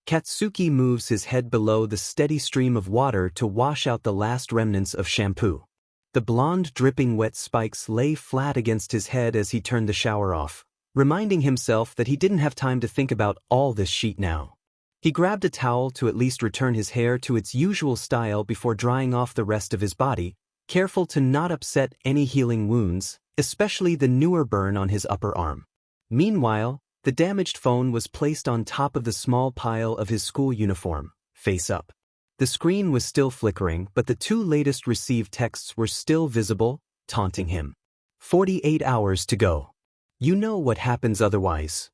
Katsuki moves his head below the steady stream of water to wash out the last remnants of shampoo. The blonde dripping wet spikes lay flat against his head as he turned the shower off, reminding himself that he didn't have time to think about all this sheet now. He grabbed a towel to at least return his hair to its usual style before drying off the rest of his body, careful to not upset any healing wounds, especially the newer burn on his upper arm. Meanwhile, the damaged phone was placed on top of the small pile of his school uniform, face up. The screen was still flickering, but the two latest received texts were still visible, taunting him. 48 hours to go. You know what happens otherwise.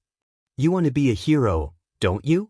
You want to be a hero, don't you?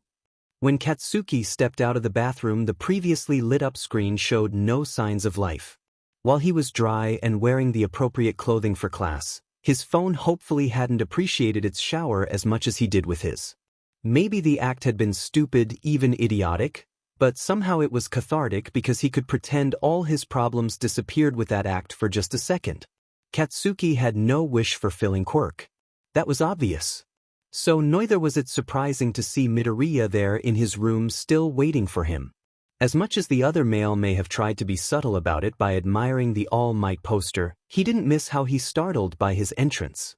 When Katsuki stepped out of the bathroom, the previously lit-up screen showed no signs of life. While he was dry and wearing the appropriate clothing for class, his phone hopefully hadn't appreciated its shower as much as he did with his. Maybe the act had been stupid, even idiotic, but somehow it was cathartic because he could pretend all his problems disappeared with that act for just a second. Katsuki had no wish-fulfilling quirk. That was obvious. So neither was it surprising to see Midoriya there in his room still waiting for him. As much as the other male may have tried to be subtle about it by admiring the All Might poster, he didn't miss how he startled by his entrance.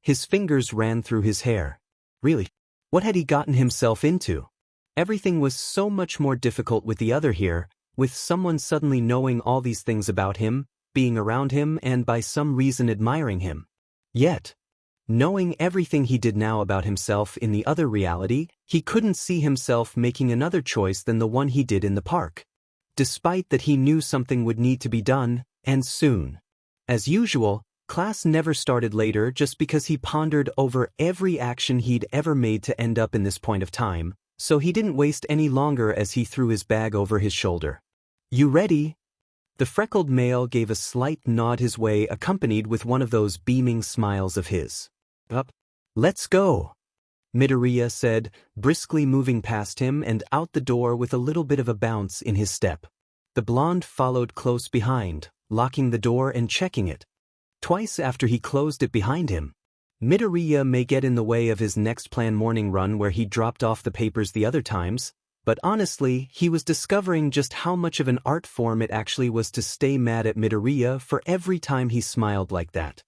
His fingers ran through his hair. Really? What had he gotten himself into? Everything was so much more difficult with the other here, with someone suddenly knowing all these things about him, being around him and by some reason admiring him. Yet, knowing everything he did now about himself in the other reality, he couldn't see himself making another choice than the one he did in the park. Despite that he knew something would need to be done, and soon. As usual, class never started later just because he pondered over every action he'd ever made to end up in this point of time, so he didn't waste any longer as he threw his bag over his shoulder. "You ready?" The freckled male gave a slight nod his way, accompanied with one of those beaming smiles of his. "Up. Let's go," Midoriya said, briskly moving past him and out the door with a little bit of a bounce in his step. The blonde followed close behind, locking the door and checking it. Twice after he closed it behind him. Midoriya may get in the way of his next planned morning run where he dropped off the papers the other times, but honestly, he was discovering just how much of an art form it actually was to stay mad at Midoriya for every time he smiled like that.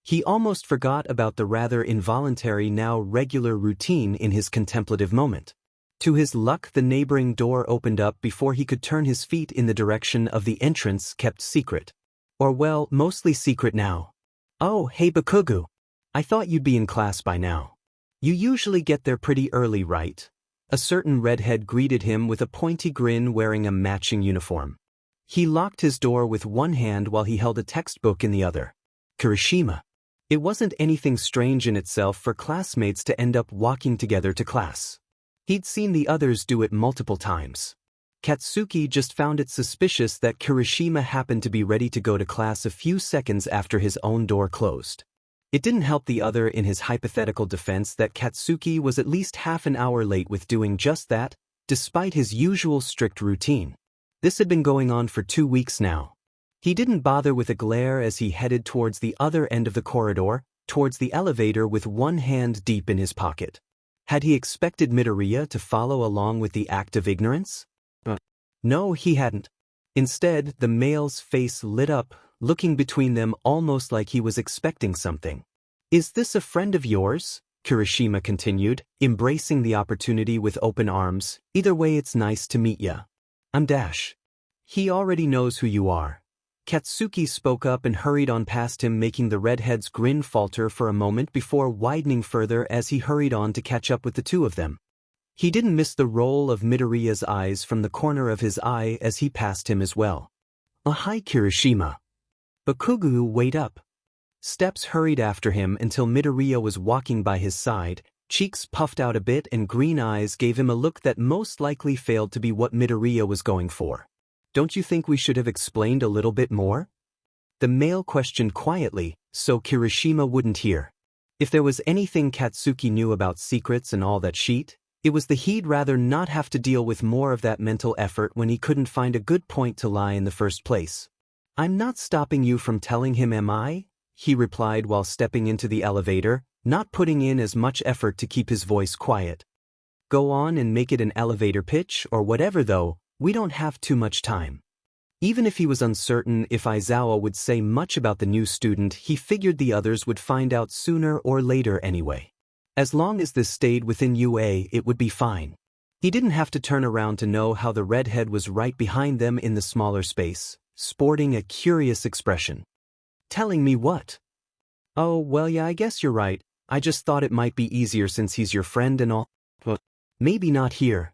He almost forgot about the rather involuntary now regular routine in his contemplative moment. To his luck, the neighboring door opened up before he could turn his feet in the direction of the entrance kept secret. Or well, mostly secret now. "Oh, hey Bakugou. I thought you'd be in class by now. You usually get there pretty early, right?" A certain redhead greeted him with a pointy grin wearing a matching uniform. He locked his door with one hand while he held a textbook in the other. Kirishima. It wasn't anything strange in itself for classmates to end up walking together to class. He'd seen the others do it multiple times. Katsuki just found it suspicious that Kirishima happened to be ready to go to class a few seconds after his own door closed. It didn't help the other in his hypothetical defense that Katsuki was at least half an hour late with doing just that, despite his usual strict routine. This had been going on for 2 weeks now. He didn't bother with a glare as he headed towards the other end of the corridor, towards the elevator with one hand deep in his pocket. Had he expected Midoriya to follow along with the act of ignorance? No, he hadn't. Instead, the male's face lit up, looking between them almost like he was expecting something. "Is this a friend of yours?" Kirishima continued, embracing the opportunity with open arms. "Either way, it's nice to meet ya. I'm Dash." "He already knows who you are." Katsuki spoke up and hurried on past him, making the redhead's grin falter for a moment before widening further as he hurried on to catch up with the two of them. He didn't miss the roll of Midoriya's eyes from the corner of his eye as he passed him as well. Hi Kirishima." Bakugou, wait up." Steps hurried after him until Midoriya was walking by his side, cheeks puffed out a bit and green eyes gave him a look that most likely failed to be what Midoriya was going for. "Don't you think we should have explained a little bit more?" The male questioned quietly, so Kirishima wouldn't hear. If there was anything Katsuki knew about secrets and all that shit, it was that he'd rather not have to deal with more of that mental effort when he couldn't find a good point to lie in the first place. "I'm not stopping you from telling him, am I?" he replied while stepping into the elevator, not putting in as much effort to keep his voice quiet. "Go on and make it an elevator pitch or whatever though, we don't have too much time." Even if he was uncertain if Aizawa would say much about the new student, he figured the others would find out sooner or later anyway. As long as this stayed within UA, it would be fine. He didn't have to turn around to know how the redhead was right behind them in the smaller space, sporting a curious expression. "Telling me what?" "Oh, well yeah, I guess you're right. I just thought it might be easier since he's your friend and all." "But maybe not here."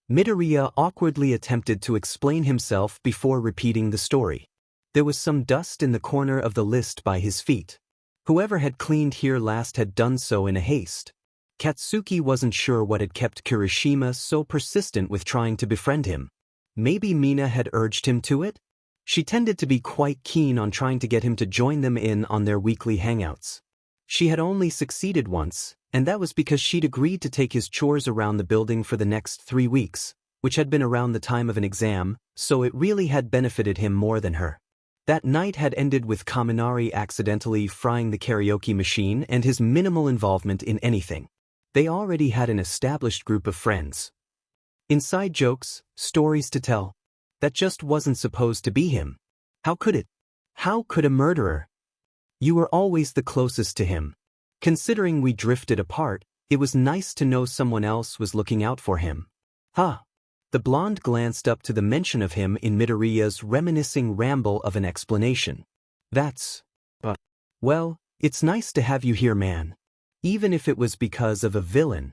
Midoriya awkwardly attempted to explain himself before repeating the story. There was some dust in the corner of the list by his feet. Whoever had cleaned here last had done so in a haste. Katsuki wasn't sure what had kept Kirishima so persistent with trying to befriend him. Maybe Mina had urged him to it? She tended to be quite keen on trying to get him to join them in on their weekly hangouts. She had only succeeded once, and that was because she'd agreed to take his chores around the building for the next 3 weeks, which had been around the time of an exam, so it really had benefited him more than her. That night had ended with Kaminari accidentally frying the karaoke machine and his minimal involvement in anything. They already had an established group of friends. Inside jokes, stories to tell. That just wasn't supposed to be him. How could it? How could a murderer? You were always the closest to him. Considering we drifted apart, It was nice to know someone else was looking out for him. Huh. The blonde glanced up to the mention of him in Midoriya's reminiscing ramble of an explanation. Well, it's nice to have you here, man. Even if it was because of a villain.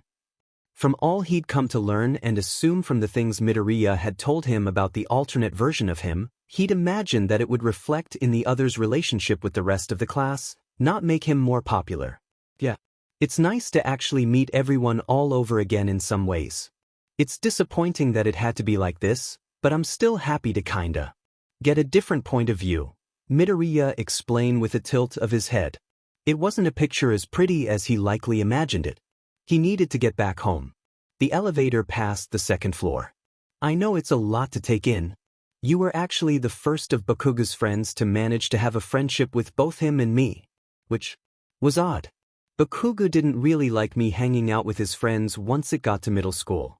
From all he'd come to learn and assume from the things Midoriya had told him about the alternate version of him, he'd imagined that it would reflect in the other's relationship with the rest of the class, not make him more popular. Yeah. It's nice to actually meet everyone all over again in some ways. It's disappointing that it had to be like this, but I'm still happy to kinda get a different point of view, Midoriya explained with a tilt of his head. It wasn't a picture as pretty as he likely imagined it. He needed to get back home. The elevator passed the second floor. I know it's a lot to take in. You were actually the first of Bakugou's friends to manage to have a friendship with both him and me. Which was odd. Bakugou didn't really like me hanging out with his friends once it got to middle school.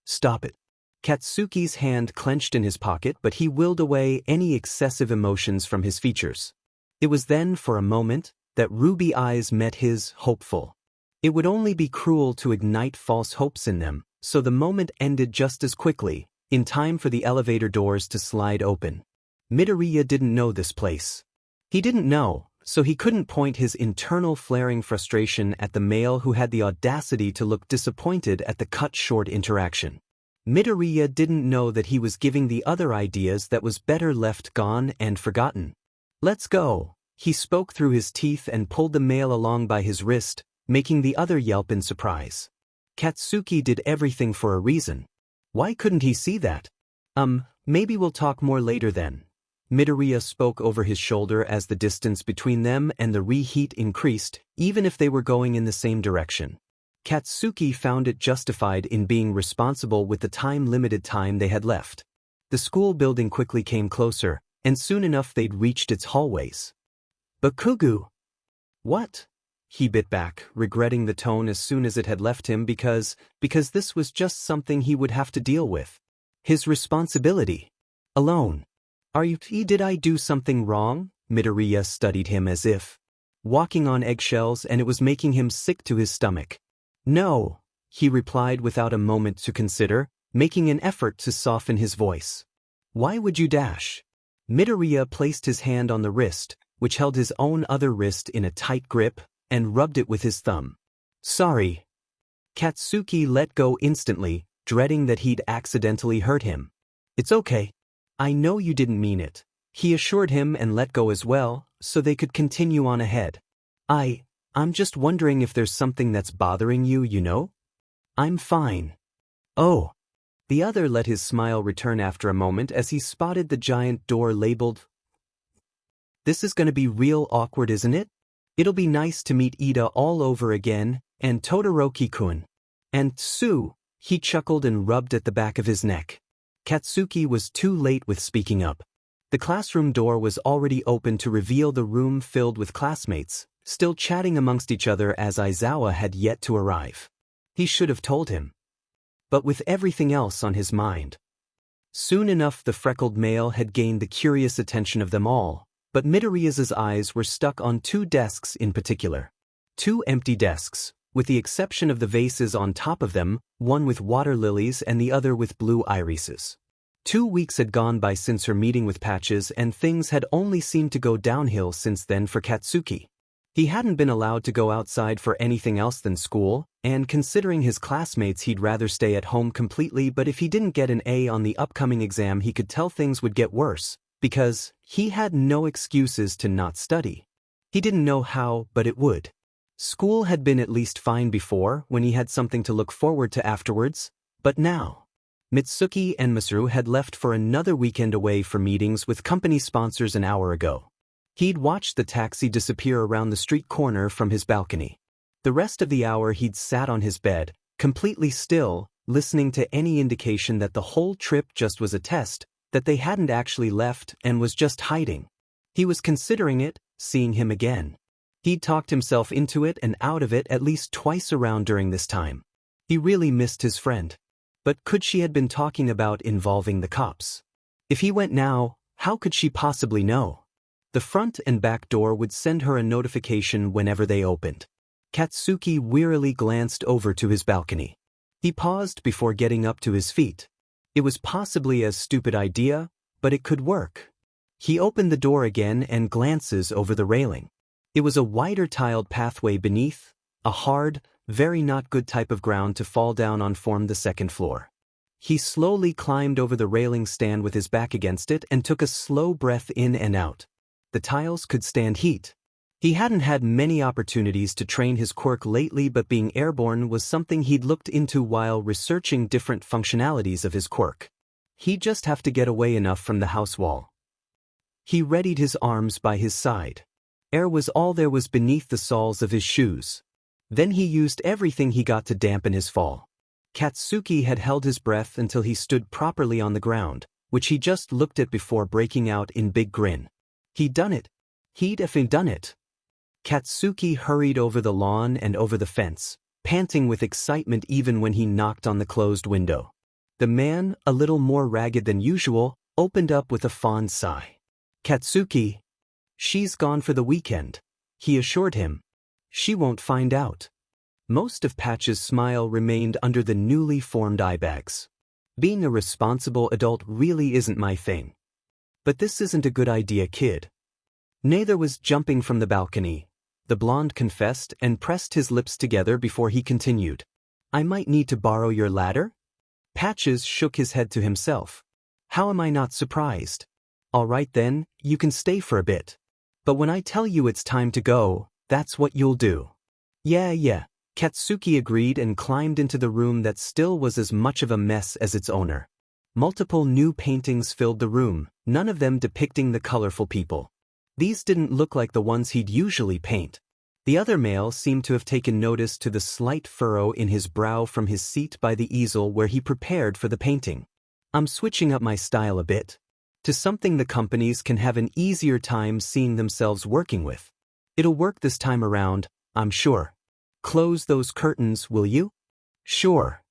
Stop it. Katsuki's hand clenched in his pocket, but he willed away any excessive emotions from his features. It was then, for a moment, that ruby eyes met his, hopeful. It would only be cruel to ignite false hopes in them, so the moment ended just as quickly, in time for the elevator doors to slide open. Midoriya didn't know this place. He didn't know, so he couldn't point his internal flaring frustration at the male who had the audacity to look disappointed at the cut-short interaction. Midoriya didn't know that he was giving the other ideas that was better left gone and forgotten. Let's go, he spoke through his teeth and pulled the male along by his wrist, making the other yelp in surprise. Katsuki did everything for a reason. Why couldn't he see that? Maybe we'll talk more later then. Midoriya spoke over his shoulder as the distance between them and the reheat increased, even if they were going in the same direction. Katsuki found it justified in being responsible with the time-limited time they had left. The school building quickly came closer, and soon enough they'd reached its hallways. Bakugou! What? He bit back, regretting the tone as soon as it had left him because this was just something he would have to deal with. His responsibility. Alone. Did I do something wrong? Midoriya studied him as if walking on eggshells, and it was making him sick to his stomach. No, he replied without a moment to consider, making an effort to soften his voice. Why would you dash? Midoriya placed his hand on the wrist, which held his own other wrist in a tight grip, and rubbed it with his thumb. Sorry. Katsuki let go instantly, dreading that he'd accidentally hurt him. It's okay. I know you didn't mean it, he assured him and let go as well, so they could continue on ahead. I'm just wondering if there's something that's bothering you, you know? I'm fine. Oh. The other let his smile return after a moment as he spotted the giant door labeled. This is gonna be real awkward, isn't it? It'll be nice to meet Ida all over again, and Todoroki-kun. And Tsu, he chuckled and rubbed at the back of his neck. Katsuki was too late with speaking up. The classroom door was already open to reveal the room filled with classmates, still chatting amongst each other as Aizawa had yet to arrive. He should have told him. But with everything else on his mind. Soon enough the freckled male had gained the curious attention of them all, but Midoriya's eyes were stuck on two desks in particular. Two empty desks, with the exception of the vases on top of them, one with water lilies and the other with blue irises. 2 weeks had gone by since her meeting with Patches, and things had only seemed to go downhill since then for Katsuki. He hadn't been allowed to go outside for anything else than school, and considering his classmates he'd rather stay at home completely, but if he didn't get an A on the upcoming exam he could tell things would get worse, because he had no excuses to not study. He didn't know how, but it would. School had been at least fine before, when he had something to look forward to afterwards, but now. Mitsuki and Masaru had left for another weekend away for meetings with company sponsors an hour ago. He'd watched the taxi disappear around the street corner from his balcony. The rest of the hour he'd sat on his bed, completely still, listening to any indication that the whole trip just was a test, that they hadn't actually left and was just hiding. He was considering it, seeing him again. He'd talked himself into it and out of it at least twice around during this time. He really missed his friend. But could she had been talking about involving the cops? If he went now, how could she possibly know? The front and back door would send her a notification whenever they opened. Katsuki wearily glanced over to his balcony. He paused before getting up to his feet. It was possibly a stupid idea, but it could work. He opened the door again and glances over the railing. It was a wider tiled pathway beneath, a hard, very not good type of ground to fall down on formed the second floor. He slowly climbed over the railing stand with his back against it and took a slow breath in and out. The tiles could stand heat. He hadn't had many opportunities to train his quirk lately, but being airborne was something he'd looked into while researching different functionalities of his quirk. He'd just have to get away enough from the house wall. He readied his arms by his side. Air was all there was beneath the soles of his shoes. Then he used everything he got to dampen his fall. Katsuki had held his breath until he stood properly on the ground, which he just looked at before breaking out in big grin. He'd done it. He'd effing done it. Katsuki hurried over the lawn and over the fence, panting with excitement even when he knocked on the closed window. The man, a little more ragged than usual, opened up with a fond sigh. "Katsuki, she's gone for the weekend," he assured him. "She won't find out." Most of Patch's smile remained under the newly formed eye bags. "Being a responsible adult really isn't my thing. But this isn't a good idea, kid." Neither was jumping from the balcony. The blonde confessed and pressed his lips together before he continued. "I might need to borrow your ladder?" Patches shook his head to himself. "How am I not surprised? All right then, you can stay for a bit. But when I tell you it's time to go, that's what you'll do." Yeah, Katsuki agreed and climbed into the room that still was as much of a mess as its owner. Multiple new paintings filled the room, none of them depicting the colorful people. These didn't look like the ones he'd usually paint. The other male seemed to have taken notice to the slight furrow in his brow from his seat by the easel where he prepared for the painting. "I'm switching up my style a bit. To something the companies can have an easier time seeing themselves working with. It'll work this time around, I'm sure. Close those curtains, will you?" "Sure."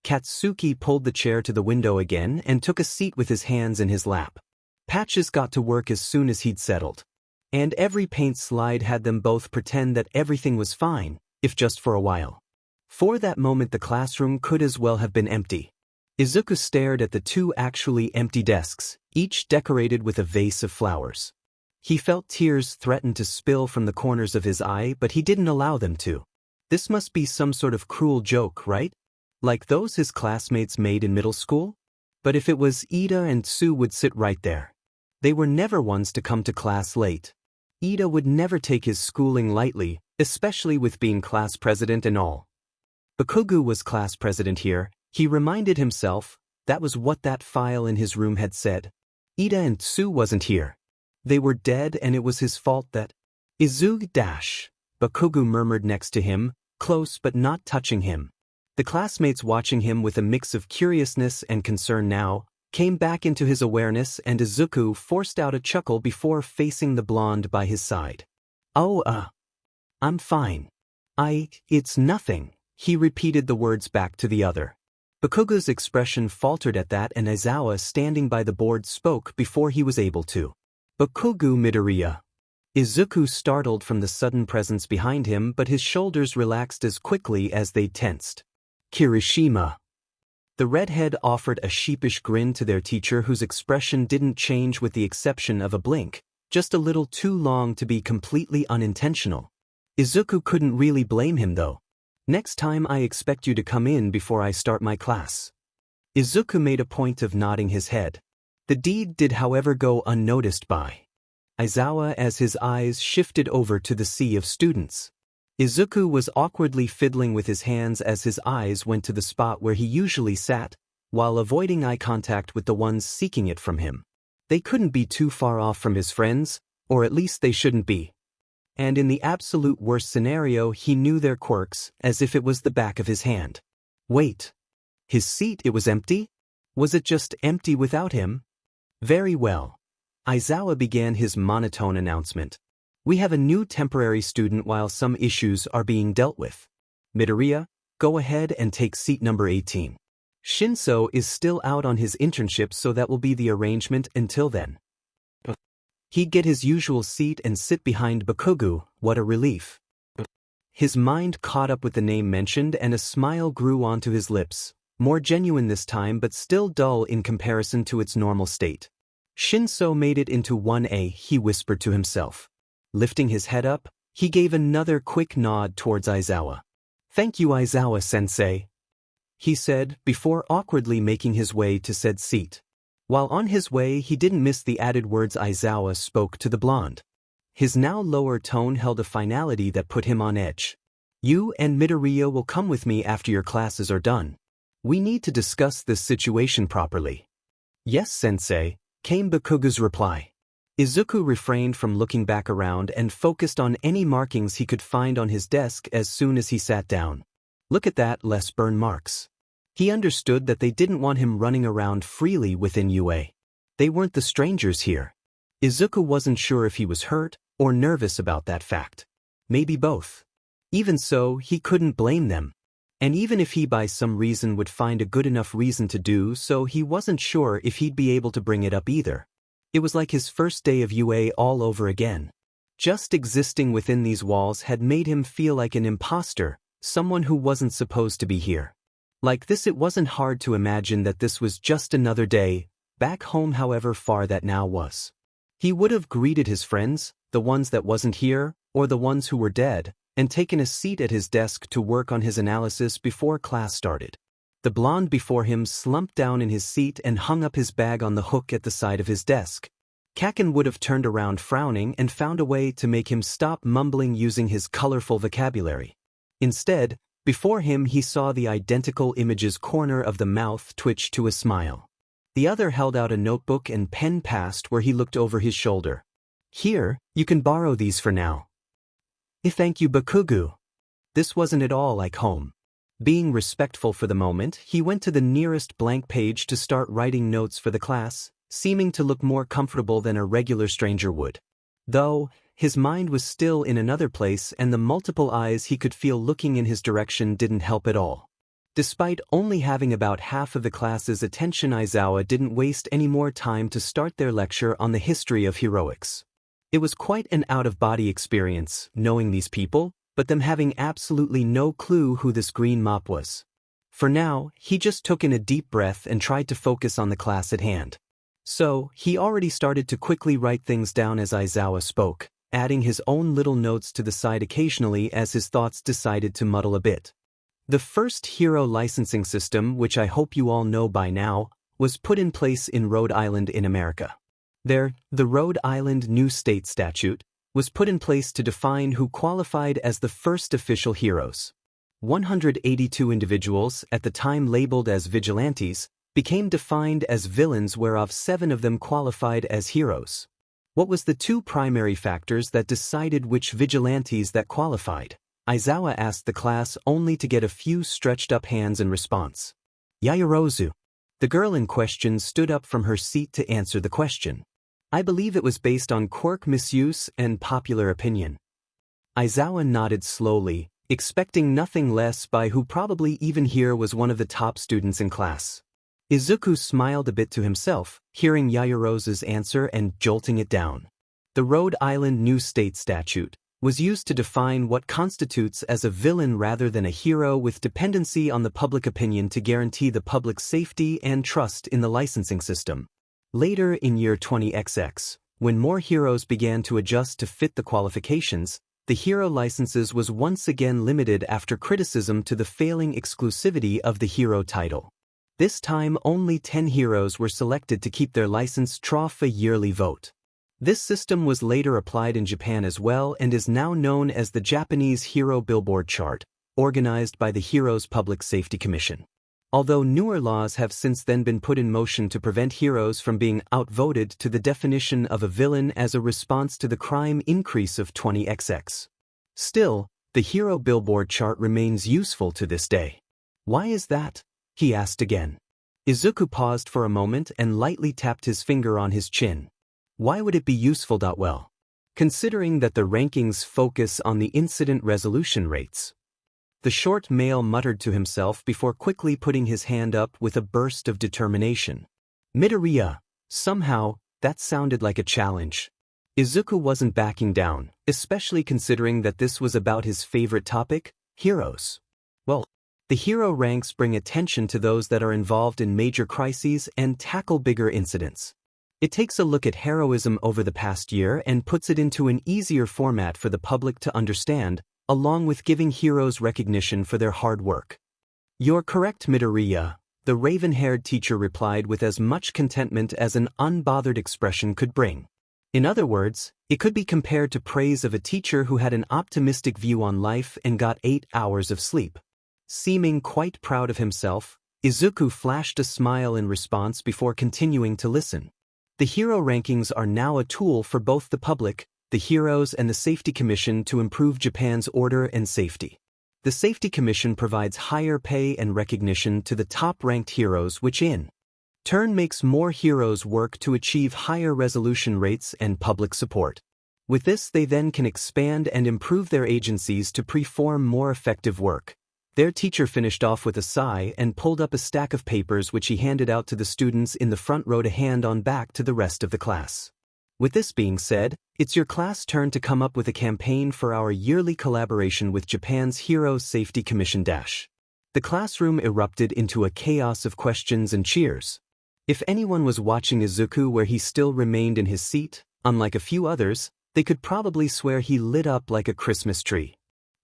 Katsuki pulled the chair to the window again and took a seat with his hands in his lap. Patches got to work as soon as he'd settled. And every paint slide had them both pretend that everything was fine, if just for a while. For that moment the classroom could as well have been empty. Izuku stared at the two actually empty desks, each decorated with a vase of flowers. He felt tears threaten to spill from the corners of his eye, but he didn't allow them to. This must be some sort of cruel joke, right? Like those his classmates made in middle school? But if it was, Ida and Sue would sit right there. They were never ones to come to class late. Ida would never take his schooling lightly, especially with being class president and all. Bakugou was class president here, he reminded himself. That was what that file in his room had said. Ida and Sue wasn't here. They were dead, and it was his fault that... Izuku dash. Bakugou murmured next to him, close but not touching him. The classmates watching him with a mix of curiousness and concern now came back into his awareness, and Izuku forced out a chuckle before facing the blonde by his side. I'm fine. It's nothing," he repeated the words back to the other. Bakugou's expression faltered at that, and Aizawa standing by the board spoke before he was able to. "Bakugou Midoriya." Izuku startled from the sudden presence behind him, but his shoulders relaxed as quickly as they tensed. "Kirishima." The redhead offered a sheepish grin to their teacher, whose expression didn't change with the exception of a blink, just a little too long to be completely unintentional. Izuku couldn't really blame him though. "Next time I expect you to come in before I start my class." Izuku made a point of nodding his head. The deed did however go unnoticed by Aizawa as his eyes shifted over to the sea of students. Izuku was awkwardly fiddling with his hands as his eyes went to the spot where he usually sat, while avoiding eye contact with the ones seeking it from him. They couldn't be too far off from his friends, or at least they shouldn't be. And in the absolute worst scenario, he knew their quirks as if it was the back of his hand. Wait. His seat, it was empty? Was it just empty without him? Very well. Aizawa began his monotone announcement. "We have a new temporary student while some issues are being dealt with. Midoriya, go ahead and take seat number 18. Shinso is still out on his internship, so that will be the arrangement until then." He'd get his usual seat and sit behind Bakugou. What a relief. His mind caught up with the name mentioned and a smile grew onto his lips, more genuine this time but still dull in comparison to its normal state. Shinso made it into 1A, he whispered to himself. Lifting his head up, he gave another quick nod towards Aizawa. Thank you, Aizawa-sensei, he said, before awkwardly making his way to said seat. While on his way, he didn't miss the added words Aizawa spoke to the blonde. His now lower tone held a finality that put him on edge. You and Midoriya will come with me after your classes are done. We need to discuss this situation properly. Yes, sensei, came Bakugou's reply. Izuku refrained from looking back around and focused on any markings he could find on his desk as soon as he sat down. Look at that, less burn marks. He understood that they didn't want him running around freely within UA. They weren't the strangers here. Izuku wasn't sure if he was hurt or nervous about that fact. Maybe both. Even so, he couldn't blame them. And even if he by some reason would find a good enough reason to do so, he wasn't sure if he'd be able to bring it up either. It was like his first day of UA all over again. Just existing within these walls had made him feel like an imposter, someone who wasn't supposed to be here. Like this, it wasn't hard to imagine that this was just another day, back home however far that now was. He would have greeted his friends, the ones that wasn't here, or the ones who were dead, and taken a seat at his desk to work on his analysis before class started. The blonde before him slumped down in his seat and hung up his bag on the hook at the side of his desk. Kaken would have turned around frowning and found a way to make him stop mumbling using his colorful vocabulary. Instead, before him he saw the identical image's corner of the mouth twitch to a smile. The other held out a notebook and pen past where he looked over his shoulder. Here, you can borrow these for now. Thank you, Bakugou. This wasn't at all like home. Being respectful for the moment, he went to the nearest blank page to start writing notes for the class, seeming to look more comfortable than a regular stranger would. Though, his mind was still in another place and the multiple eyes he could feel looking in his direction didn't help at all. Despite only having about half of the class's attention, Aizawa didn't waste any more time to start their lecture on the history of heroics. It was quite an out-of-body experience, knowing these people, but them having absolutely no clue who this green mop was. For now, he just took in a deep breath and tried to focus on the class at hand. So, he already started to quickly write things down as Aizawa spoke, adding his own little notes to the side occasionally as his thoughts decided to muddle a bit. The first hero licensing system, which I hope you all know by now, was put in place in Rhode Island in America. There, the Rhode Island New State Statute was put in place to define who qualified as the first official heroes. 182 individuals, at the time labeled as vigilantes, became defined as villains, whereof 7 of them qualified as heroes. What was the 2 primary factors that decided which vigilantes that qualified? Aizawa asked the class only to get a few stretched-up hands in response. Yaoyorozu. The girl in question stood up from her seat to answer the question. I believe it was based on quirk misuse and popular opinion. Aizawa nodded slowly, expecting nothing less by who probably even here was one of the top students in class. Izuku smiled a bit to himself, hearing Yaoyorozu's answer and jolting it down. The Rhode Island New State Statute was used to define what constitutes as a villain rather than a hero, with dependency on the public opinion to guarantee the public's safety and trust in the licensing system. Later in year 20XX, when more heroes began to adjust to fit the qualifications, the hero licenses was once again limited after criticism to the failing exclusivity of the hero title. This time only 10 heroes were selected to keep their license trough a yearly vote. This system was later applied in Japan as well and is now known as the Japanese Hero Billboard Chart, organized by the Heroes Public Safety Commission. Although newer laws have since then been put in motion to prevent heroes from being outvoted to the definition of a villain as a response to the crime increase of 20XX. Still, the Hero Billboard Chart remains useful to this day. Why is that? He asked again. Izuku paused for a moment and lightly tapped his finger on his chin. Why would it be useful? Well, considering that the rankings focus on the incident resolution rates. The short male muttered to himself before quickly putting his hand up with a burst of determination. Midoriya. Somehow, that sounded like a challenge. Izuku wasn't backing down, especially considering that this was about his favorite topic, heroes. Well, the hero ranks bring attention to those that are involved in major crises and tackle bigger incidents. It takes a look at heroism over the past year and puts it into an easier format for the public to understand, along with giving heroes recognition for their hard work. "You're correct, Midoriya," the raven-haired teacher replied with as much contentment as an unbothered expression could bring. In other words, it could be compared to praise of a teacher who had an optimistic view on life and got 8 hours of sleep. Seeming quite proud of himself, Izuku flashed a smile in response before continuing to listen. The hero rankings are now a tool for both the public, the heroes, and the Safety Commission to improve Japan's order and safety. The Safety Commission provides higher pay and recognition to the top-ranked heroes, which in turn makes more heroes work to achieve higher resolution rates and public support. With this, they then can expand and improve their agencies to perform more effective work. Their teacher finished off with a sigh and pulled up a stack of papers which he handed out to the students in the front row to hand on back to the rest of the class. With this being said, it's your class' turn to come up with a campaign for our yearly collaboration with Japan's Heroes Safety Commission. The classroom erupted into a chaos of questions and cheers. If anyone was watching Izuku where he still remained in his seat, unlike a few others, they could probably swear he lit up like a Christmas tree.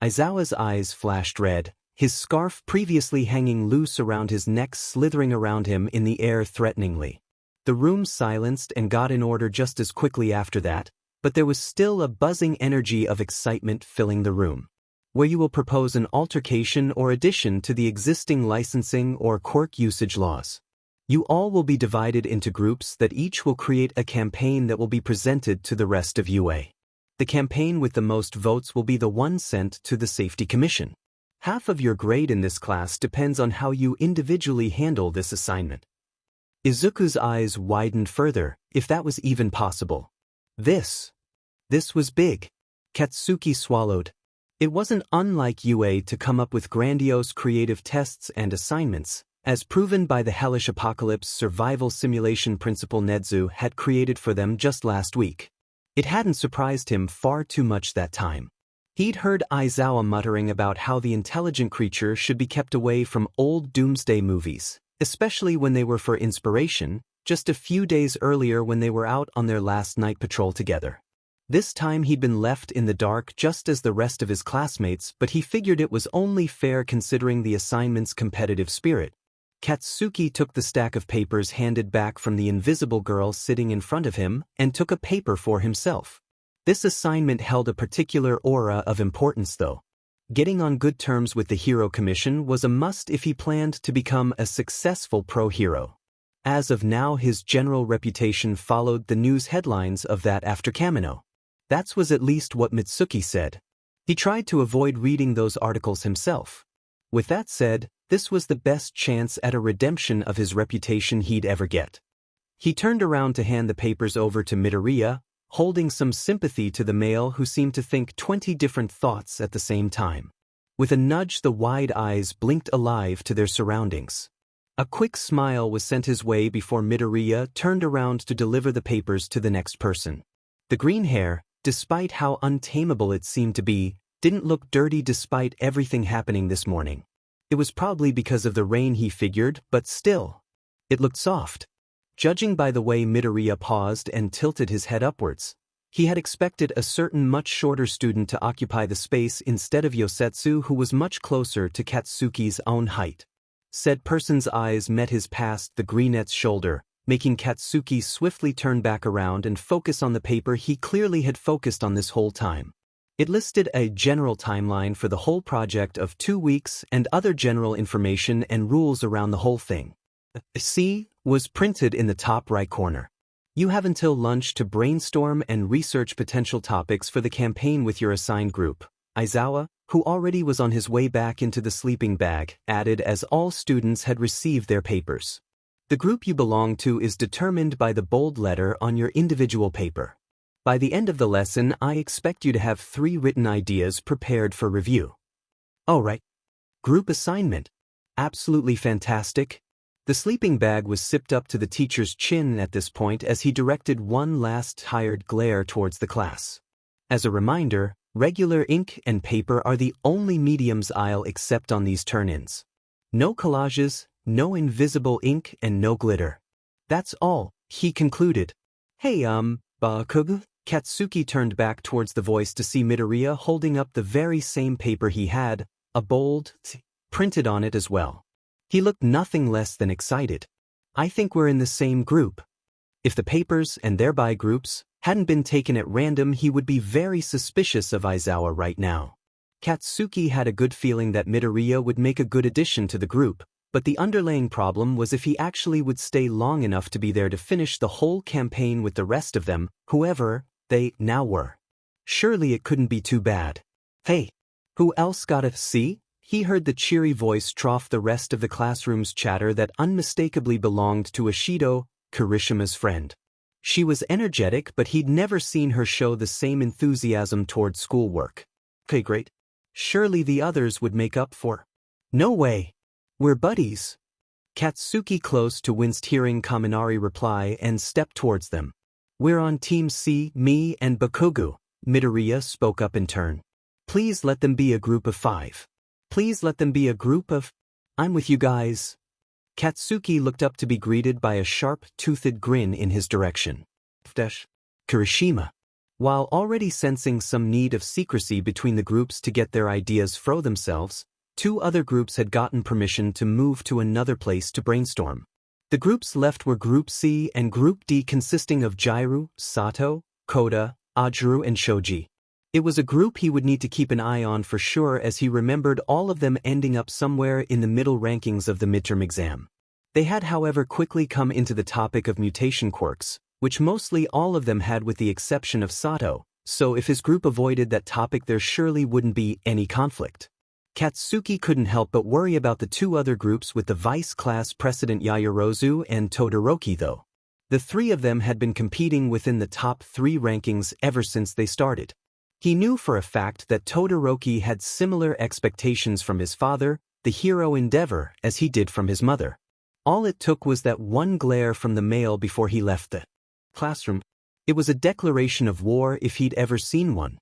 Aizawa's eyes flashed red, his scarf previously hanging loose around his neck slithering around him in the air threateningly. The room silenced and got in order just as quickly after that, but there was still a buzzing energy of excitement filling the room. Where you will propose an altercation or addition to the existing licensing or quirk usage laws. You all will be divided into groups that each will create a campaign that will be presented to the rest of UA. The campaign with the most votes will be the one sent to the Safety Commission. Half of your grade in this class depends on how you individually handle this assignment. Izuku's eyes widened further, if that was even possible. This was big. Katsuki swallowed. It wasn't unlike UA to come up with grandiose creative tests and assignments, as proven by the hellish apocalypse survival simulation principle Nedzu had created for them just last week. It hadn't surprised him far too much that time. He'd heard Aizawa muttering about how the intelligent creature should be kept away from old doomsday movies, especially when they were for inspiration, just a few days earlier when they were out on their last night patrol together. This time he'd been left in the dark just as the rest of his classmates, but he figured it was only fair considering the assignment's competitive spirit. Katsuki took the stack of papers handed back from the invisible girl sitting in front of him and took a paper for himself. This assignment held a particular aura of importance though. Getting on good terms with the Hero Commission was a must if he planned to become a successful pro-hero. As of now, his general reputation followed the news headlines of that after Kamino. That was at least what Mitsuki said. He tried to avoid reading those articles himself. With that said, this was the best chance at a redemption of his reputation he'd ever get. He turned around to hand the papers over to Midoriya, holding some sympathy to the male who seemed to think 20 different thoughts at the same time. With a nudge, the wide eyes blinked alive to their surroundings. A quick smile was sent his way before Midoriya turned around to deliver the papers to the next person. The green hair, despite how untamable it seemed to be, didn't look dirty despite everything happening this morning. It was probably because of the rain, he figured, but still. It looked soft. Judging by the way Midoriya paused and tilted his head upwards, he had expected a certain much shorter student to occupy the space instead of Yosetsu, who was much closer to Katsuki's own height. Said person's eyes met his past the greenette's shoulder, making Katsuki swiftly turn back around and focus on the paper he clearly had focused on this whole time. It listed a general timeline for the whole project of 2 weeks and other general information and rules around the whole thing. C was printed in the top right corner. You have until lunch to brainstorm and research potential topics for the campaign with your assigned group. Aizawa, who already was on his way back into the sleeping bag, added as all students had received their papers. The group you belong to is determined by the bold letter on your individual paper. By the end of the lesson, I expect you to have 3 written ideas prepared for review. All right. Group assignment. Absolutely fantastic. The sleeping bag was sipped up to the teacher's chin at this point as he directed one last tired glare towards the class. As a reminder, regular ink and paper are the only mediums I'll accept on these turn-ins. No collages, no invisible ink, and no glitter. That's all, he concluded. Hey, Bakugou? Katsuki turned back towards the voice to see Midoriya holding up the very same paper he had, a bold T printed on it as well. He looked nothing less than excited. I think we're in the same group. If the papers, and thereby groups, hadn't been taken at random, he would be very suspicious of Aizawa right now. Katsuki had a good feeling that Midoriya would make a good addition to the group, but the underlying problem was if he actually would stay long enough to be there to finish the whole campaign with the rest of them, whoever they now were. Surely it couldn't be too bad. Hey, who else got a C? He heard the cheery voice trough the rest of the classroom's chatter that unmistakably belonged to Ashido, Kirishima's friend. She was energetic, but he'd never seen her show the same enthusiasm toward schoolwork. Okay, great. Surely the others would make up for. No way. We're buddies. Katsuki close to winced hearing Kaminari reply and stepped towards them. We're on Team C, me and Bakugou, Midoriya spoke up in turn. Please let them be a group of 5. Please let them be a group of... I'm with you guys. Katsuki looked up to be greeted by a sharp-toothed grin in his direction. Kirishima. While already sensing some need of secrecy between the groups to get their ideas fro themselves, 2 other groups had gotten permission to move to another place to brainstorm. The groups left were Group C and Group D, consisting of Jairu, Sato, Koda, Ajuru and Shoji. It was a group he would need to keep an eye on for sure, as he remembered all of them ending up somewhere in the middle rankings of the midterm exam. They had, however, quickly come into the topic of mutation quirks, which mostly all of them had with the exception of Sato, so if his group avoided that topic there surely wouldn't be any conflict. Katsuki couldn't help but worry about the 2 other groups with the vice-class president Yaoyorozu and Todoroki though. The 3 of them had been competing within the top 3 rankings ever since they started. He knew for a fact that Todoroki had similar expectations from his father, the hero Endeavor, as he did from his mother. All it took was that one glare from the male before he left the classroom. It was a declaration of war if he'd ever seen one.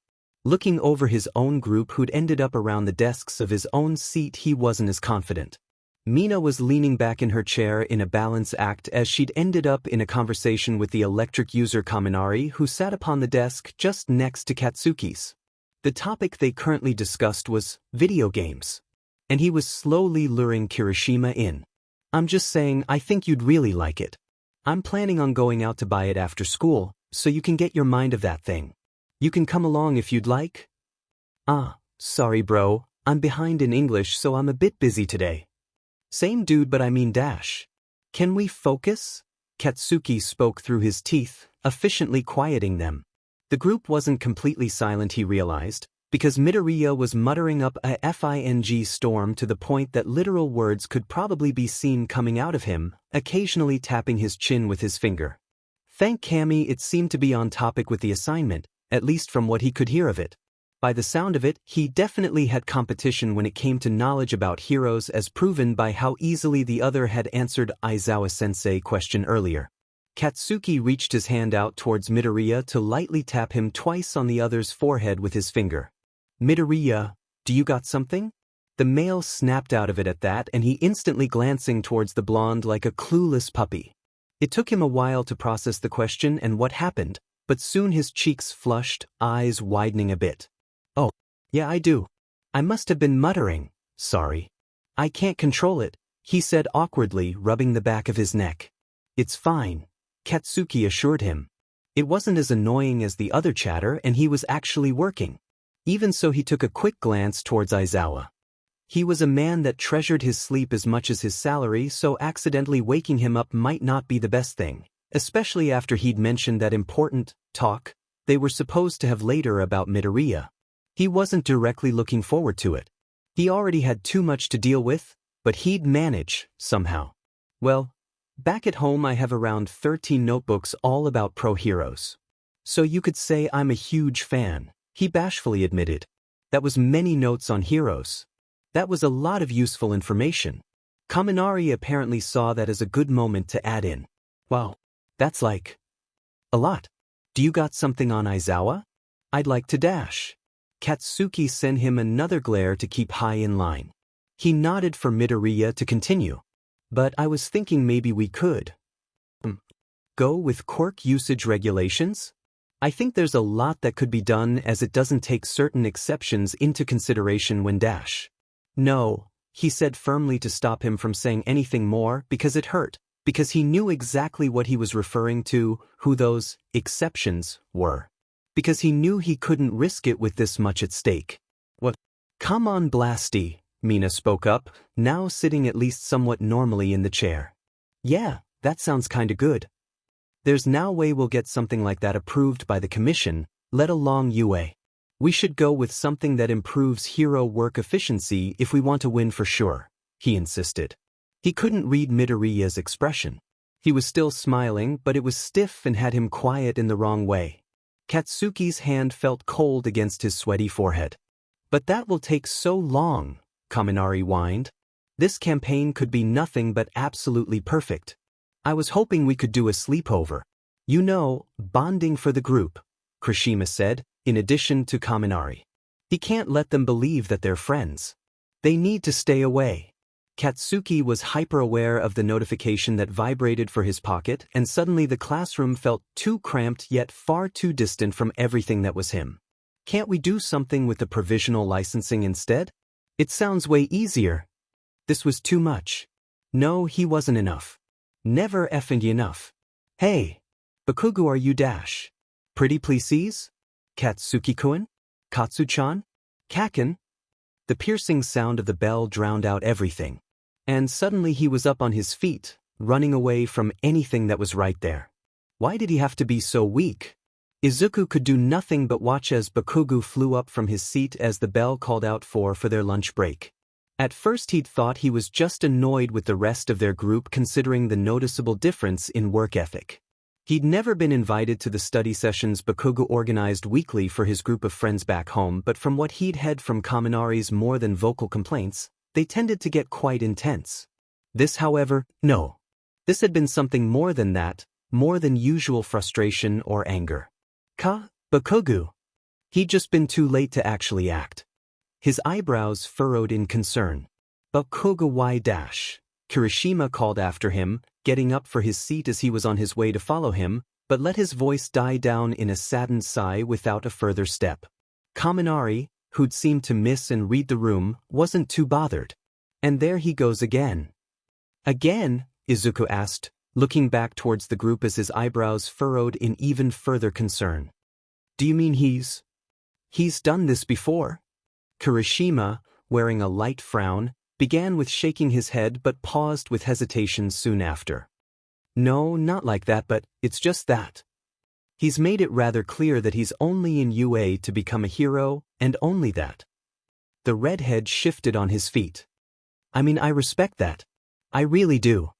Looking over his own group who'd ended up around the desks of his own seat, he wasn't as confident. Mina was leaning back in her chair in a balance act as she'd ended up in a conversation with the electric user Kaminari, who sat upon the desk just next to Katsuki's. The topic they currently discussed was video games. And he was slowly luring Kirishima in. I'm just saying, I think you'd really like it. I'm planning on going out to buy it after school, so you can get your mind of that thing. You can come along if you'd like. Sorry bro, I'm behind in English so I'm a bit busy today. Same dude, but I mean dash. Can we focus? Katsuki spoke through his teeth, efficiently quieting them. The group wasn't completely silent, he realized, because Midoriya was muttering up a FING storm to the point that literal words could probably be seen coming out of him, occasionally tapping his chin with his finger. Thank Kami, it seemed to be on topic with the assignment, at least from what he could hear of it. By the sound of it, he definitely had competition when it came to knowledge about heroes, as proven by how easily the other had answered Aizawa-sensei's question earlier. Katsuki reached his hand out towards Midoriya to lightly tap him twice on the other's forehead with his finger. Midoriya, do you got something? The male snapped out of it at that, and he instantly glancing towards the blonde like a clueless puppy. It took him a while to process the question and what happened, but soon his cheeks flushed, eyes widening a bit. Oh, yeah, I do. I must have been muttering. Sorry. I can't control it, he said awkwardly, rubbing the back of his neck. It's fine, Katsuki assured him. It wasn't as annoying as the other chatter, and he was actually working. Even so, he took a quick glance towards Aizawa. He was a man that treasured his sleep as much as his salary, so accidentally waking him up might not be the best thing, especially after he'd mentioned that important talk they were supposed to have later about Midoriya. He wasn't directly looking forward to it. He already had too much to deal with, but he'd manage, somehow. Well, back at home I have around 13 notebooks all about pro heroes. So you could say I'm a huge fan, he bashfully admitted. That was many notes on heroes. That was a lot of useful information. Kaminari apparently saw that as a good moment to add in. Wow, that's like a lot. Do you got something on Aizawa? I'd like to dash. Katsuki sent him another glare to keep high in line. He nodded for Midoriya to continue. But I was thinking maybe we could go with quirk usage regulations? I think there's a lot that could be done as it doesn't take certain exceptions into consideration when dash. No, he said firmly to stop him from saying anything more because it hurt, because he knew exactly what he was referring to, who those exceptions were. Because he knew he couldn't risk it with this much at stake. What? Come on, Blasty, Mina spoke up, now sitting at least somewhat normally in the chair. Yeah, that sounds kinda good. There's no way we'll get something like that approved by the commission, let alone UA. We should go with something that improves hero work efficiency if we want to win for sure, he insisted. He couldn't read Midoriya's expression. He was still smiling, but it was stiff and had him quiet in the wrong way. Katsuki's hand felt cold against his sweaty forehead. But that will take so long, Kaminari whined. This campaign could be nothing but absolutely perfect. I was hoping we could do a sleepover. You know, bonding for the group, Kirishima said, in addition to Kaminari. He can't let them believe that they're friends. They need to stay away. Katsuki was hyper-aware of the notification that vibrated for his pocket, and suddenly the classroom felt too cramped yet far too distant from everything that was him. Can't we do something with the provisional licensing instead? It sounds way easier. This was too much. No, he wasn't enough. Never effing enough. Hey, Bakugou, are you dash? Pretty please? Katsuki-kun? Katsu-chan? Kaken? The piercing sound of the bell drowned out everything. And suddenly he was up on his feet, running away from anything that was right there. Why did he have to be so weak? Izuku could do nothing but watch as Bakugou flew up from his seat as the bell called out for their lunch break. At first he'd thought he was just annoyed with the rest of their group considering the noticeable difference in work ethic. He'd never been invited to the study sessions Bakugou organized weekly for his group of friends back home, but from what he'd heard from Kaminari's more than vocal complaints, they tended to get quite intense. This, however, no. This had been something more than that, more than usual frustration or anger. Bakugou. He'd just been too late to actually act. His eyebrows furrowed in concern. Bakugou, why dash? Kirishima called after him, getting up for his seat as he was on his way to follow him, but let his voice die down in a saddened sigh without a further step. Kaminari, who'd seemed to miss and read the room, wasn't too bothered. And there he goes again. Again? Izuku asked, looking back towards the group as his eyebrows furrowed in even further concern. Do you mean he's done this before? Kirishima, wearing a light frown, began with shaking his head but paused with hesitation soon after. No, not like that, but it's just that. He's made it rather clear that he's only in UA to become a hero, and only that. The redhead shifted on his feet. I mean, I respect that. I really do.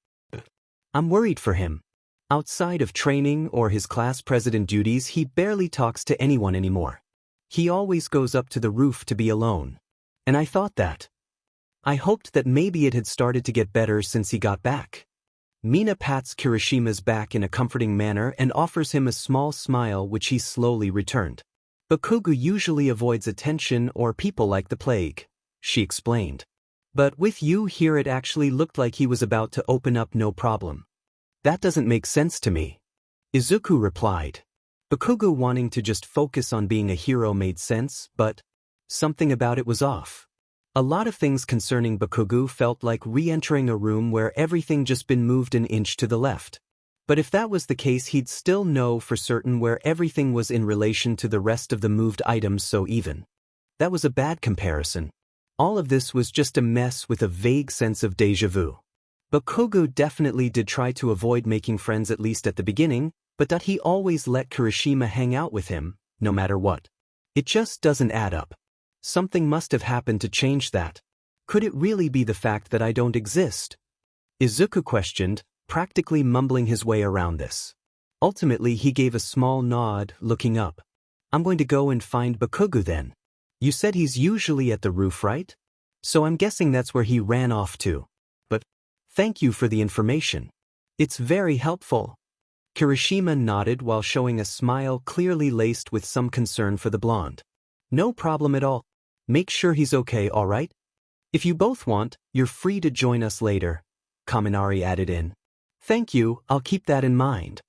I'm worried for him. Outside of training or his class president duties, he barely talks to anyone anymore. He always goes up to the roof to be alone. And I thought that. I hoped that maybe it had started to get better since he got back. Mina pats Kirishima's back in a comforting manner and offers him a small smile which he slowly returned. Bakugou usually avoids attention or people like the plague, she explained. But with you here it actually looked like he was about to open up no problem. That doesn't make sense to me. Izuku replied. Bakugou wanting to just focus on being a hero made sense, but something about it was off. A lot of things concerning Bakugou felt like re-entering a room where everything just been moved an inch to the left. But if that was the case, he'd still know for certain where everything was in relation to the rest of the moved items so even. That was a bad comparison. All of this was just a mess with a vague sense of déjà vu. Bakugou definitely did try to avoid making friends at least at the beginning, but that he always let Kirishima hang out with him, no matter what. It just doesn't add up. Something must have happened to change that. Could it really be the fact that I don't exist? Izuku questioned, practically mumbling his way around this. Ultimately he gave a small nod, looking up. I'm going to go and find Bakugou then. You said he's usually at the roof, right? So I'm guessing that's where he ran off to. But Thank you for the information. It's very helpful. Kirishima nodded while showing a smile clearly laced with some concern for the blonde. No problem at all. Make sure he's okay, alright? If you both want, you're free to join us later, Kaminari added in. Thank you, I'll keep that in mind.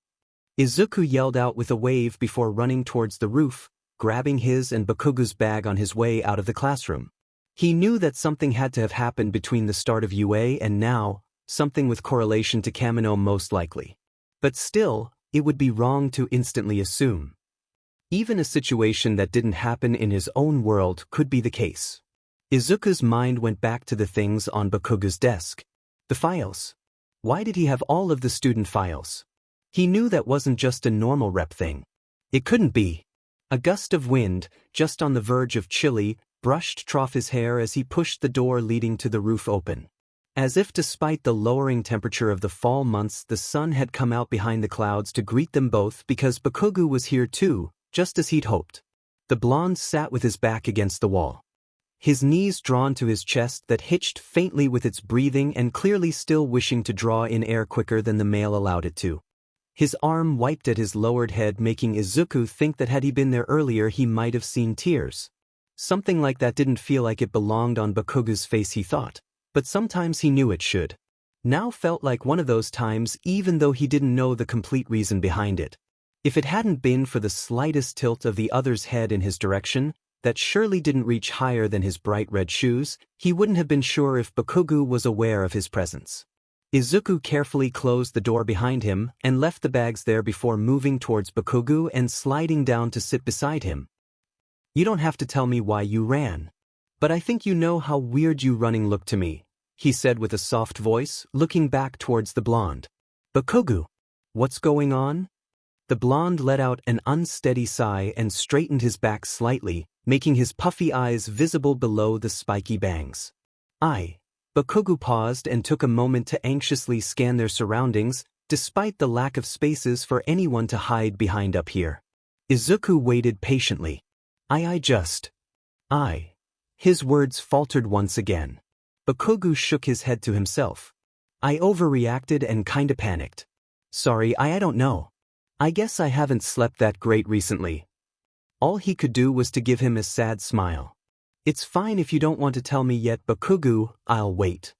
Izuku yelled out with a wave before running towards the roof, grabbing his and Bakugou's bag on his way out of the classroom. He knew that something had to have happened between the start of UA and now, something with correlation to Kamino most likely. But still, it would be wrong to instantly assume. Even a situation that didn't happen in his own world could be the case. Izuku's mind went back to the things on Bakugou's desk. The files. Why did he have all of the student files? He knew that wasn't just a normal rep thing. It couldn't be. A gust of wind, just on the verge of chilly, brushed his hair as he pushed the door leading to the roof open. As if despite the lowering temperature of the fall months, the sun had come out behind the clouds to greet them both because Bakugou was here too, just as he'd hoped. The blonde sat with his back against the wall. His knees drawn to his chest that hitched faintly with its breathing and clearly still wishing to draw in air quicker than the male allowed it to. His arm wiped at his lowered head, making Izuku think that had he been there earlier he might have seen tears. Something like that didn't feel like it belonged on Bakugou's face, he thought, but sometimes he knew it should. Now felt like one of those times, even though he didn't know the complete reason behind it. If it hadn't been for the slightest tilt of the other's head in his direction, that surely didn't reach higher than his bright red shoes, he wouldn't have been sure if Bakugou was aware of his presence. Izuku carefully closed the door behind him and left the bags there before moving towards Bakugou and sliding down to sit beside him. You don't have to tell me why you ran. But I think you know how weird you running looked to me, he said with a soft voice, looking back towards the blonde. Bakugou, what's going on? The blonde let out an unsteady sigh and straightened his back slightly, making his puffy eyes visible below the spiky bangs. Bakugou paused and took a moment to anxiously scan their surroundings, despite the lack of spaces for anyone to hide behind up here. Izuku waited patiently. His words faltered once again. Bakugou shook his head to himself. I overreacted and kinda panicked. Sorry, I don't know. I guess I haven't slept that great recently. All he could do was to give him a sad smile. It's fine if you don't want to tell me yet, Bakugou, I'll wait.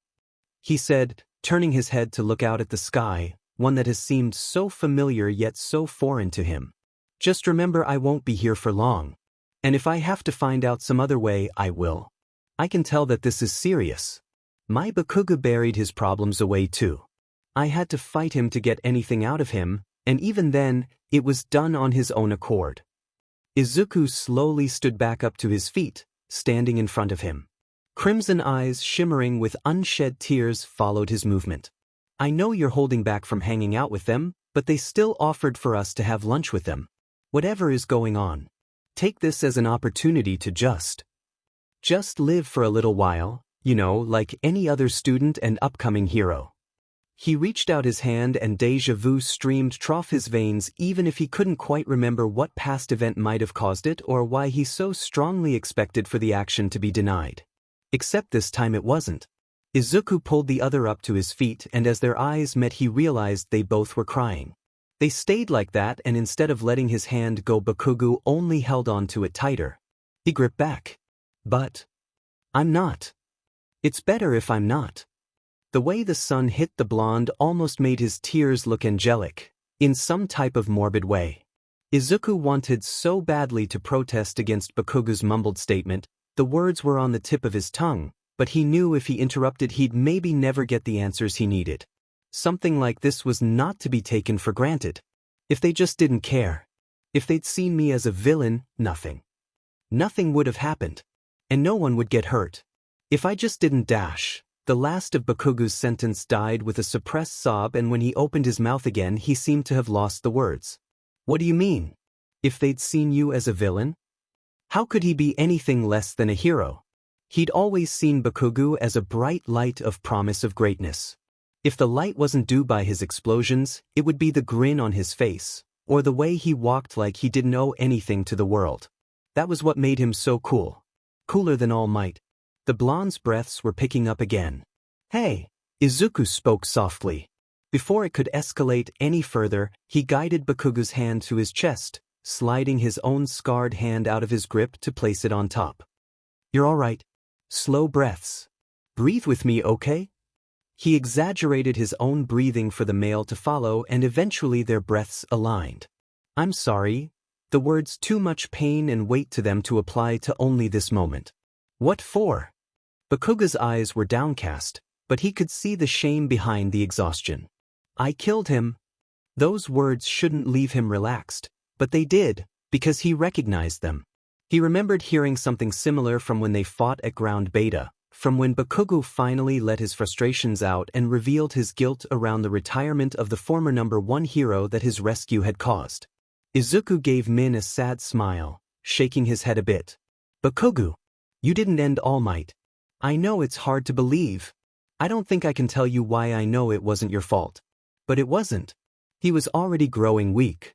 He said, turning his head to look out at the sky, one that has seemed so familiar yet so foreign to him. Just remember, I won't be here for long. And if I have to find out some other way, I will. I can tell that this is serious. My Bakugou buried his problems away too. I had to fight him to get anything out of him, and even then, it was done on his own accord. Izuku slowly stood back up to his feet, standing in front of him. Crimson eyes shimmering with unshed tears followed his movement. I know you're holding back from hanging out with them, but they still offered for us to have lunch with them. Whatever is going on, take this as an opportunity to just live for a little while, like any other student and upcoming hero. He reached out his hand and déjà vu streamed through his veins, even if he couldn't quite remember what past event might have caused it or why he so strongly expected for the action to be denied. Except this time it wasn't. Izuku pulled the other up to his feet, and as their eyes met he realized they both were crying. They stayed like that, and instead of letting his hand go, Bakugou only held on to it tighter. He gripped back. But I'm not. It's better if I'm not. The way the sun hit the blonde almost made his tears look angelic, in some type of morbid way. Izuku wanted so badly to protest against Bakugou's mumbled statement, the words were on the tip of his tongue, but he knew if he interrupted he'd maybe never get the answers he needed. Something like this was not to be taken for granted. If they just didn't care. If they'd seen me as a villain, nothing. Nothing would have happened. And no one would get hurt. If I just didn't dash. The last of Bakugou's sentence died with a suppressed sob, and when he opened his mouth again he seemed to have lost the words. What do you mean? If they'd seen you as a villain? How could he be anything less than a hero? He'd always seen Bakugou as a bright light of promise of greatness. If the light wasn't due by his explosions, it would be the grin on his face, or the way he walked like he didn't owe anything to the world. That was what made him so cool. Cooler than All Might. The blonde's breaths were picking up again. Hey, Izuku spoke softly. Before it could escalate any further, he guided Bakugou's hand to his chest, sliding his own scarred hand out of his grip to place it on top. You're all right. Slow breaths. Breathe with me, okay? He exaggerated his own breathing for the male to follow, and eventually their breaths aligned. I'm sorry. The words too much pain and weight to them to apply to only this moment. What for? Bakugou's eyes were downcast, but he could see the shame behind the exhaustion. I killed him. Those words shouldn't leave him relaxed, but they did, because he recognized them. He remembered hearing something similar from when they fought at Ground Beta, from when Bakugou finally let his frustrations out and revealed his guilt around the retirement of the former #1 hero that his rescue had caused. Izuku gave Min a sad smile, shaking his head a bit. Bakugou, you didn't end All Might. I know it's hard to believe. I don't think I can tell you why I know it wasn't your fault. But it wasn't. He was already growing weak.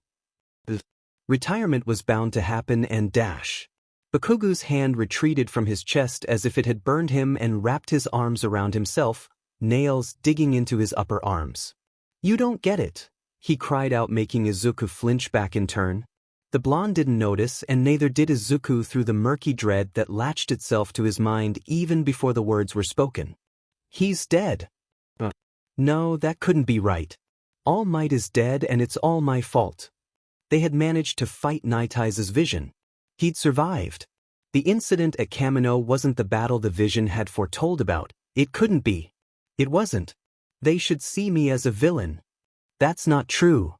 Retirement was bound to happen and dash. Bakugou's hand retreated from his chest as if it had burned him and wrapped his arms around himself, nails digging into his upper arms. You don't get it, he cried out, making Izuku flinch back in turn. The blonde didn't notice, and neither did Izuku through the murky dread that latched itself to his mind even before the words were spoken. He's dead. No, that couldn't be right. All Might is dead and it's all my fault. They had managed to fight Nighteyes' vision. He'd survived. The incident at Kamino wasn't the battle the vision had foretold about. It couldn't be. It wasn't. They should see me as a villain. That's not true.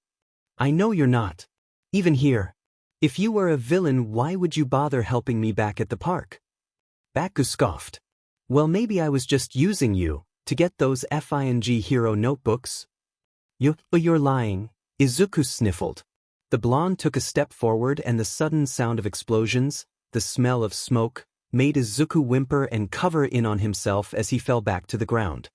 I know you're not. Even here. If you were a villain, why would you bother helping me back at the park? Bakugou scoffed. Well, maybe I was just using you to get those FING hero notebooks. You're lying, Izuku sniffled. The blonde took a step forward, and the sudden sound of explosions, the smell of smoke, made Izuku whimper and cover in on himself as he fell back to the ground.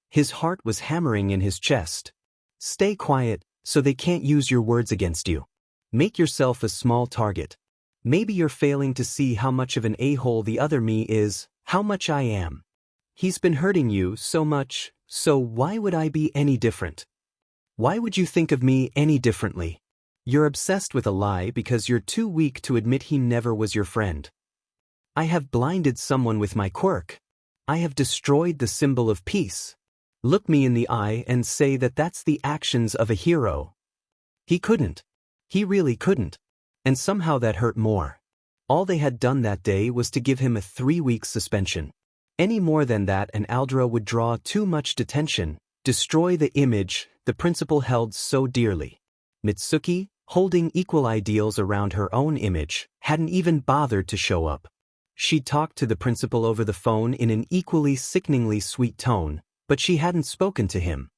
His heart was hammering in his chest. Stay quiet, so they can't use your words against you. Make yourself a small target. Maybe you're failing to see how much of an a-hole the other me is, how much I am. He's been hurting you so much, so why would I be any different? Why would you think of me any differently? You're obsessed with a lie because you're too weak to admit he never was your friend. I have blinded someone with my quirk. I have destroyed the symbol of peace. Look me in the eye and say that that's the actions of a hero. He couldn't. He really couldn't. And somehow that hurt more. All they had done that day was to give him a 3-week suspension. Any more than that and Aldra would draw too much detention, destroy the image the principal held so dearly. Mitsuki, holding equal ideals around her own image, hadn't even bothered to show up. She talked to the principal over the phone in an equally sickeningly sweet tone, but she hadn't spoken to him.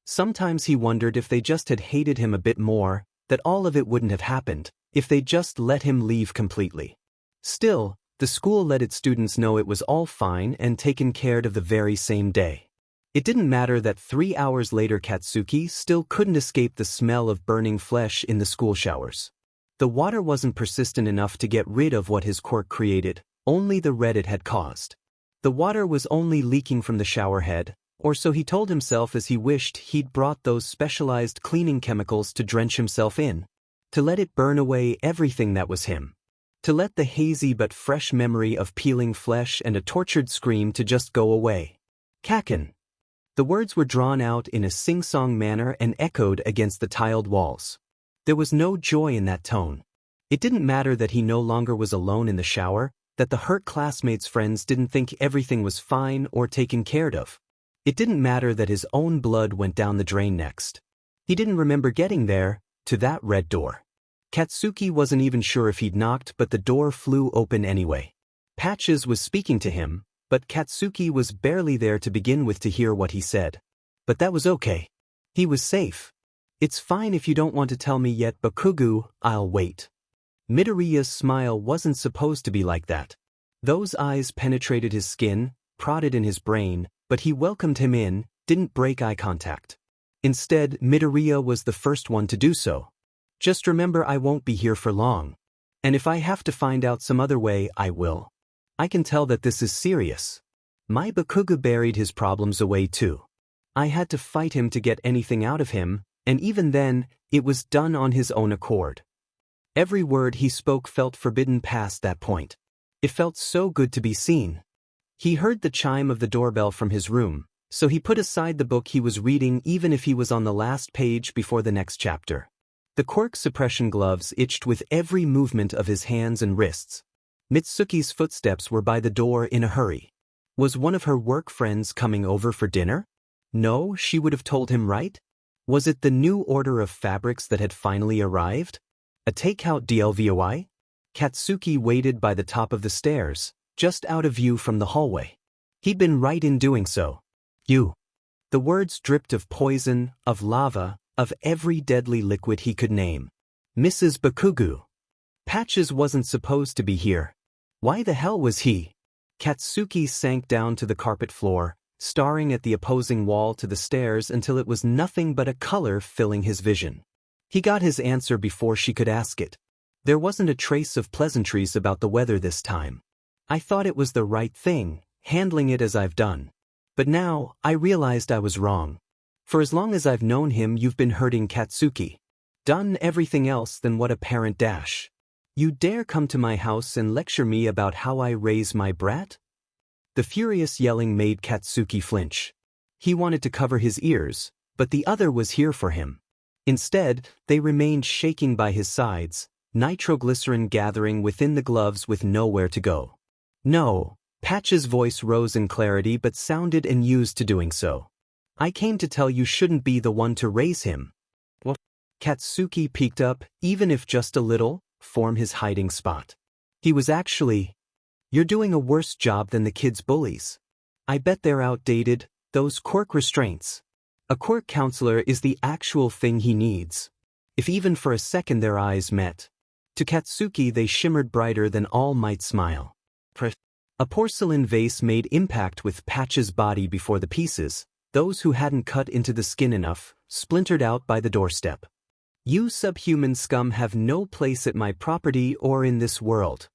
Sometimes he wondered if they just had hated him a bit more, that all of it wouldn't have happened, if they'd just let him leave completely. Still, the school let its students know it was all fine and taken care of the very same day. It didn't matter that 3 hours later Katsuki still couldn't escape the smell of burning flesh in the school showers. The water wasn't persistent enough to get rid of what his quirk created, only the red it had caused. The water was only leaking from the shower head, or so he told himself as he wished he'd brought those specialized cleaning chemicals to drench himself in. To let it burn away everything that was him. To let the hazy but fresh memory of peeling flesh and a tortured scream to just go away. Kaken. The words were drawn out in a sing-song manner and echoed against the tiled walls. There was no joy in that tone. It didn't matter that he no longer was alone in the shower, that the hurt classmates' friends didn't think everything was fine or taken care of. It didn't matter that his own blood went down the drain next. He didn't remember getting there, to that red door. Katsuki wasn't even sure if he'd knocked, but the door flew open anyway. Patches was speaking to him, but Katsuki was barely there to begin with to hear what he said. But that was okay. He was safe. It's fine if you don't want to tell me yet, Bakugou, I'll wait. Midoriya's smile wasn't supposed to be like that. Those eyes penetrated his skin, prodded in his brain, but he welcomed him in, didn't break eye contact. Instead, Midoriya was the first one to do so. Just remember, I won't be here for long. And if I have to find out some other way, I will. I can tell that this is serious. My Bakugou buried his problems away too. I had to fight him to get anything out of him, and even then, it was done on his own accord. Every word he spoke felt forbidden past that point. It felt so good to be seen. He heard the chime of the doorbell from his room, so he put aside the book he was reading even if he was on the last page before the next chapter. The quirk suppression gloves itched with every movement of his hands and wrists. Mitsuki's footsteps were by the door in a hurry. Was one of her work friends coming over for dinner? No, she would have told him, right? Was it the new order of fabrics that had finally arrived? A takeout DLVOI? Katsuki waited by the top of the stairs, just out of view from the hallway. He'd been right in doing so. You. The words dripped of poison, of lava, of every deadly liquid he could name. Mrs. Bakugou. Patches wasn't supposed to be here. Why the hell was he? Katsuki sank down to the carpet floor, staring at the opposing wall to the stairs until it was nothing but a color filling his vision. He got his answer before she could ask it. There wasn't a trace of pleasantries about the weather this time. I thought it was the right thing, handling it as I've done. But now, I realized I was wrong. For as long as I've known him, you've been hurting Katsuki. Done everything else than what a parent dash. You dare come to my house and lecture me about how I raise my brat? The furious yelling made Katsuki flinch. He wanted to cover his ears, but the other was here for him. Instead, they remained shaking by his sides, nitroglycerin gathering within the gloves with nowhere to go. No, Patch's voice rose in clarity but sounded unused to doing so. I came to tell you shouldn't be the one to raise him. What? Katsuki peeked up, even if just a little, from his hiding spot. He was actually... You're doing a worse job than the kids' bullies. I bet they're outdated, those quirk restraints. A quirk counselor is the actual thing he needs. If even for a second their eyes met. To Katsuki they shimmered brighter than All Might smile. A porcelain vase made impact with Patch's body before the pieces, those who hadn't cut into the skin enough, splintered out by the doorstep. You subhuman scum have no place at my property or in this world.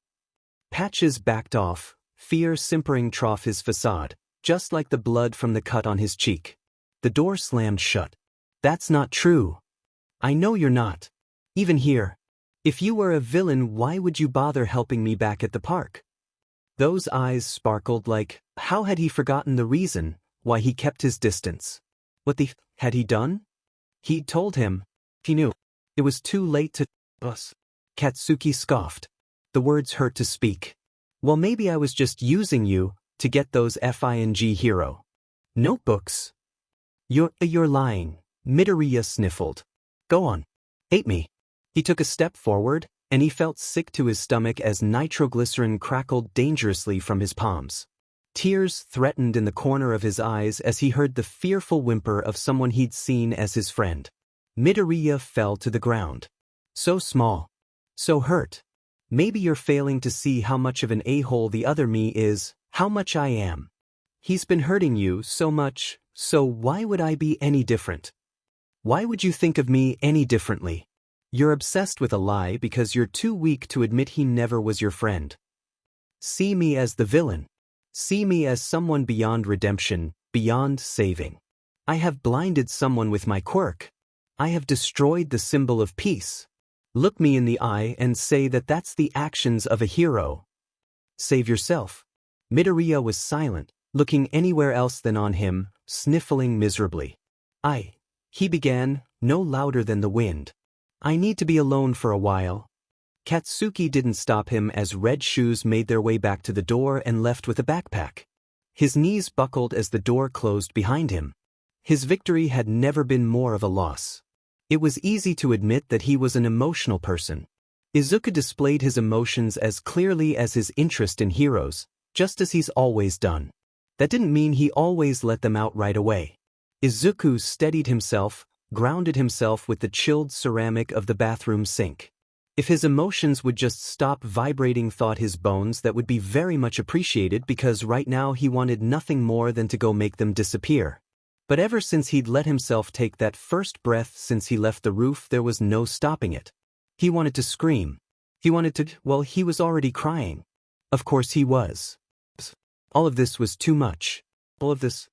Patches backed off, fear simpering trough his facade, just like the blood from the cut on his cheek. The door slammed shut. That's not true. I know you're not. Even here. If you were a villain, why would you bother helping me back at the park? Those eyes sparkled like, how had he forgotten the reason why he kept his distance? What the had he done? He'd told him. He knew. It was too late to us. Katsuki scoffed. The words hurt to speak. Well, maybe I was just using you to get those FING hero notebooks. You're lying, Midoriya sniffled. Go on. Hate me. He took a step forward, and he felt sick to his stomach as nitroglycerin crackled dangerously from his palms. Tears threatened in the corner of his eyes as he heard the fearful whimper of someone he'd seen as his friend. Midoriya fell to the ground. So small. So hurt. Maybe you're failing to see how much of an a-hole the other me is, how much I am. He's been hurting you so much, so why would I be any different? Why would you think of me any differently? You're obsessed with a lie because you're too weak to admit he never was your friend. See me as the villain. See me as someone beyond redemption, beyond saving. I have blinded someone with my quirk. I have destroyed the symbol of peace. Look me in the eye and say that that's the actions of a hero. Save yourself. Midoriya was silent, looking anywhere else than on him, sniffling miserably. He began, no louder than the wind. I need to be alone for a while. Katsuki didn't stop him as Red Shoes made their way back to the door and left with a backpack. His knees buckled as the door closed behind him. His victory had never been more of a loss. It was easy to admit that he was an emotional person. Izuku displayed his emotions as clearly as his interest in heroes, just as he's always done. That didn't mean he always let them out right away. Izuku steadied himself, grounded himself with the chilled ceramic of the bathroom sink. If his emotions would just stop vibrating, thought his bones, that would be very much appreciated because right now he wanted nothing more than to go make them disappear. But ever since he'd let himself take that first breath since he left the roof, there was no stopping it. He wanted to scream. He wanted to, well, he was already crying. Of course he was. All of this was too much. All of this.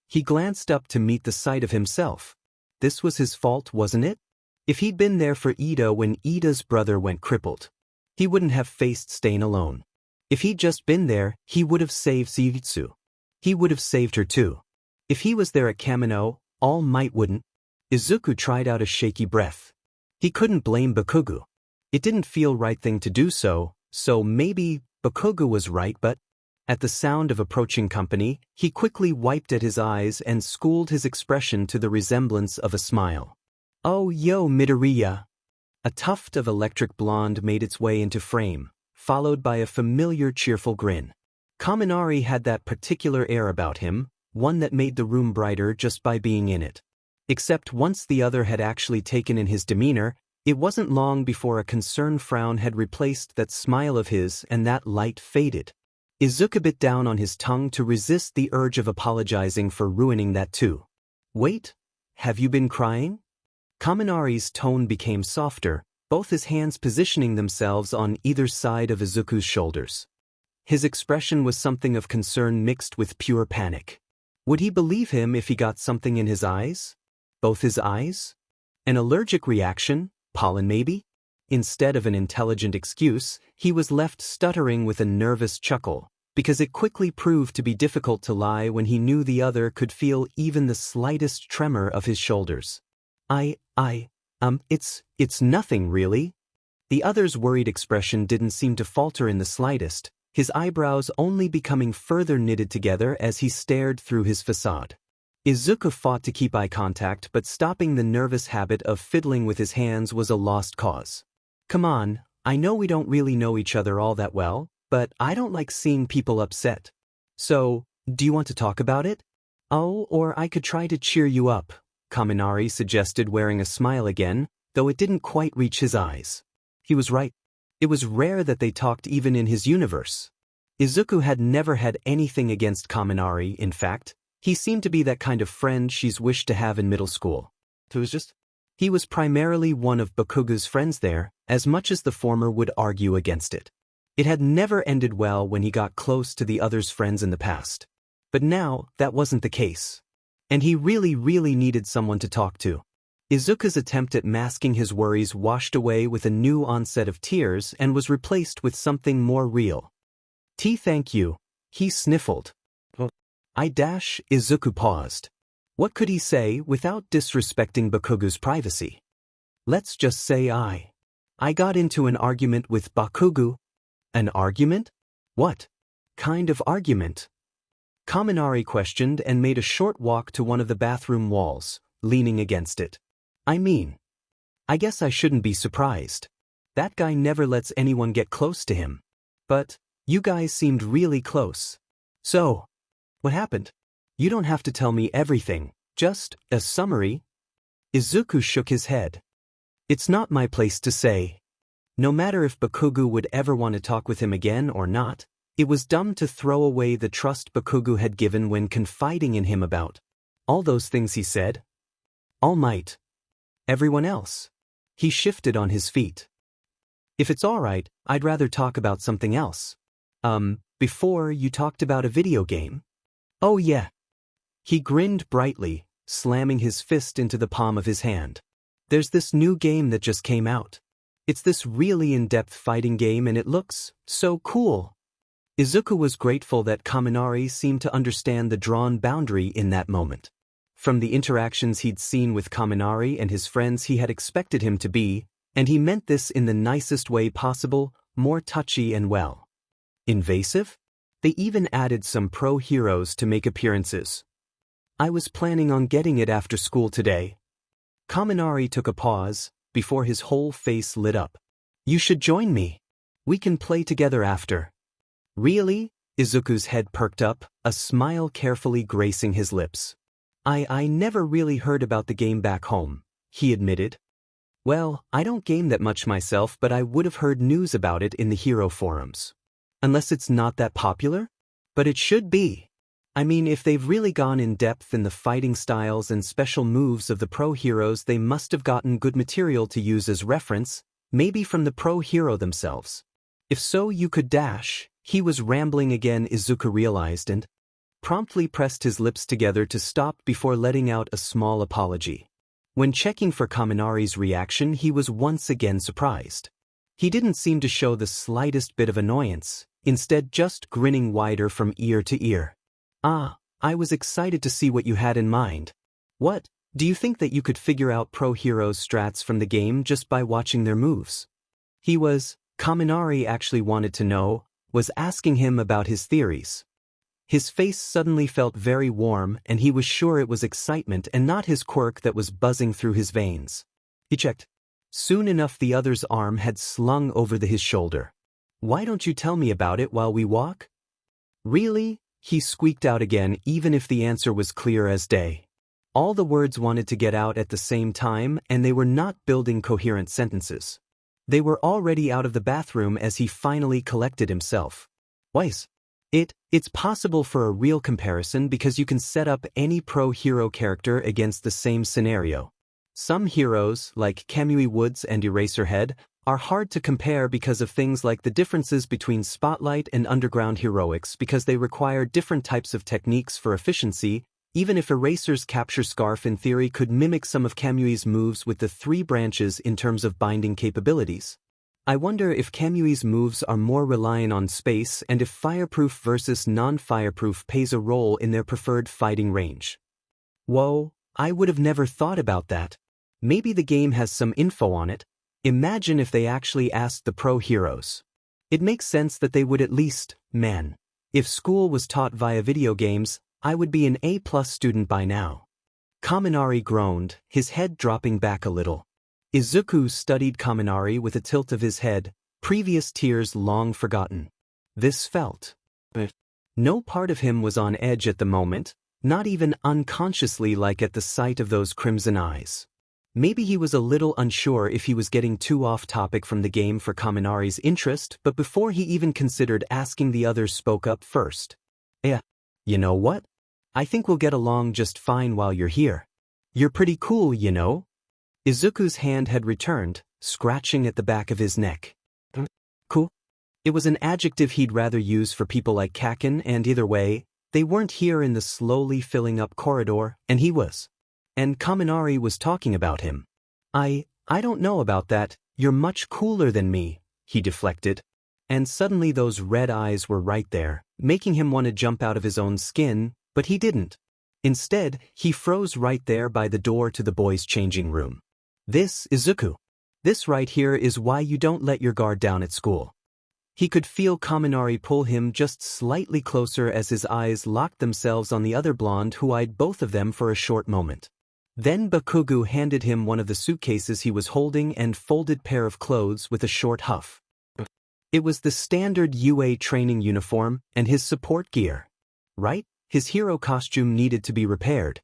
He glanced up to meet the sight of himself. This was his fault, wasn't it? If he'd been there for Ida when Ida's brother went crippled, he wouldn't have faced staying alone. If he'd just been there, he would have saved Shizutsu. He would have saved her too. If he was there at Kamino, All Might wouldn't. Izuku tried out a shaky breath. He couldn't blame Bakugou. It didn't feel right thing to do so maybe Bakugou was right, but at the sound of approaching company, he quickly wiped at his eyes and schooled his expression to the resemblance of a smile. Oh yo Midoriya. A tuft of electric blonde made its way into frame, followed by a familiar cheerful grin. Kaminari had that particular air about him, one that made the room brighter just by being in it. Except once the other had actually taken in his demeanor, it wasn't long before a concerned frown had replaced that smile of his and that light faded. Izuku bit down on his tongue to resist the urge of apologizing for ruining that too. Wait, have you been crying? Kaminari's tone became softer, both his hands positioning themselves on either side of Izuku's shoulders. His expression was something of concern mixed with pure panic. Would he believe him if he got something in his eyes? Both his eyes? An allergic reaction? Pollen maybe? Instead of an intelligent excuse, he was left stuttering with a nervous chuckle, because it quickly proved to be difficult to lie when he knew the other could feel even the slightest tremor of his shoulders. It's nothing really. The other's worried expression didn't seem to falter in the slightest, his eyebrows only becoming further knitted together as he stared through his facade. Izuku fought to keep eye contact, but stopping the nervous habit of fiddling with his hands was a lost cause. Come on, I know we don't really know each other all that well, but I don't like seeing people upset. So, do you want to talk about it? Oh, or I could try to cheer you up, Kaminari suggested, wearing a smile again, though it didn't quite reach his eyes. He was right. It was rare that they talked even in his universe. Izuku had never had anything against Kaminari, in fact. He seemed to be that kind of friend she's wished to have in middle school. He was primarily one of Bakugou's friends there, as much as the former would argue against it. It had never ended well when he got close to the other's friends in the past. But now, that wasn't the case. And he really needed someone to talk to. Izuku's attempt at masking his worries washed away with a new onset of tears and was replaced with something more real. Thank you, he sniffled. Izuku paused. What could he say without disrespecting Bakugou's privacy? Let's just say I got into an argument with Bakugou. An argument? What kind of argument? Kaminari questioned and made a short walk to one of the bathroom walls, leaning against it. I guess I shouldn't be surprised. That guy never lets anyone get close to him. But you guys seemed really close. So, what happened? You don't have to tell me everything, just a summary. Izuku shook his head. It's not my place to say. No matter if Bakugou would ever want to talk with him again or not, it was dumb to throw away the trust Bakugou had given when confiding in him about all those things he said. All Might. Everyone else. He shifted on his feet. If it's all right, I'd rather talk about something else. Before you talked about a video game? Oh yeah. He grinned brightly, slamming his fist into the palm of his hand. There's this new game that just came out. It's this really in-depth fighting game and it looks so cool. Izuku was grateful that Kaminari seemed to understand the drawn boundary in that moment. From the interactions he'd seen with Kaminari and his friends, he had expected him to be, and he meant this in the nicest way possible, more touchy and invasive? They even added some pro-heroes to make appearances. I was planning on getting it after school today. Kaminari took a pause, before his whole face lit up. You should join me. We can play together after. Really? Izuku's head perked up, a smile carefully gracing his lips. I never really heard about the game back home, he admitted. Well, I don't game that much myself, but I would have heard news about it in the hero forums. Unless it's not that popular? But it should be. I mean, if they've really gone in depth in the fighting styles and special moves of the pro heroes, they must have gotten good material to use as reference, maybe from the pro hero themselves. If so, you could He was rambling again, Izuku realized, and promptly pressed his lips together to stop before letting out a small apology. When checking for Kaminari's reaction, he was once again surprised. He didn't seem to show the slightest bit of annoyance, instead just grinning wider from ear to ear. "Ah, I was excited to see what you had in mind. What, do you think that you could figure out pro heroes' strats from the game just by watching their moves?" Kaminari actually wanted to know, was asking him about his theories. His face suddenly felt very warm, and he was sure it was excitement and not his quirk that was buzzing through his veins. He checked. Soon enough the other's arm had slung over his shoulder. "Why don't you tell me about it while we walk?" "Really?" he squeaked out again, even if the answer was clear as day. All the words wanted to get out at the same time, and they were not building coherent sentences. They were already out of the bathroom as he finally collected himself. "Wise. It's possible for a real comparison because you can set up any pro-hero character against the same scenario. Some heroes, like Kamui Woods and Eraserhead, are hard to compare because of things like the differences between Spotlight and Underground Heroics because they require different types of techniques for efficiency, even if Eraser's Capture Scarf in theory could mimic some of Kamui's moves with the 3 branches in terms of binding capabilities. I wonder if Kamui's moves are more reliant on space and if fireproof versus non-fireproof plays a role in their preferred fighting range." "Whoa, I would have never thought about that. Maybe the game has some info on it. Imagine if they actually asked the pro heroes. It makes sense that they would at least, man. If school was taught via video games, I would be an A+ student by now." Kaminari groaned, his head dropping back a little. Izuku studied Kaminari with a tilt of his head, previous tears long forgotten. This felt. No part of him was on edge at the moment, not even unconsciously, like at the sight of those crimson eyes. Maybe he was a little unsure if he was getting too off topic from the game for Kaminari's interest, but before he even considered asking, the others spoke up first. "Yeah, you know what? I think we'll get along just fine while you're here. You're pretty cool, you know." Izuku's hand had returned, scratching at the back of his neck. "Cool?" It was an adjective he'd rather use for people like Kakin, and either way, they weren't here in the slowly filling up corridor, and he was. And Kaminari was talking about him. I don't know about that, you're much cooler than me," he deflected. And suddenly those red eyes were right there, making him want to jump out of his own skin, but he didn't. Instead, he froze right there by the door to the boys' changing room. "This, Izuku. This right here is why you don't let your guard down at school." He could feel Kaminari pull him just slightly closer as his eyes locked themselves on the other blonde who eyed both of them for a short moment. Then Bakugou handed him one of the suitcases he was holding and folded pair of clothes with a short huff. It was the standard UA training uniform and his support gear. Right? His hero costume needed to be repaired.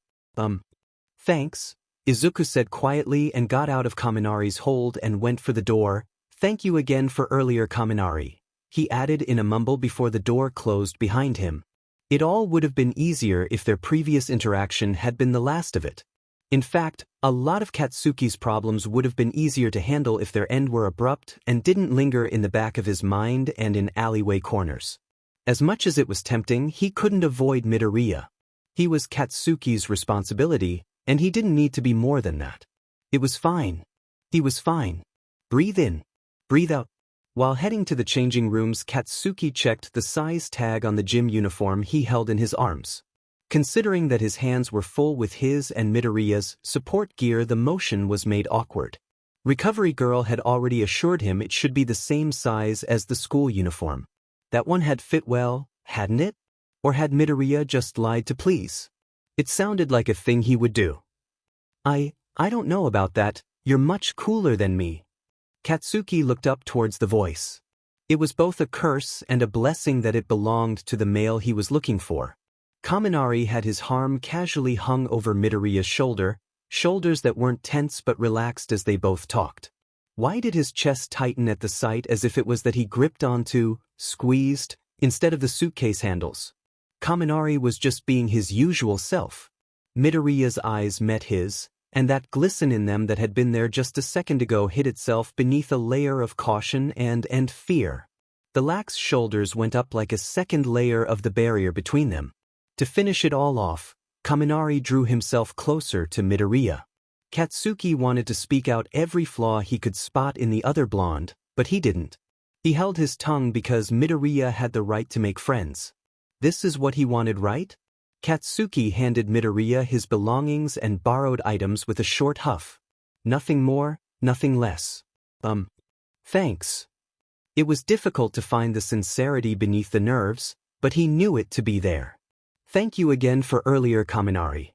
Thanks," Izuku said quietly and got out of Kaminari's hold and went for the door. "Thank you again for earlier, Kaminari," he added in a mumble before the door closed behind him. It all would have been easier if their previous interaction had been the last of it. In fact, a lot of Katsuki's problems would have been easier to handle if their end were abrupt and didn't linger in the back of his mind and in alleyway corners. As much as it was tempting, he couldn't avoid Midoriya. He was Katsuki's responsibility, and he didn't need to be more than that. It was fine. He was fine. Breathe in. Breathe out. While heading to the changing rooms, Katsuki checked the size tag on the gym uniform he held in his arms. Considering that his hands were full with his and Midoriya's support gear, the motion was made awkward. Recovery Girl had already assured him it should be the same size as the school uniform. That one had fit well, hadn't it? Or had Midoriya just lied to please? It sounded like a thing he would do. I don't know about that, you're much cooler than me." Katsuki looked up towards the voice. It was both a curse and a blessing that it belonged to the male he was looking for. Kaminari had his arm casually hung over Midoriya's shoulder, shoulders that weren't tense but relaxed as they both talked. Why did his chest tighten at the sight, as if it was that he gripped onto, squeezed, instead of the suitcase handles? Kaminari was just being his usual self. Midoriya's eyes met his, and that glisten in them that had been there just a second ago hid itself beneath a layer of caution and fear. The lax shoulders went up like a second layer of the barrier between them. To finish it all off, Kaminari drew himself closer to Midoriya. Katsuki wanted to speak out every flaw he could spot in the other blonde, but he didn't. He held his tongue because Midoriya had the right to make friends. This is what he wanted, right? Katsuki handed Midoriya his belongings and borrowed items with a short huff. Nothing more, nothing less. Thanks. It was difficult to find the sincerity beneath the nerves, but he knew it to be there. Thank you again for earlier, Kaminari.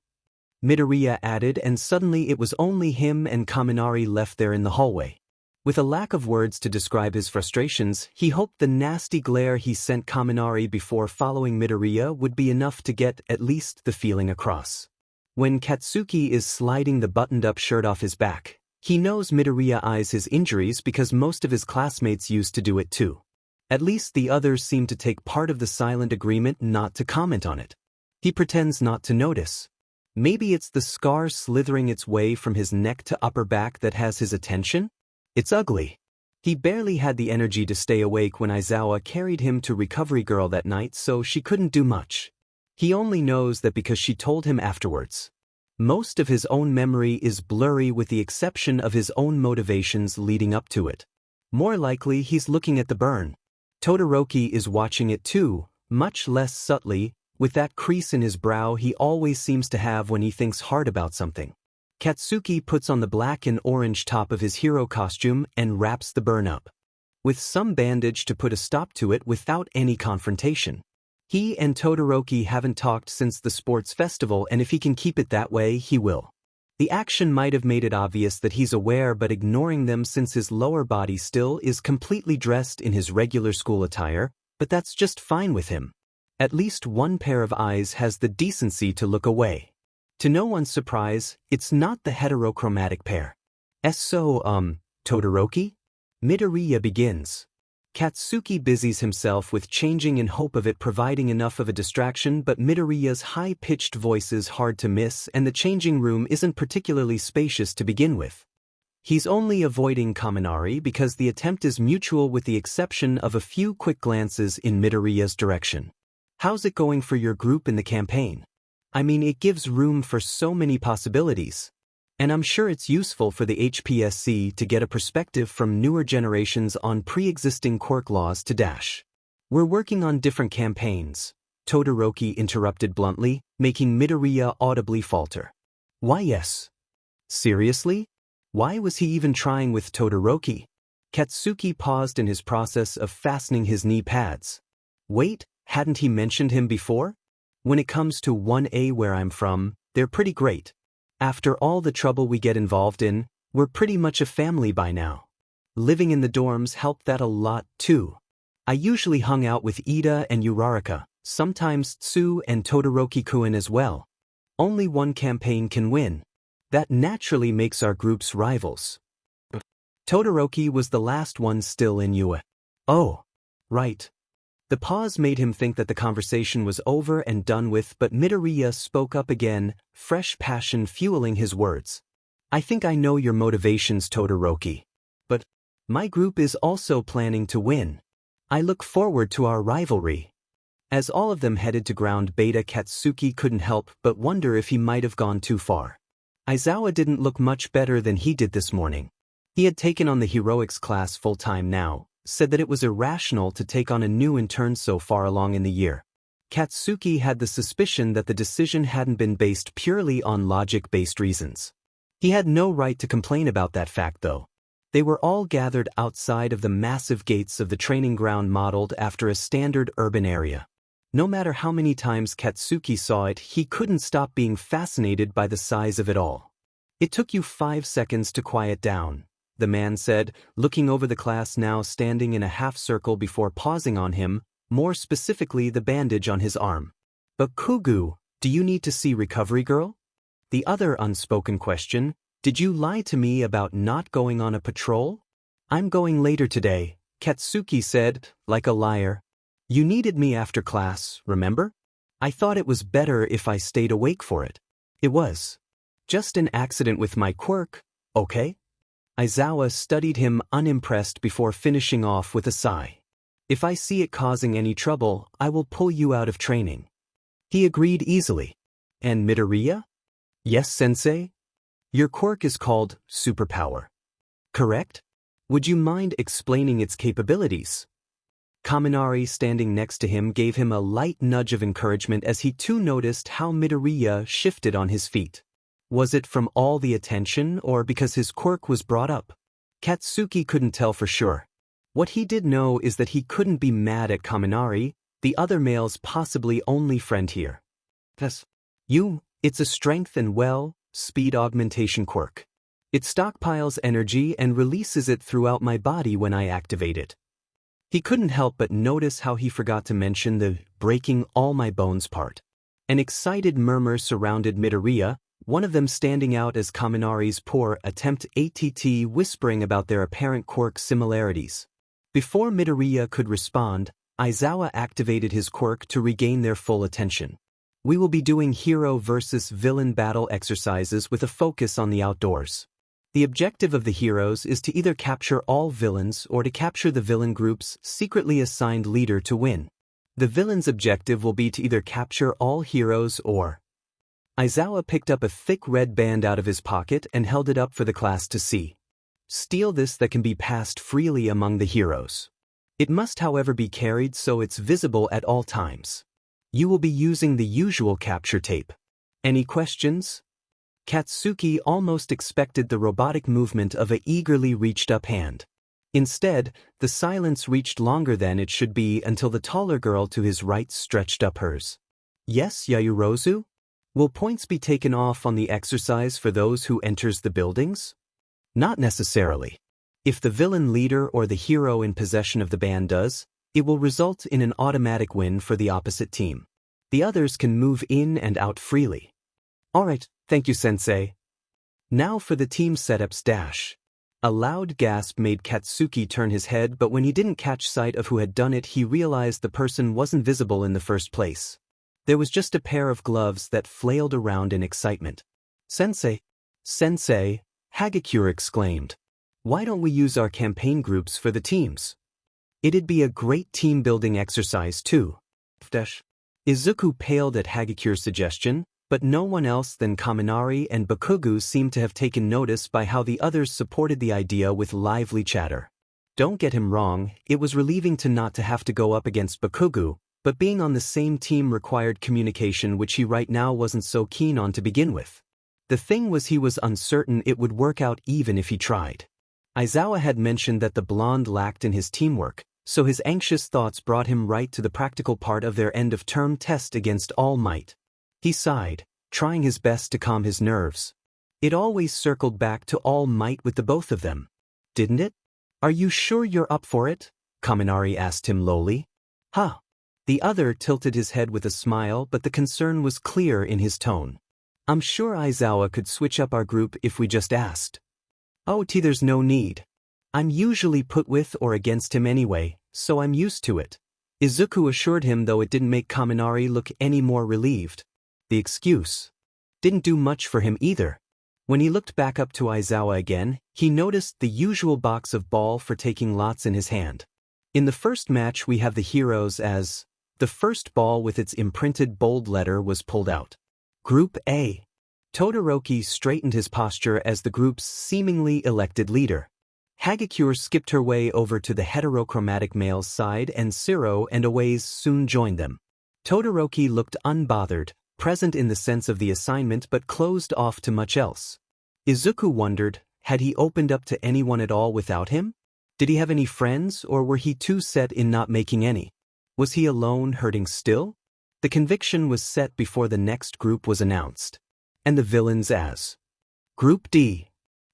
Midoriya added, and suddenly it was only him and Kaminari left there in the hallway. With a lack of words to describe his frustrations, he hoped the nasty glare he sent Kaminari before following Midoriya would be enough to get at least the feeling across. When Katsuki is sliding the buttoned-up shirt off his back, he knows Midoriya eyes his injuries because most of his classmates used to do it too. At least the others seem to take part of the silent agreement not to comment on it. He pretends not to notice. Maybe it's the scar slithering its way from his neck to upper back that has his attention? It's ugly. He barely had the energy to stay awake when Aizawa carried him to Recovery Girl that night, so she couldn't do much. He only knows that because she told him afterwards. Most of his own memory is blurry with the exception of his own motivations leading up to it. More likely he's looking at the burn. Todoroki is watching it too, much less subtly, with that crease in his brow he always seems to have when he thinks hard about something. Katsuki puts on the black and orange top of his hero costume and wraps the burn up. With some bandage to put a stop to it without any confrontation. He and Todoroki haven't talked since the sports festival, and if he can keep it that way, he will. The action might have made it obvious that he's aware, but ignoring them since his lower body still is completely dressed in his regular school attire, but that's just fine with him. At least one pair of eyes has the decency to look away. To no one's surprise, it's not the heterochromatic pair. Todoroki? Midoriya begins. Katsuki busies himself with changing in hope of it providing enough of a distraction, but Midoriya's high-pitched voice is hard to miss and the changing room isn't particularly spacious to begin with. He's only avoiding Kaminari because the attempt is mutual with the exception of a few quick glances in Midoriya's direction. How's it going for your group in the campaign? I mean, it gives room for so many possibilities. And I'm sure it's useful for the HPSC to get a perspective from newer generations on pre-existing quirk laws to dash. We're working on different campaigns, Todoroki interrupted bluntly, making Midoriya audibly falter. Why yes? Seriously? Why was he even trying with Todoroki? Katsuki paused in his process of fastening his knee pads. Wait, hadn't he mentioned him before? When it comes to 1A where I'm from, they're pretty great. After all the trouble we get involved in, we're pretty much a family by now. Living in the dorms helped that a lot too. I usually hung out with Ida and Uraraka, sometimes Tsu and Todoroki-kun as well. Only one campaign can win. That naturally makes our groups rivals. Todoroki was the last one still in UA. Oh, right. The pause made him think that the conversation was over and done with, but Midoriya spoke up again, fresh passion fueling his words. I think I know your motivations, Todoroki. But my group is also planning to win. I look forward to our rivalry. As all of them headed to ground beta, Katsuki couldn't help but wonder if he might have gone too far. Aizawa didn't look much better than he did this morning. He had taken on the heroics class full-time now, said that it was irrational to take on a new intern so far along in the year. Katsuki had the suspicion that the decision hadn't been based purely on logic-based reasons. He had no right to complain about that fact though. They were all gathered outside of the massive gates of the training ground modeled after a standard urban area. No matter how many times Katsuki saw it, he couldn't stop being fascinated by the size of it all. It took you 5 seconds to quiet down, the man said, looking over the class now standing in a half-circle before pausing on him, more specifically the bandage on his arm. Bakugou, do you need to see Recovery Girl? The other unspoken question, did you lie to me about not going on a patrol? I'm going later today, Katsuki said, like a liar. You needed me after class, remember? I thought it was better if I stayed awake for it. It was just an accident with my quirk, okay? Aizawa studied him unimpressed before finishing off with a sigh. If I see it causing any trouble, I will pull you out of training. He agreed easily. And Midoriya? Yes, sensei? Your quirk is called Superpower. Correct? Would you mind explaining its capabilities? Kaminari, standing next to him, gave him a light nudge of encouragement as he too noticed how Midoriya shifted on his feet. Was it from all the attention or because his quirk was brought up? Katsuki couldn't tell for sure. What he did know is that he couldn't be mad at Kaminari, the other male's possibly only friend here. Thus, it's a strength and speed augmentation quirk. It stockpiles energy and releases it throughout my body when I activate it. He couldn't help but notice how he forgot to mention the breaking all my bones part. An excited murmur surrounded Midoriya, one of them standing out as Kaminari's poor attempt whispering about their apparent quirk similarities. Before Midoriya could respond, Aizawa activated his quirk to regain their full attention. We will be doing hero versus villain battle exercises with a focus on the outdoors. The objective of the heroes is to either capture all villains or to capture the villain group's secretly assigned leader to win. The villain's objective will be to either capture all heroes or... Aizawa picked up a thick red band out of his pocket and held it up for the class to see. Steal this that can be passed freely among the heroes. It must, however, be carried so it's visible at all times. You will be using the usual capture tape. Any questions? Katsuki almost expected the robotic movement of a eagerly reached up hand. Instead, the silence reached longer than it should be until the taller girl to his right stretched up hers. Yes, Yayurozu? Will points be taken off on the exercise for those who enters the buildings? Not necessarily. If the villain leader or the hero in possession of the band does, it will result in an automatic win for the opposite team. The others can move in and out freely. Alright, thank you, sensei. Now for the team setups dash. A loud gasp made Katsuki turn his head, but when he didn't catch sight of who had done it, he realized the person wasn't visible in the first place. There was just a pair of gloves that flailed around in excitement. Sensei! Sensei! Hagakure exclaimed. Why don't we use our campaign groups for the teams? It'd be a great team-building exercise too. Izuku paled at Hagakure's suggestion, but no one else than Kaminari and Bakugou seemed to have taken notice by how the others supported the idea with lively chatter. Don't get him wrong, it was relieving to not to have to go up against Bakugou, but being on the same team required communication which he right now wasn't so keen on to begin with. The thing was, he was uncertain it would work out even if he tried. Aizawa had mentioned that the blonde lacked in his teamwork, so his anxious thoughts brought him right to the practical part of their end-of-term test against All Might. He sighed, trying his best to calm his nerves. It always circled back to All Might with the both of them. Didn't it? Are you sure you're up for it? Kaminari asked him lowly. Huh. The other tilted his head with a smile, but the concern was clear in his tone. I'm sure Aizawa could switch up our group if we just asked. Oh, there's no need. I'm usually put with or against him anyway, so I'm used to it. Izuku assured him, though it didn't make Kaminari look any more relieved. The excuse didn't do much for him either. When he looked back up to Aizawa again, he noticed the usual box of ball for taking lots in his hand. In the first match we have the heroes as the first ball with its imprinted bold letter was pulled out. Group A. Todoroki straightened his posture as the group's seemingly elected leader. Hagakure skipped her way over to the heterochromatic male's side, and Siro and Owaze soon joined them. Todoroki looked unbothered, present in the sense of the assignment but closed off to much else. Izuku wondered, had he opened up to anyone at all without him? Did he have any friends, or were he too set in not making any? Was he alone, hurting still? The conviction was set before the next group was announced. And the villains as Group D.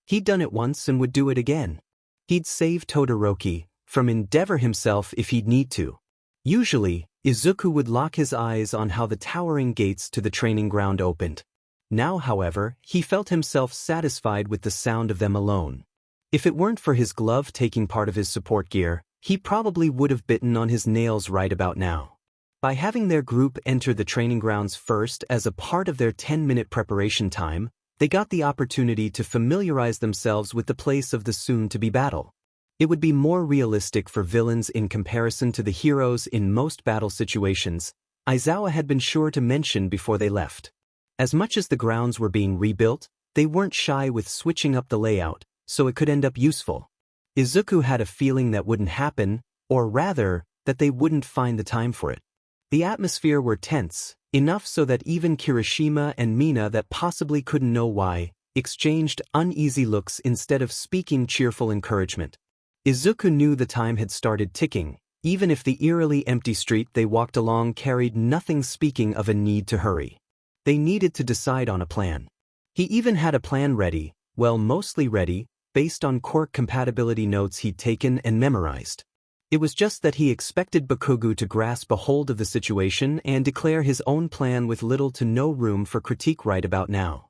He'd done it once and would do it again. He'd save Todoroki from Endeavor himself if he'd need to. Usually, Izuku would lock his eyes on how the towering gates to the training ground opened. Now, however, he felt himself satisfied with the sound of them alone. If it weren't for his glove taking part of his support gear, he probably would have bitten on his nails right about now. By having their group enter the training grounds first as a part of their 10-minute preparation time, they got the opportunity to familiarize themselves with the place of the soon-to-be battle. It would be more realistic for villains in comparison to the heroes in most battle situations, Aizawa had been sure to mention before they left. As much as the grounds were being rebuilt, they weren't shy with switching up the layout, so it could end up useful. Izuku had a feeling that wouldn't happen, or rather, that they wouldn't find the time for it. The atmosphere were tense, enough so that even Kirishima and Mina that possibly couldn't know why, exchanged uneasy looks instead of speaking cheerful encouragement. Izuku knew the time had started ticking, even if the eerily empty street they walked along carried nothing speaking of a need to hurry. They needed to decide on a plan. He even had a plan ready, well, mostly ready, based on quirk compatibility notes he'd taken and memorized. It was just that he expected Bakugou to grasp a hold of the situation and declare his own plan with little to no room for critique right about now.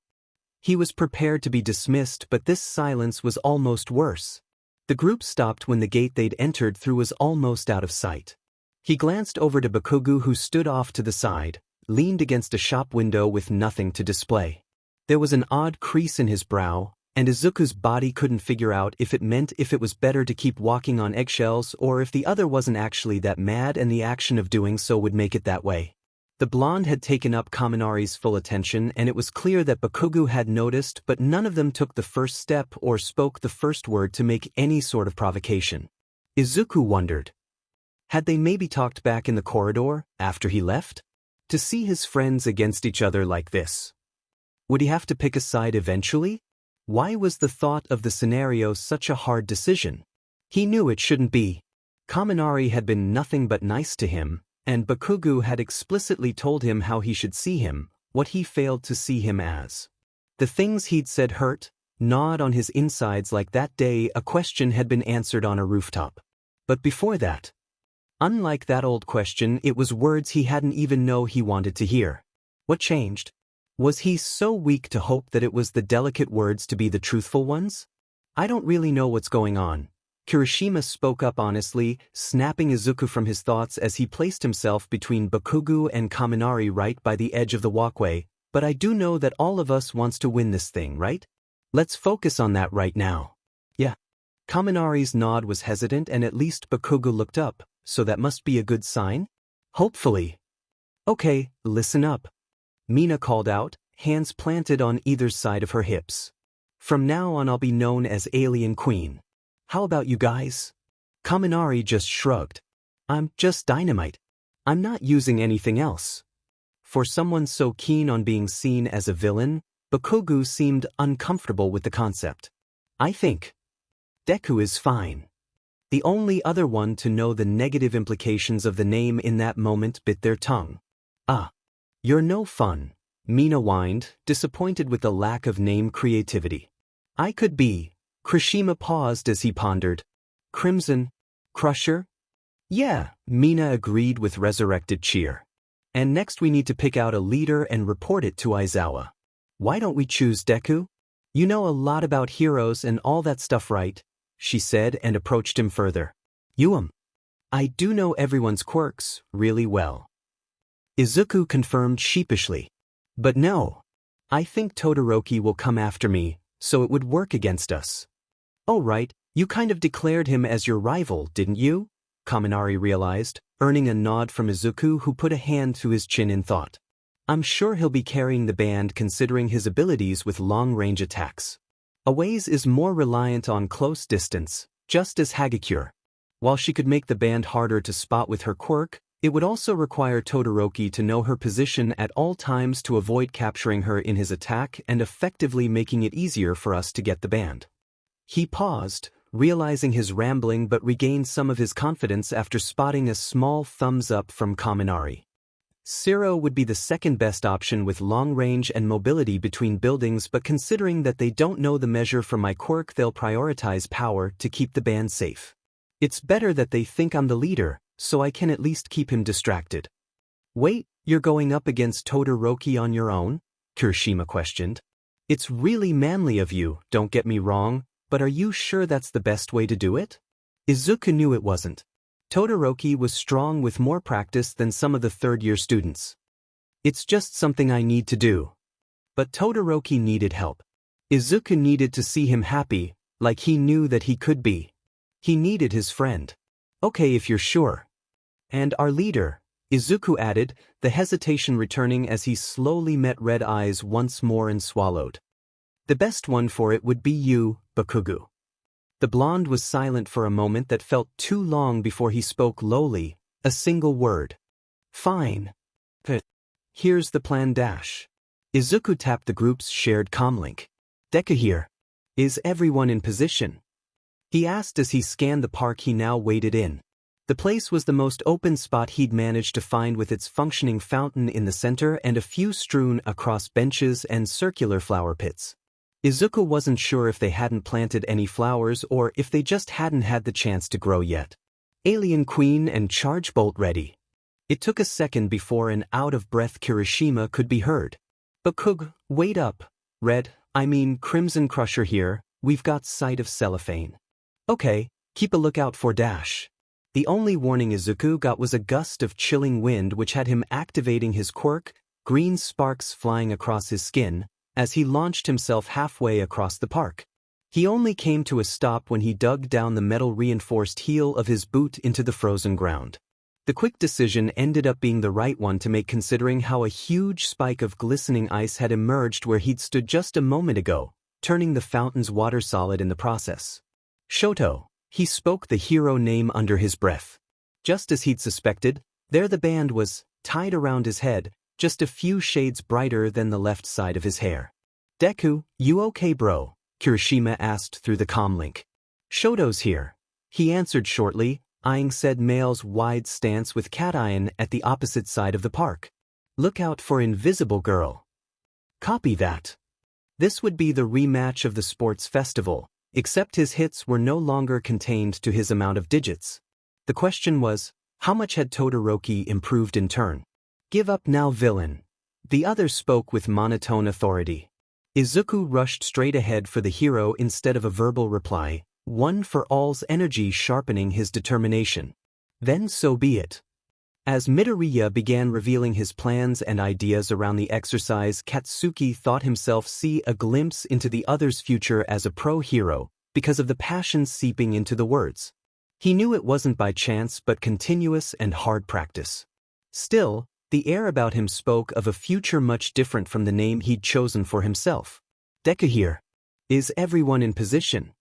He was prepared to be dismissed, but this silence was almost worse. The group stopped when the gate they'd entered through was almost out of sight. He glanced over to Bakugou, who stood off to the side, leaned against a shop window with nothing to display. There was an odd crease in his brow, and Izuku's body couldn't figure out if it meant if it was better to keep walking on eggshells or if the other wasn't actually that mad and the action of doing so would make it that way. The blonde had taken up Kaminari's full attention, and it was clear that Bakugou had noticed, but none of them took the first step or spoke the first word to make any sort of provocation. Izuku wondered. Had they maybe talked back in the corridor, after he left? To see his friends against each other like this. Would he have to pick a side eventually? Why was the thought of the scenario such a hard decision? He knew it shouldn't be. Kaminari had been nothing but nice to him, and Bakugou had explicitly told him how he should see him, what he failed to see him as. The things he'd said hurt, gnawed on his insides like that day a question had been answered on a rooftop. But before that, unlike that old question, it was words he hadn't even known he wanted to hear. What changed? Was he so weak to hope that it was the delicate words to be the truthful ones? I don't really know what's going on. Kirishima spoke up honestly, snapping Izuku from his thoughts as he placed himself between Bakugou and Kaminari right by the edge of the walkway, but I do know that all of us wants to win this thing, right? Let's focus on that right now. Yeah. Kaminari's nod was hesitant and at least Bakugou looked up, so that must be a good sign? Hopefully. Okay, listen up. Mina called out, hands planted on either side of her hips. From now on I'll be known as Alien Queen. How about you guys? Kaminari just shrugged. I'm just dynamite. I'm not using anything else. For someone so keen on being seen as a villain, Bakugou seemed uncomfortable with the concept. I think Deku is fine. The only other one to know the negative implications of the name in that moment bit their tongue. Ah. You're no fun, Mina whined, disappointed with the lack of name creativity. I could be. Kirishima paused as he pondered. Crimson? Crusher? Yeah, Mina agreed with resurrected cheer. And next we need to pick out a leader and report it to Aizawa. Why don't we choose Deku? You know a lot about heroes and all that stuff, right? She said and approached him further. I do know everyone's quirks really well. Izuku confirmed sheepishly. But no. I think Todoroki will come after me, so it would work against us. Oh right, you kind of declared him as your rival, didn't you? Kaminari realized, earning a nod from Izuku, who put a hand to his chin in thought. I'm sure he'll be carrying the band considering his abilities with long-range attacks. Awaze is more reliant on close distance, just as Hagakure. While she could make the band harder to spot with her quirk, it would also require Todoroki to know her position at all times to avoid capturing her in his attack and effectively making it easier for us to get the band. He paused, realizing his rambling, but regained some of his confidence after spotting a small thumbs up from Kaminari. Zero would be the second best option with long range and mobility between buildings, but considering that they don't know the measure for my quirk, they'll prioritize power to keep the band safe. It's better that they think I'm the leader, so I can at least keep him distracted. Wait, you're going up against Todoroki on your own? Kirishima questioned. It's really manly of you, don't get me wrong, but are you sure that's the best way to do it? Izuku knew it wasn't. Todoroki was strong with more practice than some of the third-year students. It's just something I need to do. But Todoroki needed help. Izuku needed to see him happy, like he knew that he could be. He needed his friend. Okay, if you're sure. And our leader, Izuku added, the hesitation returning as he slowly met red eyes once more and swallowed. The best one for it would be you, Bakugou. The blonde was silent for a moment that felt too long before he spoke lowly, a single word. Fine. Here's the plan dash. Izuku tapped the group's shared comlink. Deku here. Is everyone in position? He asked as he scanned the park he now waited in. The place was the most open spot he'd managed to find with its functioning fountain in the center and a few strewn across benches and circular flower pits. Izuku wasn't sure if they hadn't planted any flowers or if they just hadn't had the chance to grow yet. Alien Queen and Charge Bolt ready. It took a second before an out-of-breath Kirishima could be heard. Bakugou, wait up. Crimson Crusher here, we've got sight of cellophane. Okay, keep a lookout for dash. The only warning Izuku got was a gust of chilling wind which had him activating his quirk, green sparks flying across his skin, as he launched himself halfway across the park. He only came to a stop when he dug down the metal-reinforced heel of his boot into the frozen ground. The quick decision ended up being the right one to make considering how a huge spike of glistening ice had emerged where he'd stood just a moment ago, turning the fountain's water solid in the process. Shoto, he spoke the hero name under his breath. Just as he'd suspected, there the band was, tied around his head, just a few shades brighter than the left side of his hair. Deku, you okay bro? Kirishima asked through the comlink. Shoto's here. He answered shortly, eyeing said male's wide stance with cation at the opposite side of the park. Look out for Invisible Girl. Copy that. This would be the rematch of the sports festival, except his hits were no longer contained to his amount of digits. The question was, how much had Todoroki improved in turn? Give up now, villain. The other spoke with monotone authority. Izuku rushed straight ahead for the hero instead of a verbal reply, one for all's energy sharpening his determination. Then so be it. As Midoriya began revealing his plans and ideas around the exercise, Katsuki thought himself see a glimpse into the other's future as a pro-hero, because of the passion seeping into the words. He knew it wasn't by chance but continuous and hard practice. Still, the air about him spoke of a future much different from the name he'd chosen for himself. Deku here. Is everyone in position?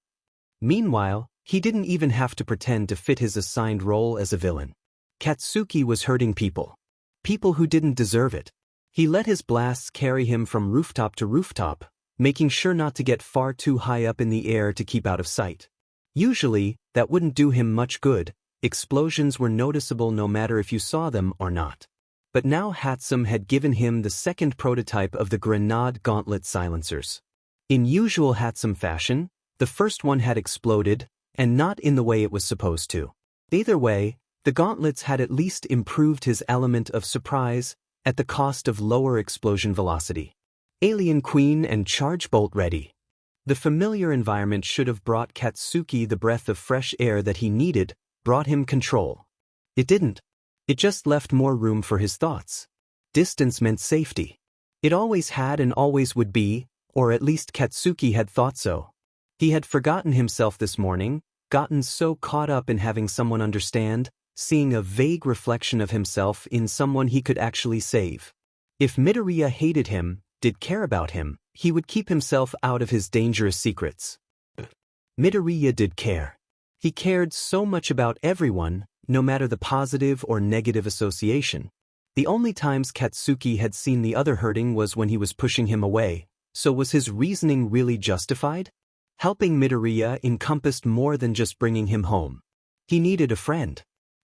Meanwhile, he didn't even have to pretend to fit his assigned role as a villain. Katsuki was hurting people. People who didn't deserve it. He let his blasts carry him from rooftop to rooftop, making sure not to get far too high up in the air to keep out of sight. Usually, that wouldn't do him much good. Explosions were noticeable no matter if you saw them or not. But now Hatsum had given him the second prototype of the Grenade Gauntlet silencers. In usual Hatsum fashion, the first one had exploded, and not in the way it was supposed to. Either way, the gauntlets had at least improved his element of surprise, at the cost of lower explosion velocity. Alien Queen and Charge Bolt ready. The familiar environment should have brought Katsuki the breath of fresh air that he needed, brought him control. It didn't. It just left more room for his thoughts. Distance meant safety. It always had and always would be, or at least Katsuki had thought so. He had forgotten himself this morning, gotten so caught up in having someone understand, seeing a vague reflection of himself in someone he could actually save. If Midoriya hated him, did care about him, he would keep himself out of his dangerous secrets. Midoriya did care. He cared so much about everyone, no matter the positive or negative association. The only times Katsuki had seen the other hurting was when he was pushing him away, so was his reasoning really justified? Helping Midoriya encompassed more than just bringing him home. He needed a friend.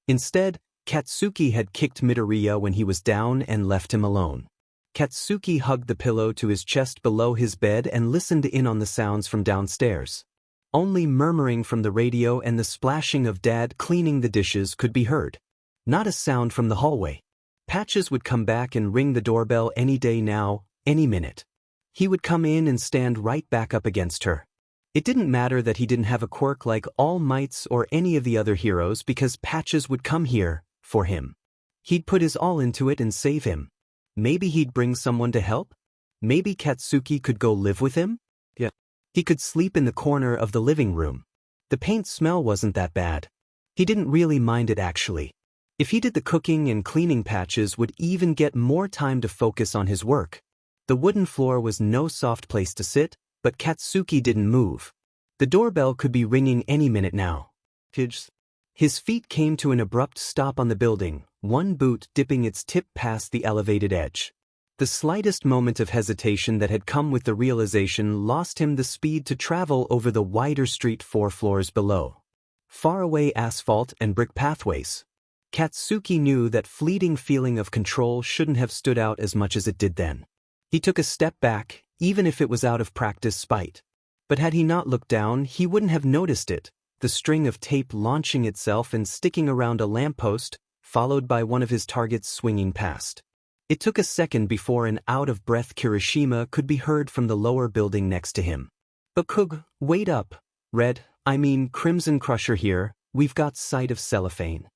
Instead, Katsuki had kicked Midoriya when he was down and left him alone. Katsuki hugged the pillow to his chest below his bed and listened in on the sounds from downstairs. Only murmuring from the radio and the splashing of Dad cleaning the dishes could be heard. Not a sound from the hallway. Patches would come back and ring the doorbell any day now, any minute. He would come in and stand right back up against her. It didn't matter that he didn't have a quirk like All Might's or any of the other heroes because Patches would come here, for him. He'd put his all into it and save him. Maybe he'd bring someone to help? Maybe Katsuki could go live with him? Yeah. He could sleep in the corner of the living room. The paint smell wasn't that bad. He didn't really mind it actually. If he did the cooking and cleaning, Patches would even get more time to focus on his work. The wooden floor was no soft place to sit, but Katsuki didn't move. The doorbell could be ringing any minute now. His feet came to an abrupt stop on the building, one boot dipping its tip past the elevated edge. The slightest moment of hesitation that had come with the realization lost him the speed to travel over the wider street 4 floors below. Faraway asphalt and brick pathways. Katsuki knew that fleeting feeling of control shouldn't have stood out as much as it did then. He took a step back, even if it was out of practice spite. But had he not looked down, he wouldn't have noticed it, the string of tape launching itself and sticking around a lamppost, followed by one of his targets swinging past. It took a second before an out-of-breath Kirishima could be heard from the lower building next to him. "Bakugou, wait up. Crimson Crusher here, we've got sight of cellophane."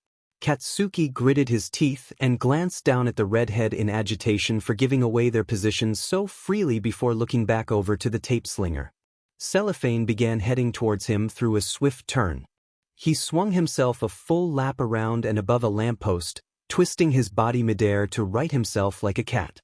Katsuki gritted his teeth and glanced down at the redhead in agitation for giving away their positions so freely before looking back over to the tape slinger. Cellophane began heading towards him through a swift turn. He swung himself a full lap around and above a lamppost, twisting his body midair to right himself like a cat.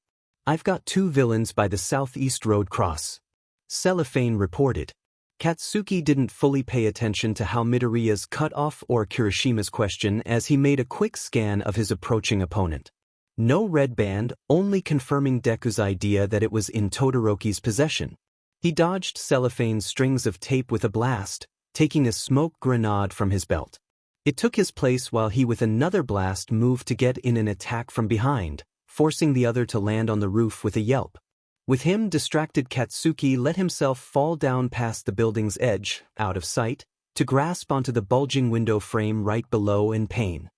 "I've got 2 villains by the southeast road cross," Cellophane reported. Katsuki didn't fully pay attention to how Midoriya's cut off or Kirishima's question as he made a quick scan of his approaching opponent. No red band, only confirming Deku's idea that it was in Todoroki's possession. He dodged Cellophane's strings of tape with a blast, taking a smoke grenade from his belt. It took his place while he with another blast moved to get in an attack from behind, forcing the other to land on the roof with a yelp. With him distracted, Katsuki let himself fall down past the building's edge, out of sight, to grasp onto the bulging window frame right below, and pain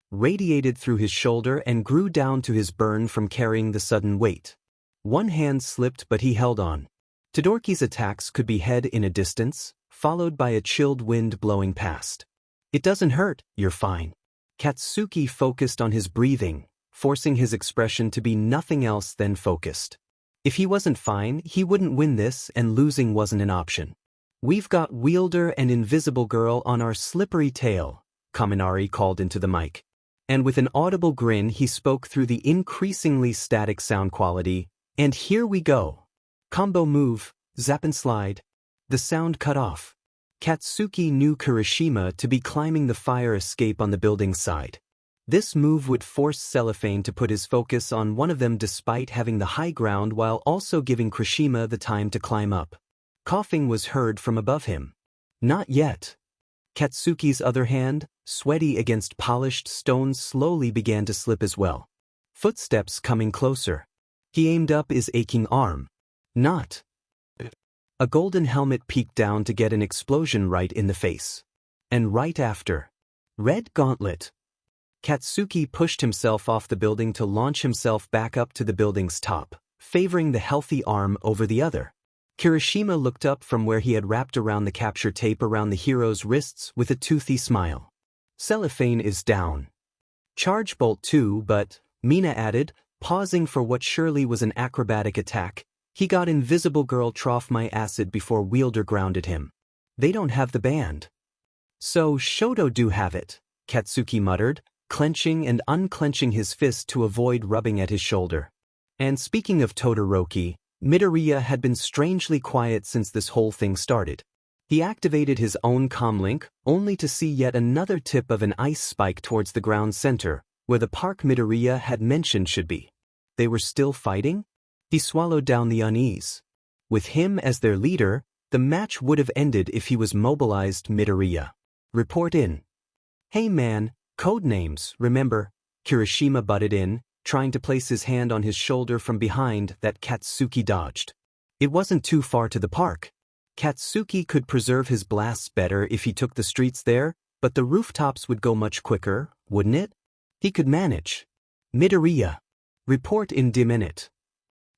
radiated through his shoulder and grew down to his burn from carrying the sudden weight. One hand slipped but he held on. Todoroki's attacks could be heard in a distance, followed by a chilled wind blowing past. "It doesn't hurt, you're fine." Katsuki focused on his breathing, forcing his expression to be nothing else than focused. If he wasn't fine, he wouldn't win this, and losing wasn't an option. "We've got Wielder and Invisible Girl on our slippery tail," Kaminari called into the mic. And with an audible grin he spoke through the increasingly static sound quality, "And here we go. Combo move, zap and slide." The sound cut off. Katsuki knew Kirishima to be climbing the fire escape on the building's side. This move would force Cellophane to put his focus on one of them despite having the high ground while also giving Kirishima the time to climb up. Coughing was heard from above him. "Not yet." Katsuki's other hand, sweaty against polished stone, slowly began to slip as well. Footsteps coming closer. He aimed up his aching arm. Not. A golden helmet peeked down to get an explosion right in the face. And right after. Red gauntlet. Katsuki pushed himself off the building to launch himself back up to the building's top, favoring the healthy arm over the other. Kirishima looked up from where he had wrapped around the capture tape around the hero's wrists with a toothy smile. "Cellophane is down. Charge bolt too, but," Mina added, pausing for what surely was an acrobatic attack, "he got Invisible Girl trough my acid before Wielder grounded him. They don't have the band." "So Shoto do have it," Katsuki muttered, clenching and unclenching his fist to avoid rubbing at his shoulder. And speaking of Todoroki, Midoriya had been strangely quiet since this whole thing started. He activated his own comlink, only to see yet another tip of an ice spike towards the ground center, where the park Midoriya had mentioned should be. They were still fighting? He swallowed down the unease. With him as their leader, the match would have ended if he was mobilized. "Midoriya. Report in." "Hey man, code names, remember?" Kirishima butted in, trying to place his hand on his shoulder from behind that Katsuki dodged. It wasn't too far to the park. Katsuki could preserve his blasts better if he took the streets there, but the rooftops would go much quicker, wouldn't it? He could manage. "Midoriya. Report in d-minute."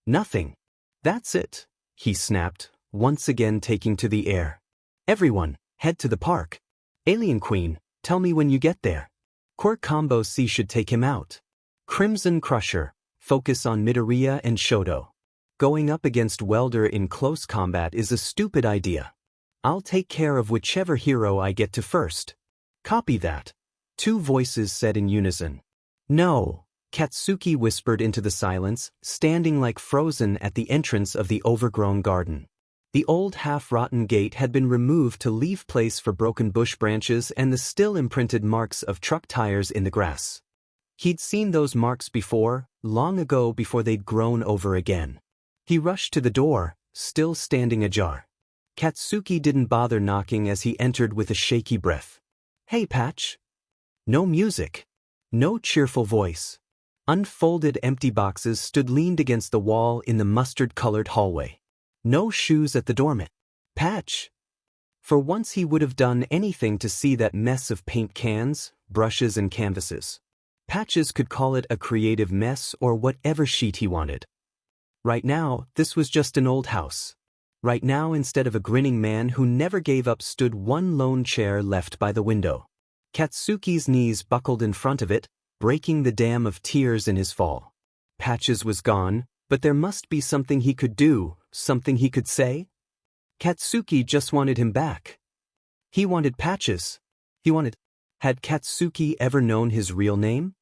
"Nothing." "That's it," he snapped, once again taking to the air. "Everyone, head to the park. Alien Queen, tell me when you get there. Quirk Combo C should take him out. Crimson Crusher, focus on Midoriya and Shoto. Going up against Welder in close combat is a stupid idea." I'll take care of whichever hero I get to first. Copy that. Two voices said in unison. No, Katsuki whispered into the silence, standing like frozen at the entrance of the overgrown garden. The old half-rotten gate had been removed to leave place for broken bush branches and the still imprinted marks of truck tires in the grass. He'd seen those marks before, long ago before they'd grown over again. He rushed to the door, still standing ajar. Katsuki didn't bother knocking as he entered with a shaky breath. Hey, Patch. No music. No cheerful voice. Unfolded empty boxes stood leaned against the wall in the mustard-colored hallway. No shoes at the doormat. Patch. For once he would have done anything to see that mess of paint cans, brushes and canvases. Patches could call it a creative mess or whatever sheet he wanted. Right now, this was just an old house. Right now, instead of a grinning man who never gave up, stood one lone chair left by the window. Katsuki's knees buckled in front of it, breaking the dam of tears in his fall. Patches was gone, but there must be something he could do, something he could say. Katsuki just wanted him back. He wanted Patches. Had Katsuki ever known his real name?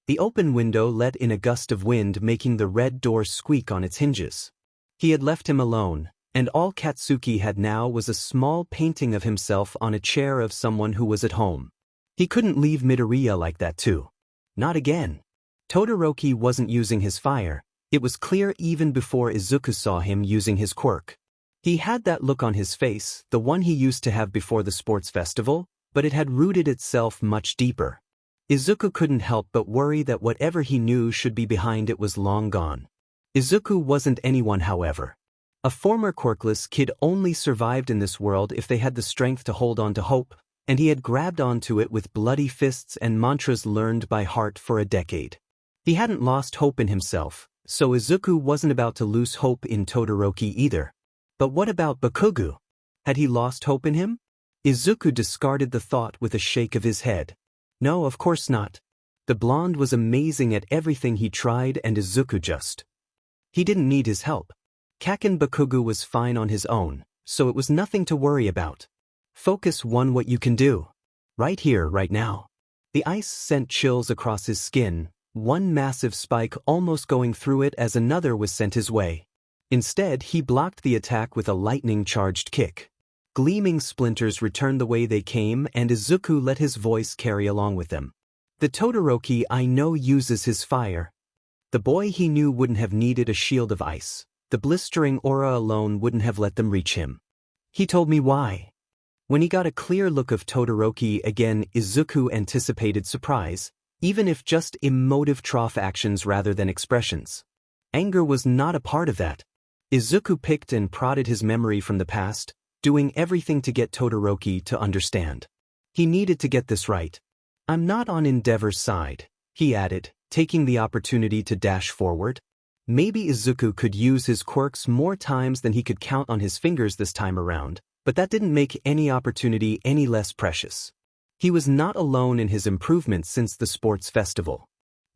The open window let in a gust of wind, making the red door squeak on its hinges. He had left him alone, and all Katsuki had now was a small painting of himself on a chair of someone who was at home. He couldn't leave Midoriya like that too. Not again. Todoroki wasn't using his fire. It was clear even before Izuku saw him using his quirk. He had that look on his face, the one he used to have before the sports festival, but it had rooted itself much deeper. Izuku couldn't help but worry that whatever he knew should be behind it was long gone. Izuku wasn't anyone, however. A former quirkless kid only survived in this world if they had the strength to hold on to hope, and he had grabbed onto it with bloody fists and mantras learned by heart for a decade. He hadn't lost hope in himself, so Izuku wasn't about to lose hope in Todoroki either. But what about Bakugou? Had he lost hope in him? Izuku discarded the thought with a shake of his head. No, of course not. The blonde was amazing at everything he tried, and Izuku just. He didn't need his help. Kaken Bakugou was fine on his own, so it was nothing to worry about. Focus on what you can do. Right here, right now. The ice sent chills across his skin, one massive spike almost going through it as another was sent his way. Instead, he blocked the attack with a lightning-charged kick. Gleaming splinters returned the way they came, and Izuku let his voice carry along with them. The Todoroki I know uses his fire. The boy he knew wouldn't have needed a shield of ice. The blistering aura alone wouldn't have let them reach him. He told me why. When he got a clear look of Todoroki again, Izuku anticipated surprise, even if just emotive trough actions rather than expressions. Anger was not a part of that. Izuku picked and prodded his memory from the past, doing everything to get Todoroki to understand. He needed to get this right. I'm not on Endeavor's side, he added, taking the opportunity to dash forward. Maybe Izuku could use his quirks more times than he could count on his fingers this time around, but that didn't make any opportunity any less precious. He was not alone in his improvements since the sports festival.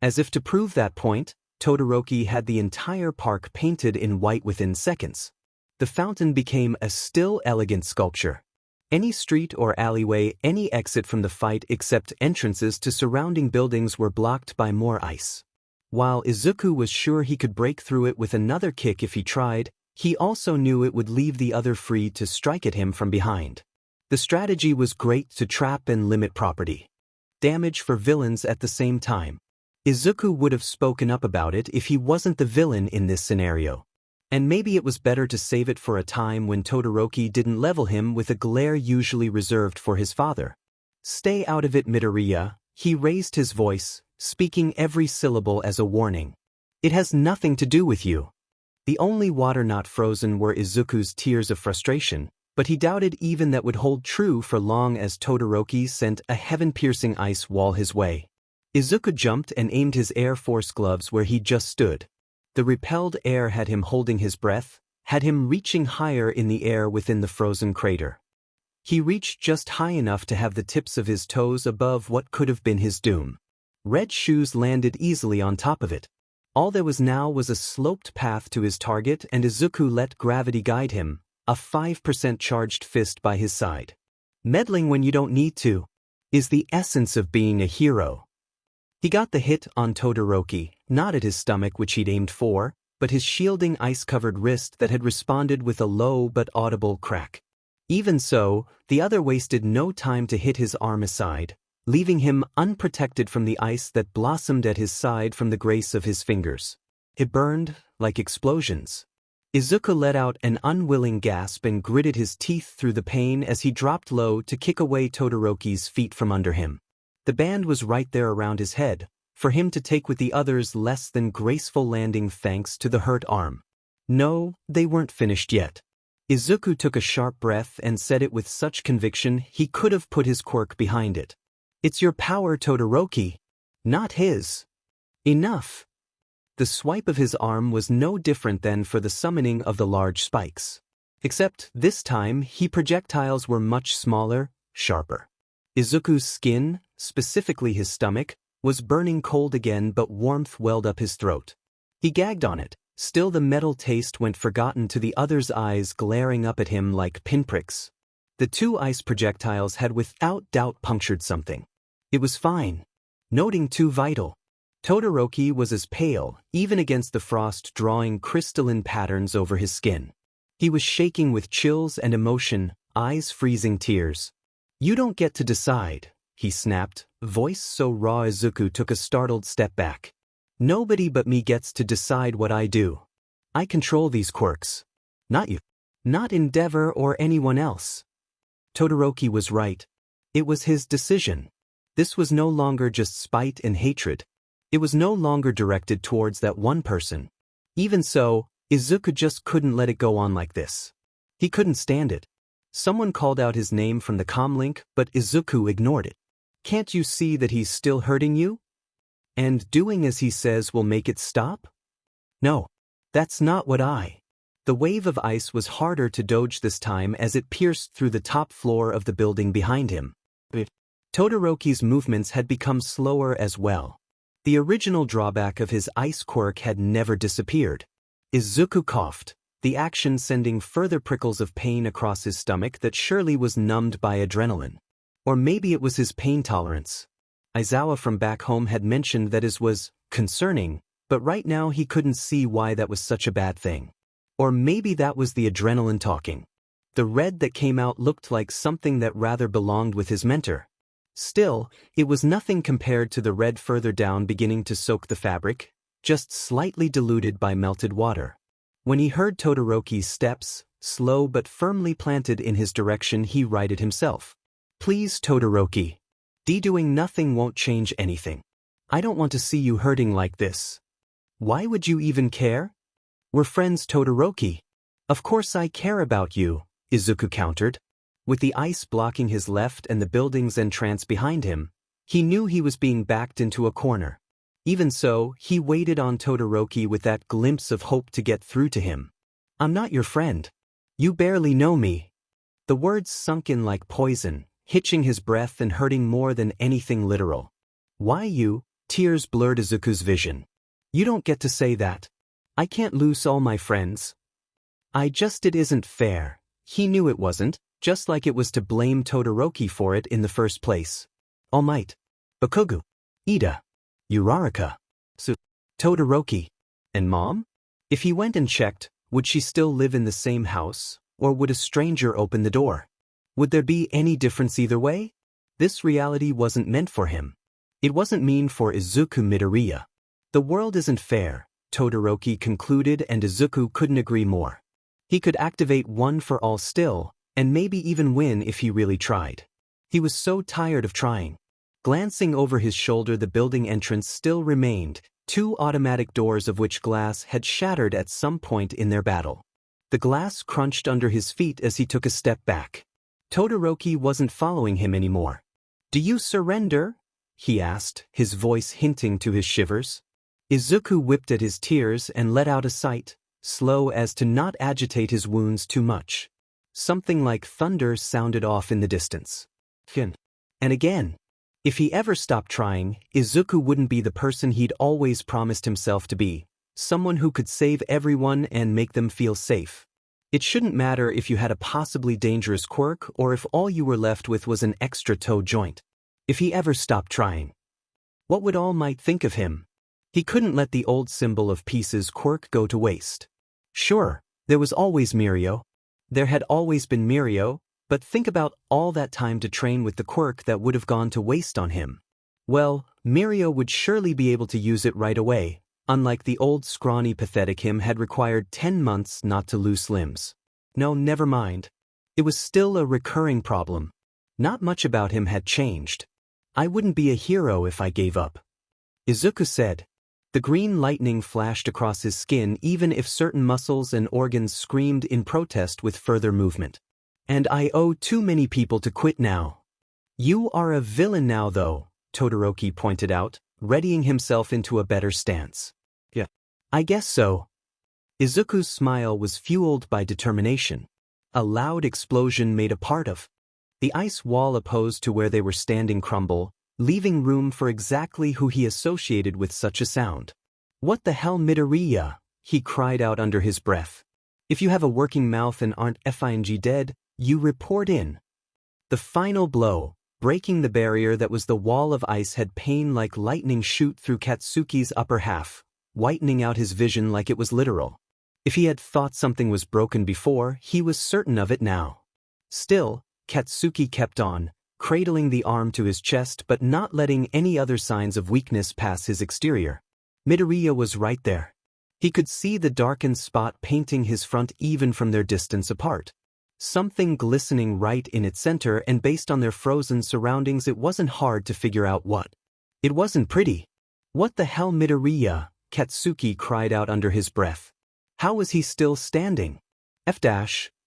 As if to prove that point, Todoroki had the entire park painted in white within seconds. The fountain became a still elegant sculpture. Any street or alleyway, any exit from the fight except entrances to surrounding buildings were blocked by more ice. While Izuku was sure he could break through it with another kick if he tried, he also knew it would leave the other free to strike at him from behind. The strategy was great to trap and limit property damage for villains at the same time. Izuku would have spoken up about it if he wasn't the villain in this scenario. And maybe it was better to save it for a time when Todoroki didn't level him with a glare usually reserved for his father. Stay out of it, Midoriya, he raised his voice, speaking every syllable as a warning. It has nothing to do with you. The only water not frozen were Izuku's tears of frustration, but he doubted even that would hold true for long as Todoroki sent a heaven-piercing ice wall his way. Izuku jumped and aimed his Air Force gloves where he just stood. The repelled air had him holding his breath, had him reaching higher in the air within the frozen crater. He reached just high enough to have the tips of his toes above what could have been his doom. Red shoes landed easily on top of it. All there was now was a sloped path to his target, and Izuku let gravity guide him, a 5% charged fist by his side. Meddling when you don't need to is the essence of being a hero. He got the hit on Todoroki, not at his stomach which he'd aimed for, but his shielding ice-covered wrist that had responded with a low but audible crack. Even so, the other wasted no time to hit his arm aside, leaving him unprotected from the ice that blossomed at his side from the grace of his fingers. It burned like explosions. Izuku let out an unwilling gasp and gritted his teeth through the pain as he dropped low to kick away Todoroki's feet from under him. The band was right there around his head, for him to take with the others less than graceful landing thanks to the hurt arm. No, they weren't finished yet. Izuku took a sharp breath and said it with such conviction he could have put his quirk behind it. It's your power, Todoroki, not his. Enough. The swipe of his arm was no different than for the summoning of the large spikes. Except this time, projectiles were much smaller, sharper. Izuku's skin, specifically his stomach, was burning cold again, but warmth welled up his throat. He gagged on it, still the metal taste went forgotten to the other's eyes glaring up at him like pinpricks. The two ice projectiles had without doubt punctured something. It was fine. Noting too vital. Todoroki was as pale, even against the frost drawing crystalline patterns over his skin. He was shaking with chills and emotion, eyes freezing tears. You don't get to decide, he snapped, voice so raw Izuku took a startled step back. Nobody but me gets to decide what I do. I control these quirks. Not you. Not Endeavor or anyone else. Todoroki was right. It was his decision. This was no longer just spite and hatred. It was no longer directed towards that one person. Even so, Izuku just couldn't let it go on like this. He couldn't stand it. Someone called out his name from the comlink, but Izuku ignored it. Can't you see that he's still hurting you? And doing as he says will make it stop? No. That's not what I. The wave of ice was harder to dodge this time as it pierced through the top floor of the building behind him. Todoroki's movements had become slower as well. The original drawback of his ice quirk had never disappeared. Izuku coughed, the action sending further prickles of pain across his stomach that surely was numbed by adrenaline. Or maybe it was his pain tolerance. Aizawa from back home had mentioned that his was concerning, but right now he couldn't see why that was such a bad thing. Or maybe that was the adrenaline talking. The red that came out looked like something that rather belonged with his mentor. Still, it was nothing compared to the red further down beginning to soak the fabric, just slightly diluted by melted water. When he heard Todoroki's steps, slow but firmly planted in his direction, he righted himself. Please, Todoroki. Doing nothing won't change anything. I don't want to see you hurting like this. Why would you even care? We're friends, Todoroki. Of course I care about you, Izuku countered. With the ice blocking his left and the building's entrance behind him, he knew he was being backed into a corner. Even so, he waited on Todoroki with that glimpse of hope to get through to him. I'm not your friend. You barely know me. The words sunk in like poison, hitching his breath and hurting more than anything literal. Why you? Tears blurred Izuku's vision. You don't get to say that. I can't lose all my friends. It isn't fair. He knew it wasn't, just like it was to blame Todoroki for it in the first place. All Might. Bakugou. Ida. Uraraka. Todoroki. And Mom? If he went and checked, would she still live in the same house, or would a stranger open the door? Would there be any difference either way? This reality wasn't meant for him. It wasn't mean for Izuku Midoriya. The world isn't fair, Todoroki concluded, and Izuku couldn't agree more. He could activate One for All still, and maybe even win if he really tried. He was so tired of trying. Glancing over his shoulder, the building entrance still remained, two automatic doors of which glass had shattered at some point in their battle. The glass crunched under his feet as he took a step back. Todoroki wasn't following him anymore. Do you surrender? He asked, his voice hinting to his shivers. Izuku whipped at his tears and let out a sigh, slow as to not agitate his wounds too much. Something like thunder sounded off in the distance. And again. If he ever stopped trying, Izuku wouldn't be the person he'd always promised himself to be, someone who could save everyone and make them feel safe. It shouldn't matter if you had a possibly dangerous quirk or if all you were left with was an extra toe joint. If he ever stopped trying, what would All Might think of him? He couldn't let the old symbol of peace's quirk go to waste. Sure, there was always Mirio. There had always been Mirio, but think about all that time to train with the quirk that would have gone to waste on him. Well, Mirio would surely be able to use it right away, unlike the old scrawny pathetic him had required 10 months not to lose limbs. No, never mind. It was still a recurring problem. Not much about him had changed. I wouldn't be a hero if I gave up. Izuku said. The green lightning flashed across his skin even if certain muscles and organs screamed in protest with further movement. And I owe too many people to quit now. You are a villain now though, Todoroki pointed out, readying himself into a better stance. Yeah. I guess so. Izuku's smile was fueled by determination. A loud explosion made a part of the ice wall opposed to where they were standing crumble, leaving room for exactly who he associated with such a sound. What the hell, Midoriya? He cried out under his breath. If you have a working mouth and aren't FING dead, you report in. The final blow, breaking the barrier that was the wall of ice, had pain like lightning shoot through Katsuki's upper half, whitening out his vision like it was literal. If he had thought something was broken before, he was certain of it now. Still, Katsuki kept on, cradling the arm to his chest but not letting any other signs of weakness pass his exterior. Midoriya was right there. He could see the darkened spot painting his front even from their distance apart. Something glistening right in its center, and based on their frozen surroundings it wasn't hard to figure out what. It wasn't pretty. What the hell, Midoriya? Katsuki cried out under his breath. How was he still standing?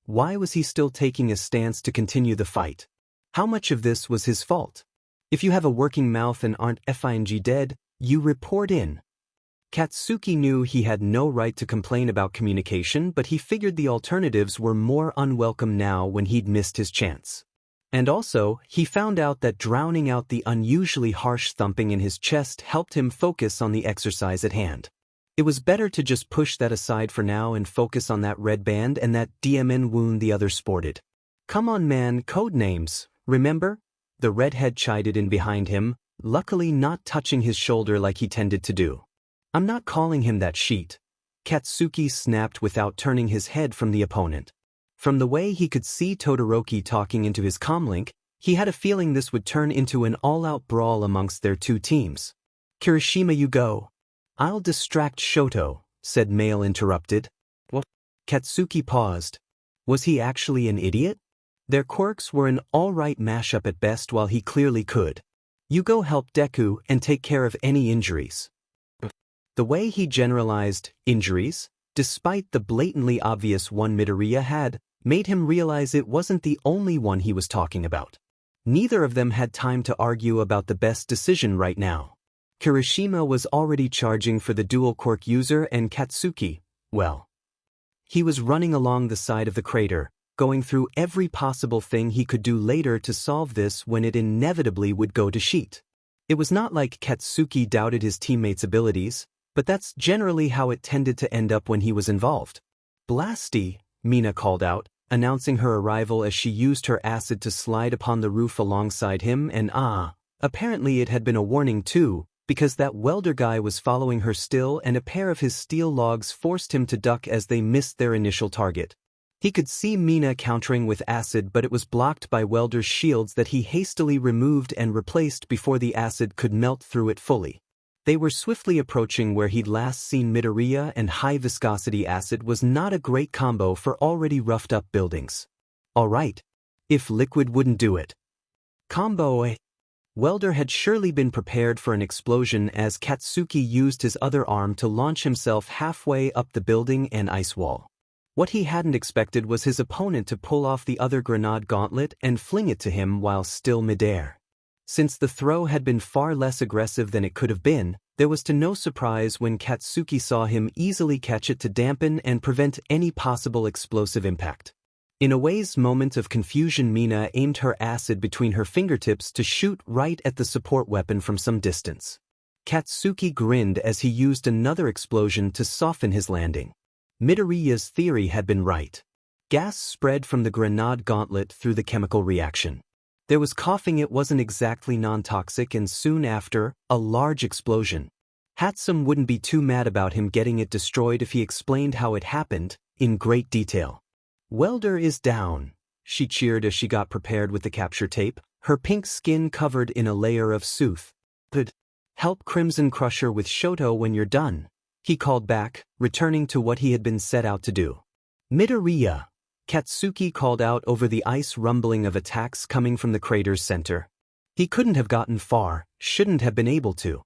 Why was he still taking a stance to continue the fight? How much of this was his fault? If you have a working mouth and aren't FING dead, you report in. Katsuki knew he had no right to complain about communication, but he figured the alternatives were more unwelcome now when he'd missed his chance. And also, he found out that drowning out the unusually harsh thumping in his chest helped him focus on the exercise at hand. It was better to just push that aside for now and focus on that red band and that DMN wound the other sported. Come on man, code names, remember? The redhead chided in behind him, luckily not touching his shoulder like he tended to do. I'm not calling him that sheet. Katsuki snapped without turning his head from the opponent. From the way he could see Todoroki talking into his comlink, he had a feeling this would turn into an all-out brawl amongst their two teams. Kirishima, you go. I'll distract Shoto, said Male interrupted. What? Katsuki paused. Was he actually an idiot? Their quirks were an all-right mashup at best while he clearly could. You go help Deku and take care of any injuries. The way he generalized injuries, despite the blatantly obvious one Midoriya had, made him realize it wasn't the only one he was talking about. Neither of them had time to argue about the best decision right now. Kirishima was already charging for the dual quirk user and Katsuki, well, he was running along the side of the crater, going through every possible thing he could do later to solve this when it inevitably would go to shit. It was not like Katsuki doubted his teammates' abilities, but that's generally how it tended to end up when he was involved. Blasty, Mina called out, announcing her arrival as she used her acid to slide upon the roof alongside him, and apparently it had been a warning too, because that welder guy was following her still and a pair of his steel logs forced him to duck as they missed their initial target. He could see Mina countering with acid, but it was blocked by welder's shields that he hastily removed and replaced before the acid could melt through it fully. They were swiftly approaching where he'd last seen Midoriya, and high-viscosity acid was not a great combo for already roughed-up buildings. All right. If liquid wouldn't do it. Combo. Welder had surely been prepared for an explosion as Katsuki used his other arm to launch himself halfway up the building and ice wall. What he hadn't expected was his opponent to pull off the other grenade gauntlet and fling it to him while still midair. Since the throw had been far less aggressive than it could have been, there was to no surprise when Katsuki saw him easily catch it to dampen and prevent any possible explosive impact. In a way's moment of confusion, Mina aimed her acid between her fingertips to shoot right at the support weapon from some distance. Katsuki grinned as he used another explosion to soften his landing. Midoriya's theory had been right. Gas spread from the grenade gauntlet through the chemical reaction. There was coughing. It wasn't exactly non-toxic, and soon after, a large explosion. Hatsum wouldn't be too mad about him getting it destroyed if he explained how it happened, in great detail. "Welder is down," she cheered as she got prepared with the capture tape, her pink skin covered in a layer of soothe. "Good. Help Crimson Crusher with Shoto when you're done," he called back, returning to what he had been set out to do. "Midoriya," Katsuki called out over the ice, rumbling of attacks coming from the crater's center. He couldn't have gotten far, shouldn't have been able to.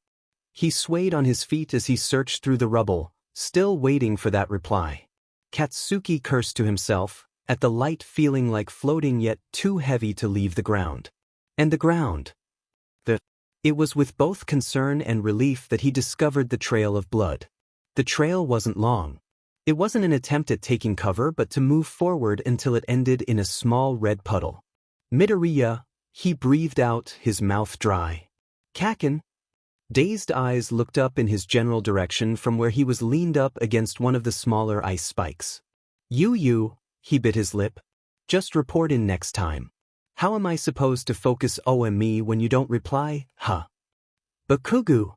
He swayed on his feet as he searched through the rubble, still waiting for that reply. Katsuki cursed to himself, at the light feeling like floating yet too heavy to leave the ground. And the ground. It was with both concern and relief that he discovered the trail of blood. The trail wasn't long. It wasn't an attempt at taking cover but to move forward until it ended in a small red puddle. "Midoriya," he breathed out, his mouth dry. "Kaken." Dazed eyes looked up in his general direction from where he was leaned up against one of the smaller ice spikes. You, he bit his lip. "Just report in next time. How am I supposed to focus on me when you don't reply, huh?" "Bakugou."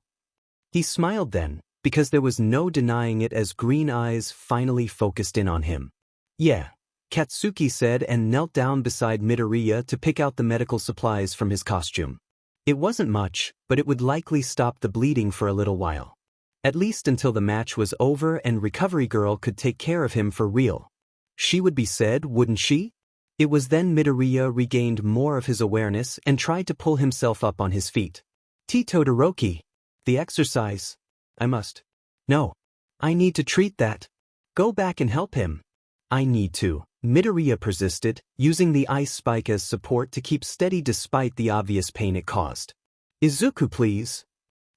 He smiled then, because there was no denying it as green eyes finally focused in on him. "Yeah," Katsuki said and knelt down beside Midoriya to pick out the medical supplies from his costume. It wasn't much, but it would likely stop the bleeding for a little while. At least until the match was over and Recovery Girl could take care of him for real. She would be said, wouldn't she? It was then Midoriya regained more of his awareness and tried to pull himself up on his feet. "Todoroki. The exercise. I must. No. I need to treat that. Go back and help him." "I need to," Midoriya persisted, using the ice spike as support to keep steady despite the obvious pain it caused. "Izuku, please,"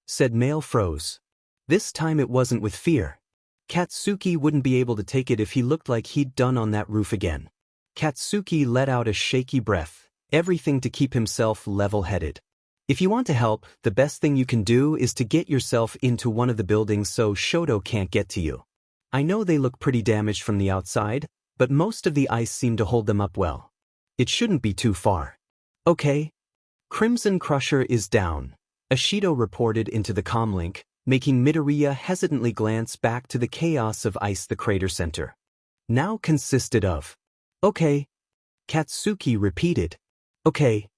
said Male froze. This time it wasn't with fear. Katsuki wouldn't be able to take it if he looked like he'd done on that roof again. Katsuki let out a shaky breath, everything to keep himself level-headed. "If you want to help, the best thing you can do is to get yourself into one of the buildings so Shoto can't get to you. I know they look pretty damaged from the outside, but most of the ice seemed to hold them up well. It shouldn't be too far." "Okay." "Crimson Crusher is down," Ashido reported into the comlink, making Midoriya hesitantly glance back to the chaos of ice the crater center. Now consisted of. "Okay." Katsuki repeated. "Okay.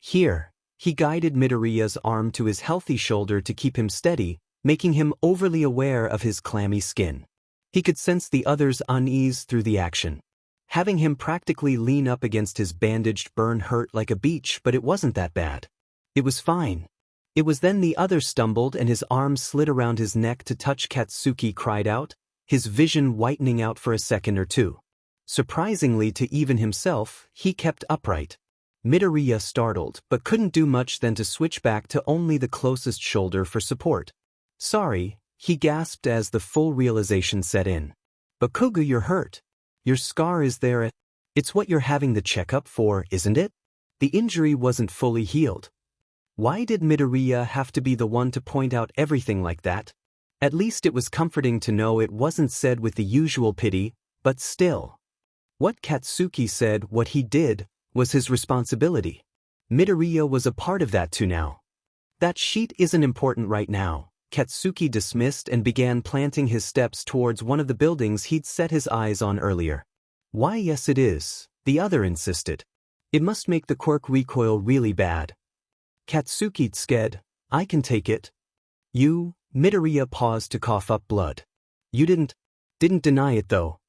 Here." He guided Midoriya's arm to his healthy shoulder to keep him steady, making him overly aware of his clammy skin. He could sense the other's unease through the action. Having him practically lean up against his bandaged burn hurt like a beach, but it wasn't that bad. It was fine. It was then the other stumbled and his arm slid around his neck to touch. Katsuki cried out, his vision whitening out for a second or two. Surprisingly to even himself, he kept upright. Midoriya startled, but couldn't do much than to switch back to only the closest shoulder for support. "Sorry," he gasped as the full realization set in. "Bakugou, you're hurt. Your scar is there. It's what you're having the checkup for, isn't it?" The injury wasn't fully healed. Why did Midoriya have to be the one to point out everything like that? At least it was comforting to know it wasn't said with the usual pity, but still. What Katsuki said, what he did, was his responsibility. Midoriya was a part of that too now. "That sheet isn't important right now," Katsuki dismissed and began planting his steps towards one of the buildings he'd set his eyes on earlier. "Why, yes it is," the other insisted. "It must make the quirk recoil really bad." Katsuki sked, "I can take it." "You," Midoriya paused to cough up blood. "You didn't deny it though.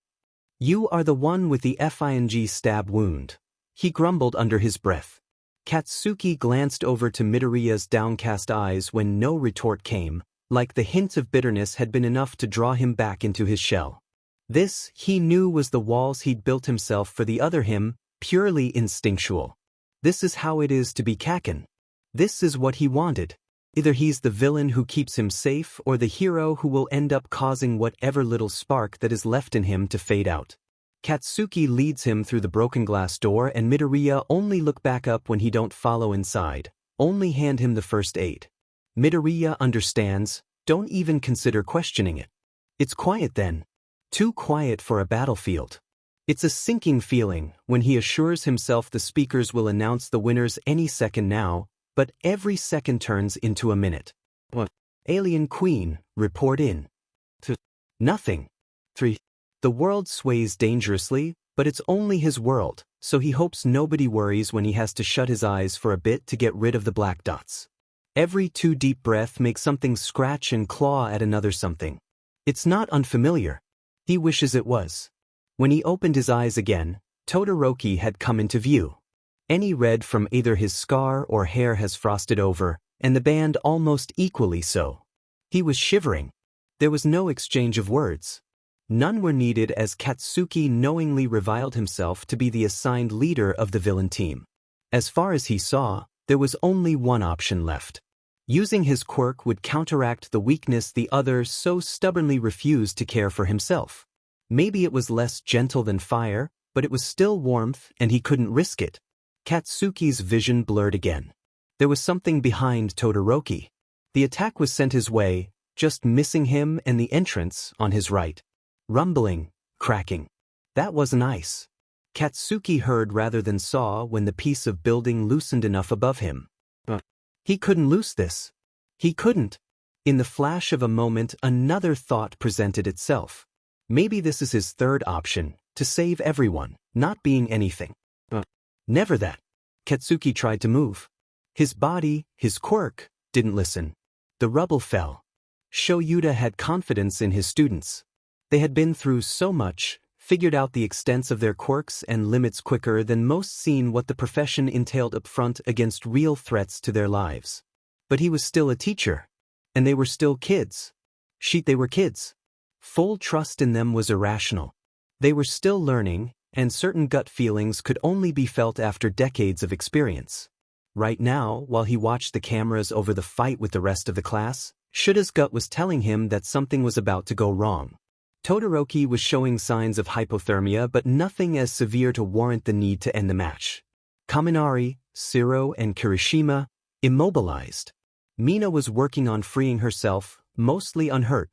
You are the one with the FING stab wound," he grumbled under his breath. Katsuki glanced over to Midoriya's downcast eyes when no retort came, like the hint of bitterness had been enough to draw him back into his shell. This, he knew, was the walls he'd built himself for the other him, purely instinctual. This is how it is to be Kaken. This is what he wanted. Either he's the villain who keeps him safe or the hero who will end up causing whatever little spark that is left in him to fade out. Katsuki leads him through the broken glass door and Midoriya only look back up when he don't follow inside, only hand him the first aid. Midoriya understands, don't even consider questioning it. It's quiet then. Too quiet for a battlefield. It's a sinking feeling when he assures himself the speakers will announce the winners any second now, but every second turns into a minute. What? Alien Queen, report in. Nothing. 3. The world sways dangerously, but it's only his world, so he hopes nobody worries when he has to shut his eyes for a bit to get rid of the black dots. Every 2 deep breath makes something scratch and claw at another something. It's not unfamiliar. He wishes it was. When he opened his eyes again, Todoroki had come into view. Any red from either his scar or hair has frosted over, and the band almost equally so. He was shivering. There was no exchange of words. None were needed as Katsuki knowingly reviled himself to be the assigned leader of the villain team. As far as he saw, there was only one option left. Using his quirk would counteract the weakness the other so stubbornly refused to care for himself. Maybe it was less gentle than fire, but it was still warmth and he couldn't risk it. Katsuki's vision blurred again. There was something behind Todoroki. The attack was sent his way, just missing him and the entrance on his right. Rumbling, cracking. That wasn't ice. Katsuki heard rather than saw when the piece of building loosened enough above him. He couldn't loose this. He couldn't. In the flash of a moment, another thought presented itself. Maybe this is his third option, to save everyone, not being anything. Never that. Katsuki tried to move. His body, his quirk, didn't listen. The rubble fell. Shoyuda had confidence in his students. They had been through so much, figured out the extents of their quirks and limits quicker than most, seen what the profession entailed up front against real threats to their lives. But he was still a teacher. And they were still kids. They were kids. Full trust in them was irrational. They were still learning, and certain gut feelings could only be felt after decades of experience. Right now, while he watched the cameras over the fight with the rest of the class, Shuda's gut was telling him that something was about to go wrong. Todoroki was showing signs of hypothermia, but nothing as severe to warrant the need to end the match. Kaminari, Shiro, and Kirishima, immobilized. Mina was working on freeing herself, mostly unhurt.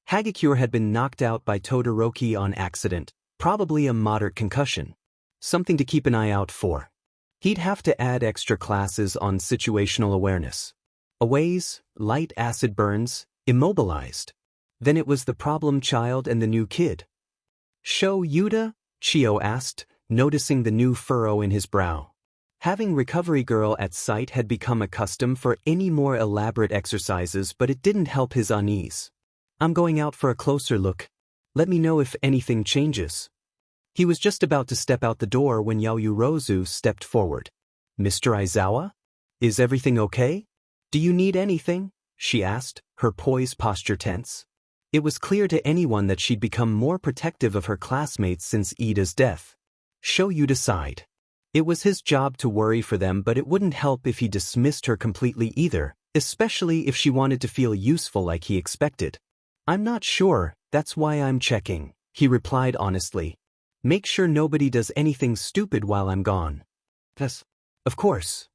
Hagakure had been knocked out by Todoroki on accident, probably a moderate concussion. Something to keep an eye out for. He'd have to add extra classes on situational awareness. Aways, light acid burns, immobilized. Then it was the problem child and the new kid. Shoyuda? Chio asked, noticing the new furrow in his brow. Having Recovery Girl at sight had become a custom for any more elaborate exercises, but it didn't help his unease. I'm going out for a closer look. Let me know if anything changes. He was just about to step out the door when Yaoyorozu stepped forward. Mr. Aizawa? Is everything okay? Do you need anything? She asked, her poise posture tense. It was clear to anyone that she'd become more protective of her classmates since Ida's death. Shoyuda sighed. It was his job to worry for them, but it wouldn't help if he dismissed her completely either, especially if she wanted to feel useful like he expected. I'm not sure, that's why I'm checking, he replied honestly. Make sure nobody does anything stupid while I'm gone. Yes, of course.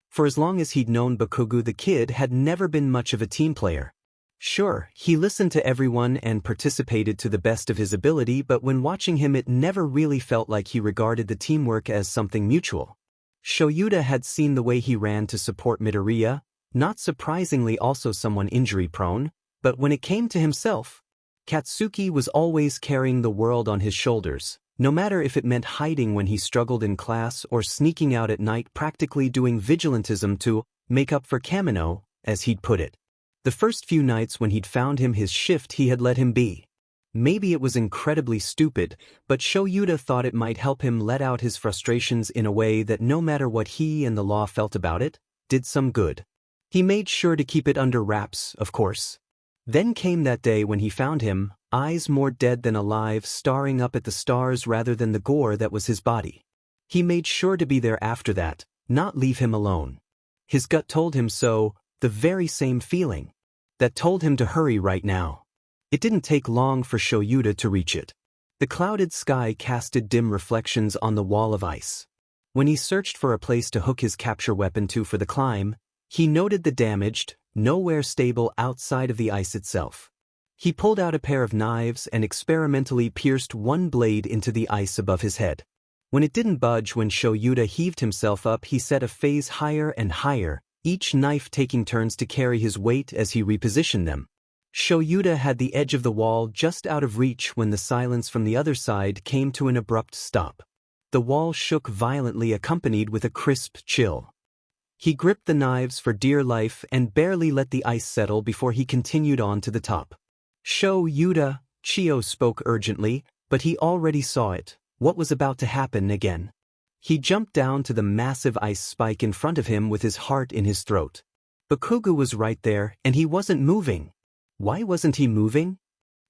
For as long as he'd known Bakugou, the kid had never been much of a team player. Sure, he listened to everyone and participated to the best of his ability, but when watching him it never really felt like he regarded the teamwork as something mutual. Shoyuda had seen the way he ran to support Midoriya, not surprisingly also someone injury-prone, but when it came to himself, Katsuki was always carrying the world on his shoulders, no matter if it meant hiding when he struggled in class or sneaking out at night, practically doing vigilantism to make up for Kamino, as he'd put it. The first few nights when he'd found him his shift he had let him be. Maybe it was incredibly stupid, but Shoyuda thought it might help him let out his frustrations in a way that, no matter what he and the law felt about it, did some good. He made sure to keep it under wraps, of course. Then came that day when he found him, eyes more dead than alive, staring up at the stars rather than the gore that was his body. He made sure to be there after that, not leave him alone. His gut told him so, the very same feeling that told him to hurry right now. It didn't take long for Shoyuda to reach it. The clouded sky casted dim reflections on the wall of ice. When he searched for a place to hook his capture weapon to for the climb, he noted the damaged, nowhere stable outside of the ice itself. He pulled out a pair of knives and experimentally pierced one blade into the ice above his head. When it didn't budge when Shoyuta heaved himself up, he set a phase higher and higher, each knife taking turns to carry his weight as he repositioned them. Shoyuta had the edge of the wall just out of reach when the silence from the other side came to an abrupt stop. The wall shook violently, accompanied with a crisp chill. He gripped the knives for dear life and barely let the ice settle before he continued on to the top. Shoyuta, Chio spoke urgently, but he already saw it. What was about to happen again? He jumped down to the massive ice spike in front of him with his heart in his throat. Bakugou was right there, and he wasn't moving. Why wasn't he moving?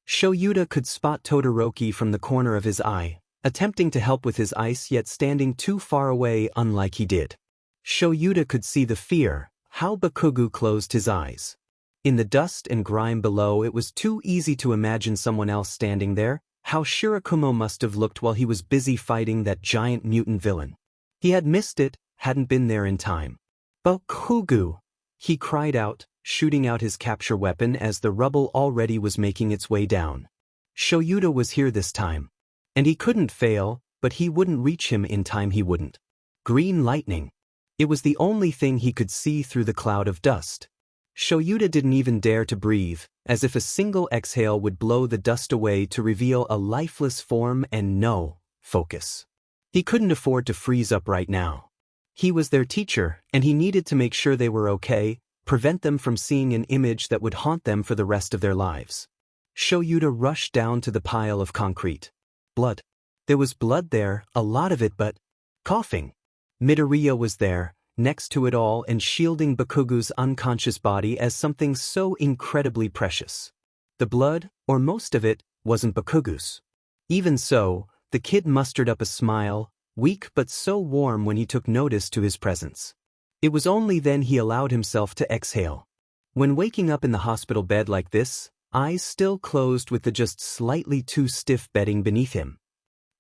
Shoyuta could spot Todoroki from the corner of his eye, attempting to help with his ice yet standing too far away unlike he did. Shoyuta could see the fear, how Bakugou closed his eyes. In the dust and grime below, it was too easy to imagine someone else standing there. How Shirakumo must have looked while he was busy fighting that giant mutant villain. He had missed it, hadn't been there in time. Bakugou! He cried out, shooting out his capture weapon as the rubble already was making its way down. Shoyuta was here this time. And he couldn't fail, but he wouldn't reach him in time, he wouldn't. Green lightning. It was the only thing he could see through the cloud of dust. Shoyuta didn't even dare to breathe, as if a single exhale would blow the dust away to reveal a lifeless form and no focus. He couldn't afford to freeze up right now. He was their teacher, and he needed to make sure they were okay, prevent them from seeing an image that would haunt them for the rest of their lives. Shoyuta rushed down to the pile of concrete. Blood. There was blood there, a lot of it, but coughing. Midoriya was there, next to it all and shielding Bakugou's unconscious body as something so incredibly precious. The blood, or most of it, wasn't Bakugou's. Even so, the kid mustered up a smile, weak but so warm when he took notice to his presence. It was only then he allowed himself to exhale. When waking up in the hospital bed like this, eyes still closed with the just slightly too stiff bedding beneath him.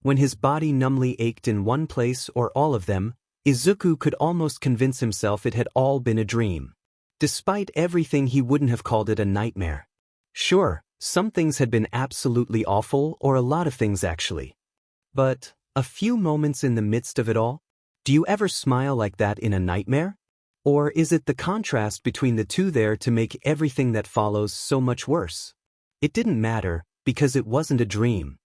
When his body numbly ached in one place or all of them, Izuku could almost convince himself it had all been a dream. Despite everything, he wouldn't have called it a nightmare. Sure, some things had been absolutely awful, or a lot of things actually. But a few moments in the midst of it all? Do you ever smile like that in a nightmare? Or is it the contrast between the two there to make everything that follows so much worse? It didn't matter, because it wasn't a dream.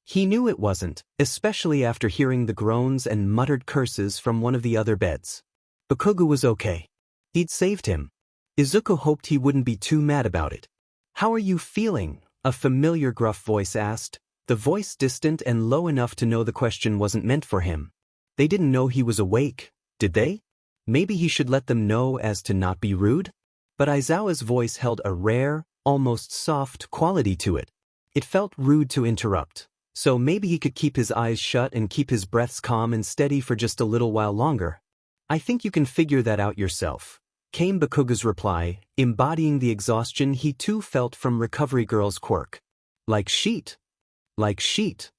He knew it wasn't, especially after hearing the groans and muttered curses from one of the other beds. Bakugou was okay. He'd saved him. Izuku hoped he wouldn't be too mad about it. "How are you feeling?" a familiar gruff voice asked, the voice distant and low enough to know the question wasn't meant for him. They didn't know he was awake, did they? Maybe he should let them know as to not be rude? But Aizawa's voice held a rare, almost soft quality to it. It felt rude to interrupt. So maybe he could keep his eyes shut and keep his breaths calm and steady for just a little while longer. "I think you can figure that out yourself," came Bakugou's reply, embodying the exhaustion he too felt from Recovery Girl's quirk. Like sheet. Like sheet.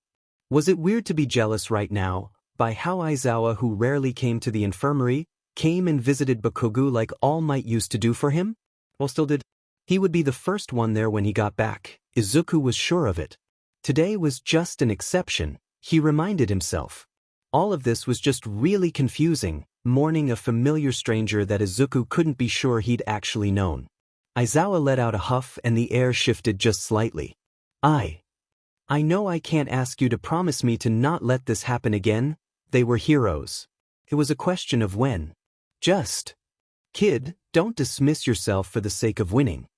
Was it weird to be jealous right now, by how Aizawa, who rarely came to the infirmary, came and visited Bakugou like All Might used to do for him? Well, still did. He would be the first one there when he got back. Izuku was sure of it. Today was just an exception, he reminded himself. All of this was just really confusing, mourning a familiar stranger that Izuku couldn't be sure he'd actually known. Aizawa let out a huff and the air shifted just slightly. I know I can't ask you to promise me to not let this happen again." They were heroes. It was a question of when. Just. Kid, don't dismiss yourself for the sake of winning.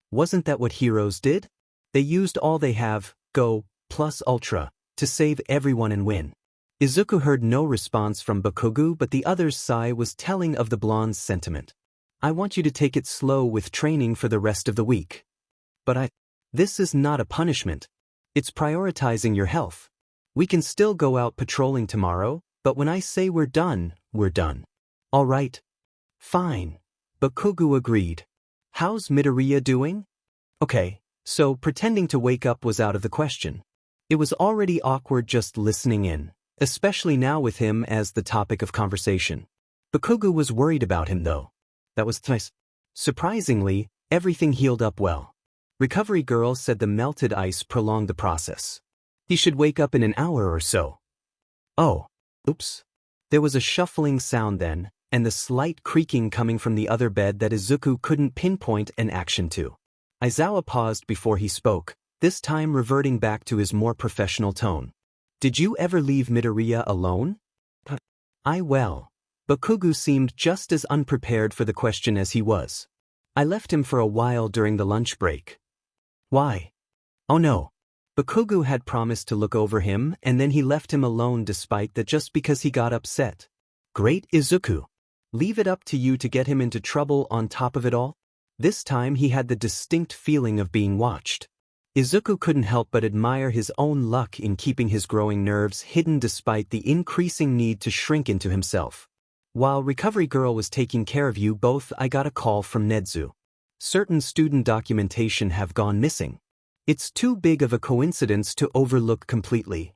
Wasn't that what heroes did? They used all they have, go, plus ultra, to save everyone and win. Izuku heard no response from Bakugou, but the other's sigh was telling of the blonde's sentiment. "I want you to take it slow with training for the rest of the week. But this is not a punishment. It's prioritizing your health. We can still go out patrolling tomorrow, but when I say we're done, we're done." "All right. Fine." Bakugou agreed. "How's Midoriya doing?" "Okay." So pretending to wake up was out of the question. It was already awkward just listening in, especially now with him as the topic of conversation. Bakugou was worried about him though. That was nice. Surprisingly, everything healed up well. Recovery girl said the melted ice prolonged the process. He should wake up in an hour or so. Oh. Oops. There was a shuffling sound then, and the slight creaking coming from the other bed that Izuku couldn't pinpoint an action to. Aizawa paused before he spoke, this time reverting back to his more professional tone. Did you ever leave Midoriya alone? Well. Bakugou seemed just as unprepared for the question as he was. I left him for a while during the lunch break. Why? Oh no. Bakugou had promised to look over him and then he left him alone despite that just because he got upset. Great Izuku. Leave it up to you to get him into trouble on top of it all? This time he had the distinct feeling of being watched. Izuku couldn't help but admire his own luck in keeping his growing nerves hidden despite the increasing need to shrink into himself. While Recovery Girl was taking care of you both, I got a call from Nedzu. Certain student documentation have gone missing. It's too big of a coincidence to overlook completely.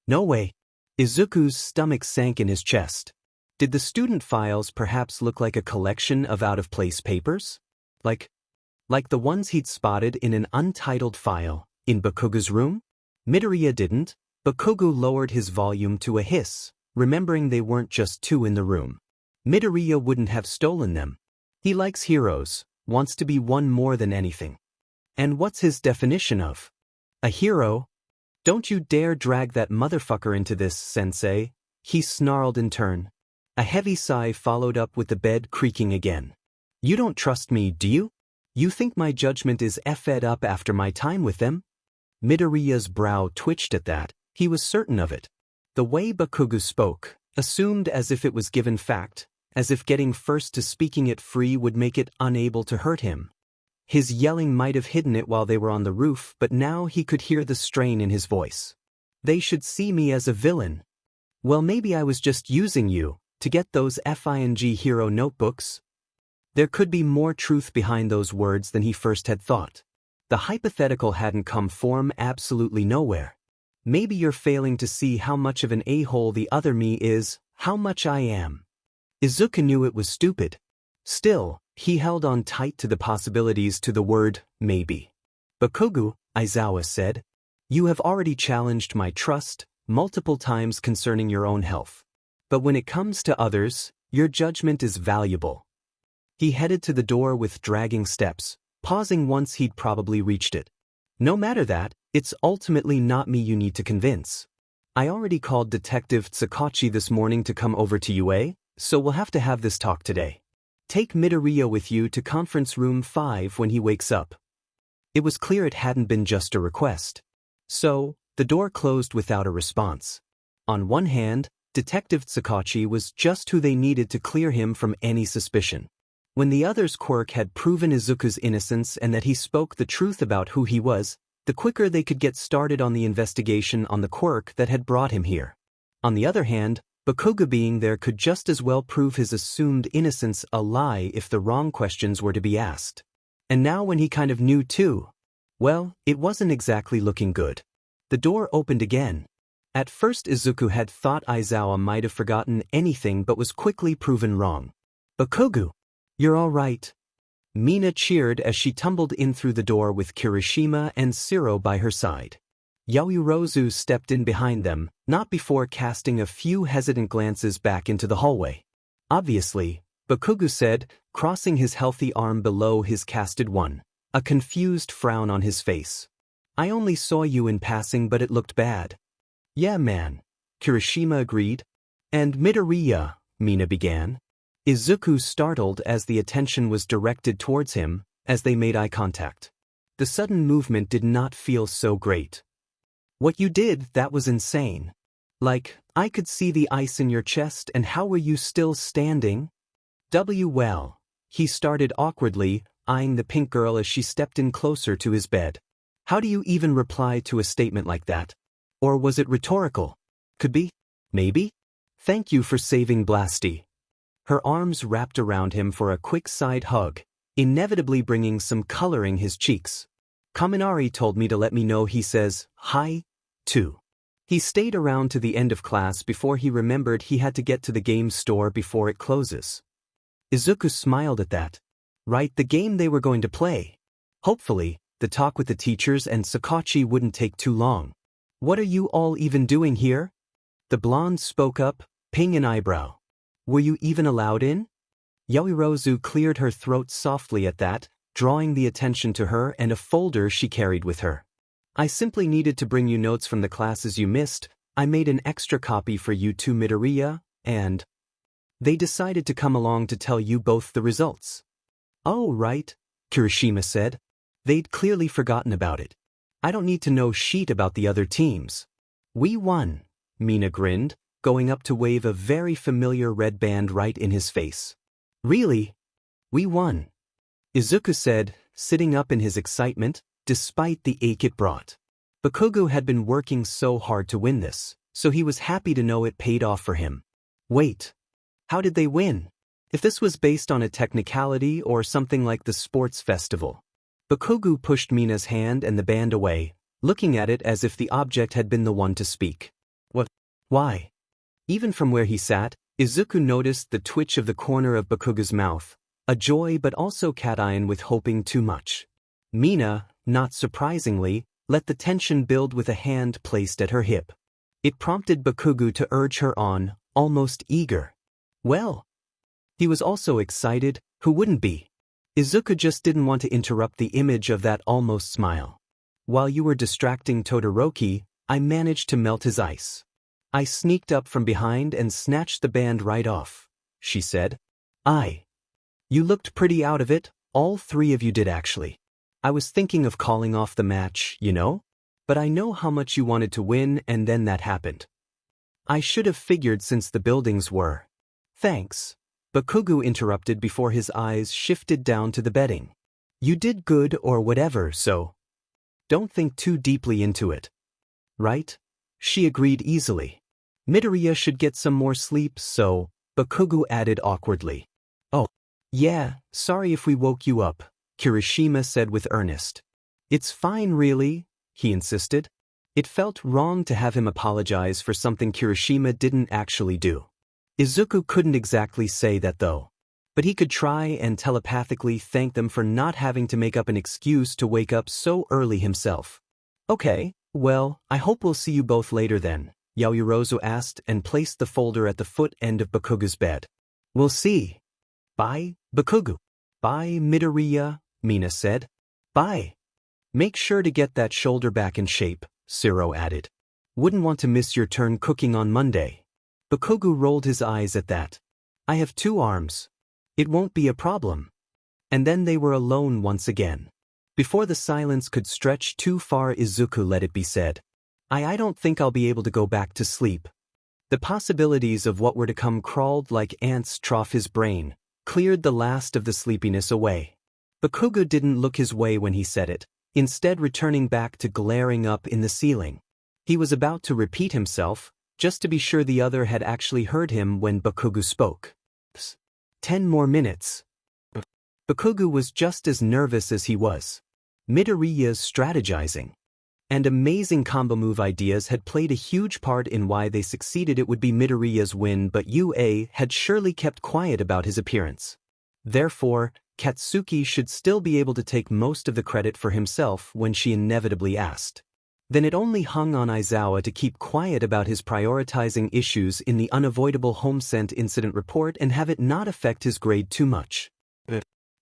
No way. Izuku's stomach sank in his chest. Did the student files perhaps look like a collection of out-of-place papers? Like the ones he'd spotted in an untitled file in Bakugou's room? Midoriya didn't. Bakugou lowered his volume to a hiss, remembering they weren't just two in the room. Midoriya wouldn't have stolen them. He likes heroes, wants to be one more than anything. And what's his definition of a hero? Don't you dare drag that motherfucker into this, sensei, he snarled in turn. A heavy sigh followed up with the bed creaking again. You don't trust me, do you? You think my judgment is effed up after my time with them? Midoriya's brow twitched at that, he was certain of it. The way Bakugou spoke, assumed as if it was given fact, as if getting first to speaking it free would make it unable to hurt him. His yelling might have hidden it while they were on the roof, but now he could hear the strain in his voice. They should see me as a villain. Well, maybe I was just using you to get those FING hero notebooks. There could be more truth behind those words than he first had thought. The hypothetical hadn't come from absolutely nowhere. Maybe you're failing to see how much of an a-hole the other me is, how much I am. Izuku knew it was stupid. Still, he held on tight to the possibilities to the word, maybe. Bakugou, Aizawa said, you have already challenged my trust multiple times concerning your own health. But when it comes to others, your judgment is valuable. He headed to the door with dragging steps, pausing once he'd probably reached it. No matter that, it's ultimately not me you need to convince. I already called Detective Tsukauchi this morning to come over to UA, so we'll have to have this talk today. Take Midoriya with you to conference room 5 when he wakes up. It was clear it hadn't been just a request. So, the door closed without a response. On one hand, Detective Tsukauchi was just who they needed to clear him from any suspicion. When the other's quirk had proven Izuku's innocence and that he spoke the truth about who he was, the quicker they could get started on the investigation on the quirk that had brought him here. On the other hand, Bakugou being there could just as well prove his assumed innocence a lie if the wrong questions were to be asked. And now when he kind of knew too, well, it wasn't exactly looking good. The door opened again. At first Izuku had thought Aizawa might have forgotten anything but was quickly proven wrong. Bakugou! You're all right. Mina cheered as she tumbled in through the door with Kirishima and Siro by her side. Yaoyorozu stepped in behind them, not before casting a few hesitant glances back into the hallway. Obviously, Bakugou said, crossing his healthy arm below his casted one, a confused frown on his face. I only saw you in passing but it looked bad. Yeah man, Kirishima agreed. And Midoriya, Mina began. Izuku startled as the attention was directed towards him, as they made eye contact. The sudden movement did not feel so great. What you did, that was insane. Like, I could see the ice in your chest and how were you still standing? Well, he started awkwardly, eyeing the pink girl as she stepped in closer to his bed. How do you even reply to a statement like that? Or was it rhetorical? Could be. Maybe? Thank you for saving Blasty. Her arms wrapped around him for a quick side hug, inevitably bringing some coloring his cheeks. Kaminari told me to let me know he says, hi, too. He stayed around to the end of class before he remembered he had to get to the game store before it closes. Izuku smiled at that. Right, the game they were going to play. Hopefully, the talk with the teachers and Sakachi wouldn't take too long. What are you all even doing here? The blonde spoke up, ping an eyebrow. Were you even allowed in? Yaoirozu cleared her throat softly at that, drawing the attention to her and a folder she carried with her. I simply needed to bring you notes from the classes you missed. I made an extra copy for you two Midoriya, and they decided to come along to tell you both the results. Oh, right, Kirishima said. They'd clearly forgotten about it. I don't need to know shit about the other teams. We won, Mina grinned, going up to wave a very familiar red band right in his face. Really? We won, Izuku said, sitting up in his excitement, despite the ache it brought. Bakugou had been working so hard to win this, so he was happy to know it paid off for him. Wait. How did they win? If this was based on a technicality or something like the sports festival. Bakugou pushed Mina's hand and the band away, looking at it as if the object had been the one to speak. What? Why? Even from where he sat, Izuku noticed the twitch of the corner of Bakugou's mouth, a joy but also cat-eyen with hoping too much. Mina, not surprisingly, let the tension build with a hand placed at her hip. It prompted Bakugou to urge her on, almost eager. Well, he was also excited, who wouldn't be? Izuku just didn't want to interrupt the image of that almost smile. While you were distracting Todoroki, I managed to melt his ice. I sneaked up from behind and snatched the band right off, she said. You looked pretty out of it, all three of you did actually. I was thinking of calling off the match, you know? But I know how much you wanted to win and then that happened. I should have figured since the buildings were. Thanks. Bakugou interrupted before his eyes shifted down to the betting. You did good or whatever, so don't think too deeply into it. Right? She agreed easily. Midoriya should get some more sleep, so Bakugou added awkwardly. Oh, yeah, sorry if we woke you up, Kirishima said with earnest. It's fine really, he insisted. It felt wrong to have him apologize for something Kirishima didn't actually do. Izuku couldn't exactly say that though. But he could try and telepathically thank them for not having to make up an excuse to wake up so early himself. Okay, well, I hope we'll see you both later then, Yaoirozu asked and placed the folder at the foot end of Bakugou's bed. We'll see. Bye, Bakugou. Bye, Midoriya, Mina said. Bye. Make sure to get that shoulder back in shape, Siro added. Wouldn't want to miss your turn cooking on Monday. Bakugou rolled his eyes at that. I have 2 arms. It won't be a problem. And then they were alone once again. Before the silence could stretch too far, Izuku let it be said. I don't think I'll be able to go back to sleep. The possibilities of what were to come crawled like ants trough his brain, cleared the last of the sleepiness away. Bakugou didn't look his way when he said it, instead returning back to glaring up in the ceiling. He was about to repeat himself, just to be sure the other had actually heard him when Bakugou spoke. 10 more minutes. Bakugou was just as nervous as he was. Midoriya's strategizing and amazing combo move ideas had played a huge part in why they succeeded. It would be Midoriya's win, but UA had surely kept quiet about his appearance. Therefore, Katsuki should still be able to take most of the credit for himself when she inevitably asked. Then it only hung on Aizawa to keep quiet about his prioritizing issues in the unavoidable home-sent incident report and have it not affect his grade too much.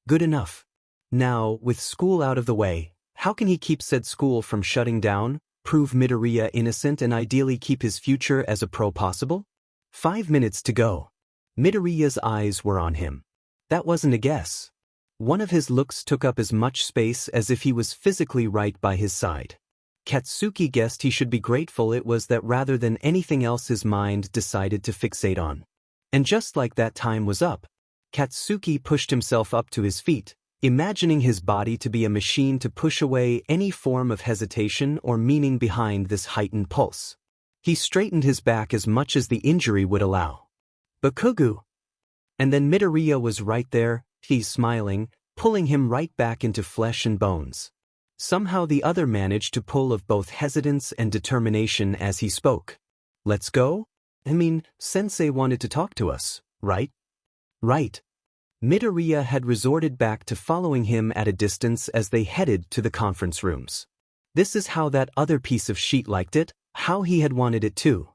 Good enough. Now, with school out of the way, how can he keep said school from shutting down, prove Midoriya innocent and ideally keep his future as a pro possible? 5 minutes to go. Midoriya's eyes were on him. That wasn't a guess. One of his looks took up as much space as if he was physically right by his side. Katsuki guessed he should be grateful it was that rather than anything else his mind decided to fixate on. And just like that time was up, Katsuki pushed himself up to his feet, imagining his body to be a machine to push away any form of hesitation or meaning behind this heightened pulse. He straightened his back as much as the injury would allow. Bakugou! And then Midoriya was right there, he smiling, pulling him right back into flesh and bones. Somehow the other managed to pull of both hesitance and determination as he spoke. Let's go? Sensei wanted to talk to us, right? Right. Midoriya had resorted back to following him at a distance as they headed to the conference rooms. This is how that other piece of shit liked it, how he had wanted it too.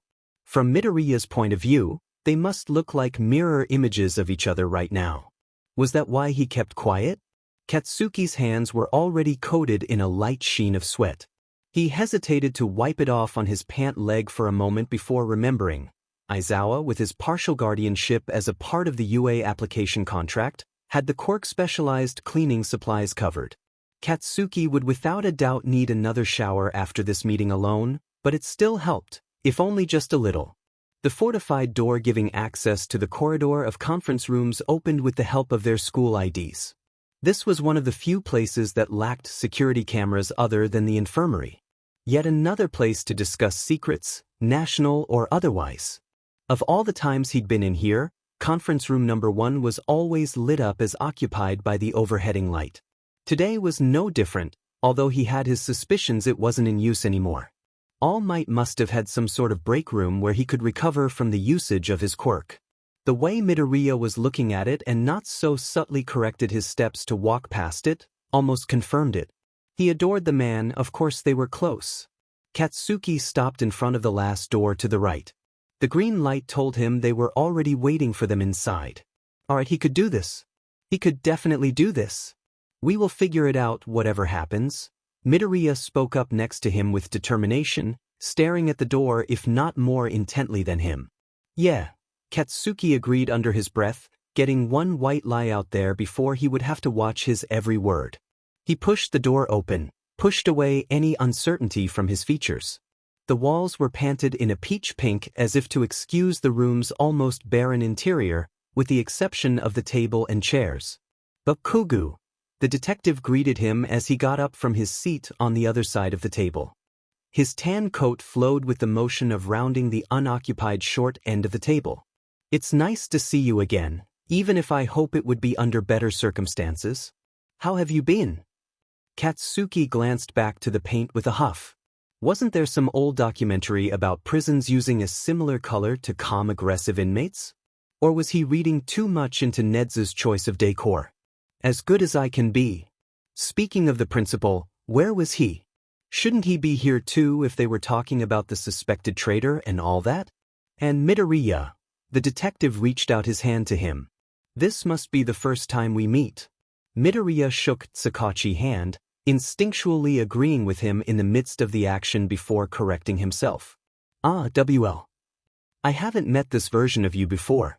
From Midoriya's point of view, they must look like mirror images of each other right now. Was that why he kept quiet? Katsuki's hands were already coated in a light sheen of sweat. He hesitated to wipe it off on his pant leg for a moment before remembering. Aizawa, with his partial guardianship as a part of the UA application contract, had the Quirk specialized cleaning supplies covered. Katsuki would without a doubt need another shower after this meeting alone, but it still helped, if only just a little. The fortified door giving access to the corridor of conference rooms opened with the help of their school IDs. This was one of the few places that lacked security cameras other than the infirmary. Yet another place to discuss secrets, national or otherwise. Of all the times he'd been in here, conference room number 1 was always lit up as occupied by the overheading light. Today was no different, although he had his suspicions it wasn't in use anymore. All Might must have had some sort of break room where he could recover from the usage of his quirk. The way Midoriya was looking at it and not so subtly corrected his steps to walk past it, almost confirmed it. He adored the man, of course they were close. Katsuki stopped in front of the last door to the right. The green light told him they were already waiting for them inside. Alright, he could do this. He could definitely do this. We will figure it out whatever happens. Midoriya spoke up next to him with determination, staring at the door if not more intently than him. Yeah, Katsuki agreed under his breath, getting one white lie out there before he would have to watch his every word. He pushed the door open, pushed away any uncertainty from his features. The walls were painted in a peach pink as if to excuse the room's almost barren interior, with the exception of the table and chairs. Bakugou, the detective greeted him as he got up from his seat on the other side of the table. His tan coat flowed with the motion of rounding the unoccupied short end of the table. It's nice to see you again, even if I hope it would be under better circumstances. How have you been? Katsuki glanced back to the paint with a huff. Wasn't there some old documentary about prisons using a similar color to calm aggressive inmates? Or was he reading too much into Ned's choice of decor? As good as I can be. Speaking of the principal, where was he? Shouldn't he be here too if they were talking about the suspected traitor and all that? And Midoriya, the detective reached out his hand to him. This must be the first time we meet. Midoriya shook Sakachi's hand, instinctually agreeing with him in the midst of the action before correcting himself. WL. I haven't met this version of you before.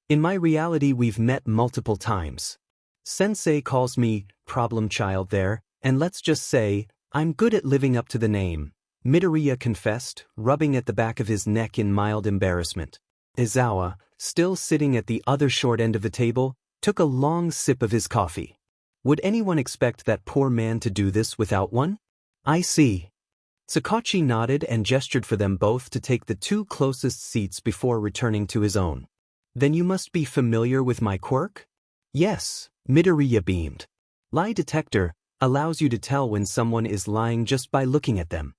In my reality we've met multiple times. Sensei calls me problem child there, and let's just say, I'm good at living up to the name, Midoriya confessed, rubbing at the back of his neck in mild embarrassment. Aizawa, still sitting at the other short end of the table, took a long sip of his coffee. Would anyone expect that poor man to do this without one? I see. Sakachi nodded and gestured for them both to take the 2 closest seats before returning to his own. Then you must be familiar with my quirk? Yes, Midoriya beamed. Lie detector allows you to tell when someone is lying just by looking at them.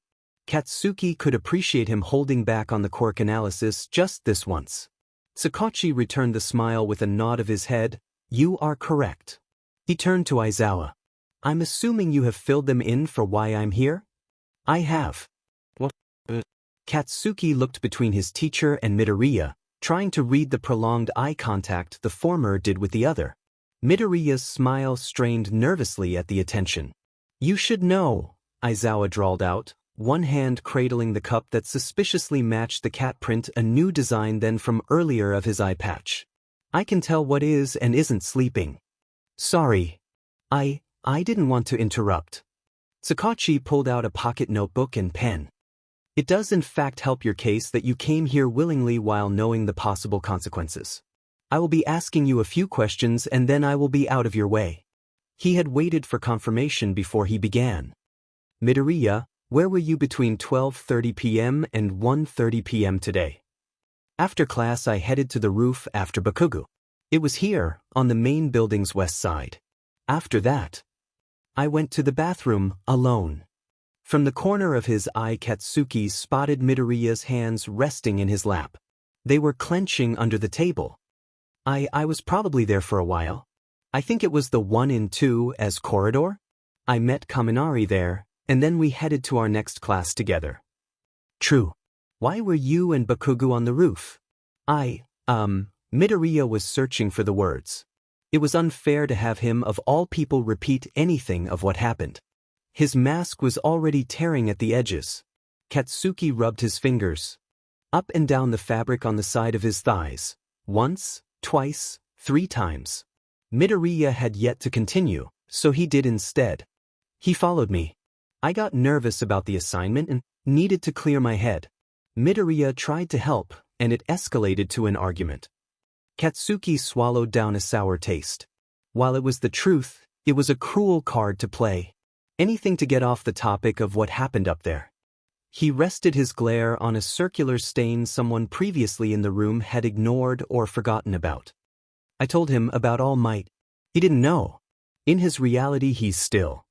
Katsuki could appreciate him holding back on the quirk analysis just this once. Sakachi returned the smile with a nod of his head. You are correct. He turned to Aizawa. I'm assuming you have filled them in for why I'm here? I have. What? Katsuki looked between his teacher and Midoriya, trying to read the prolonged eye contact the former did with the other. Midoriya's smile strained nervously at the attention. You should know, Aizawa drawled out, one hand cradling the cup that suspiciously matched the cat print, a new design than from earlier of his eye patch. I can tell what is and isn't sleeping. Sorry. I didn't want to interrupt. Sakachi pulled out a pocket notebook and pen. It does in fact help your case that you came here willingly while knowing the possible consequences. I will be asking you a few questions and then I will be out of your way. He had waited for confirmation before he began. Midoriya, where were you between 12:30 p.m. and 1:30 p.m. today? After class I headed to the roof after Bakugou. It was here, on the main building's west side. After that, I went to the bathroom, alone. From the corner of his eye Katsuki spotted Midoriya's hands resting in his lap. They were clenching under the table. I was probably there for a while. I think it was the 1 in 2 as corridor. I met Kaminari there, and then we headed to our next class together. True. Why were you and Bakugou on the roof? Midoriya was searching for the words. It was unfair to have him of all people repeat anything of what happened. His mask was already tearing at the edges. Katsuki rubbed his fingers up and down the fabric on the side of his thighs. Once, twice, 3 times. Midoriya had yet to continue, so he did instead. He followed me. I got nervous about the assignment and needed to clear my head. Midoriya tried to help, and it escalated to an argument. Katsuki swallowed down a sour taste. While it was the truth, it was a cruel card to play. Anything to get off the topic of what happened up there. He rested his glare on a circular stain someone previously in the room had ignored or forgotten about. I told him about All Might. He didn't know. In his reality he's still.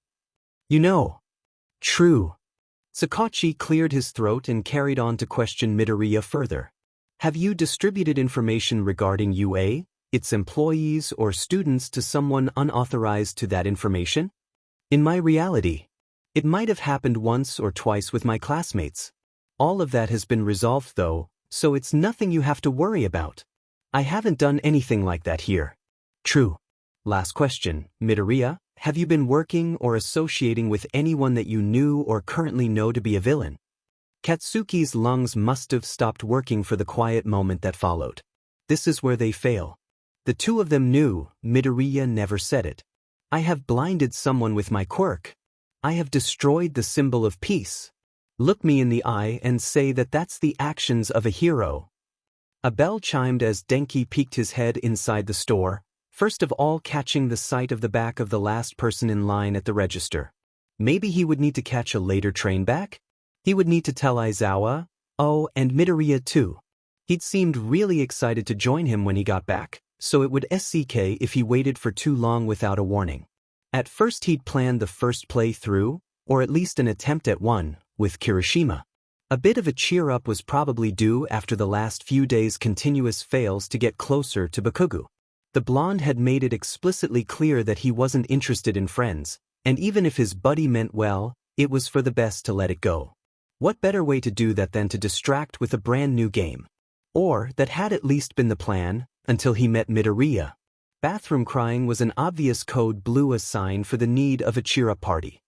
You know. True. Sakachi cleared his throat and carried on to question Midoriya further. Have you distributed information regarding UA, its employees or students to someone unauthorized to that information? In my reality, it might have happened once or twice with my classmates. All of that has been resolved though, so it's nothing you have to worry about. I haven't done anything like that here. True. Last question, Midoriya, have you been working or associating with anyone that you knew or currently know to be a villain? Katsuki's lungs must have stopped working for the quiet moment that followed. This is where they fail. The two of them knew, Midoriya never said it. I have blinded someone with my quirk. I have destroyed the symbol of peace. Look me in the eye and say that that's the actions of a hero. A bell chimed as Denki peeked his head inside the store, first of all catching the sight of the back of the last person in line at the register. Maybe he would need to catch a later train back? He would need to tell Aizawa, and Midoriya too. He'd seemed really excited to join him when he got back, so it would suck if he waited for too long without a warning. At first he'd planned the first play through, or at least an attempt at one, with Kirishima. A bit of a cheer-up was probably due after the last few days' continuous fails to get closer to Bakugou. The blonde had made it explicitly clear that he wasn't interested in friends, and even if his buddy meant well, it was for the best to let it go. What better way to do that than to distract with a brand new game? Or that had at least been the plan, until he met Midoriya. Bathroom crying was an obvious code blue sign for the need of a cheer-up party.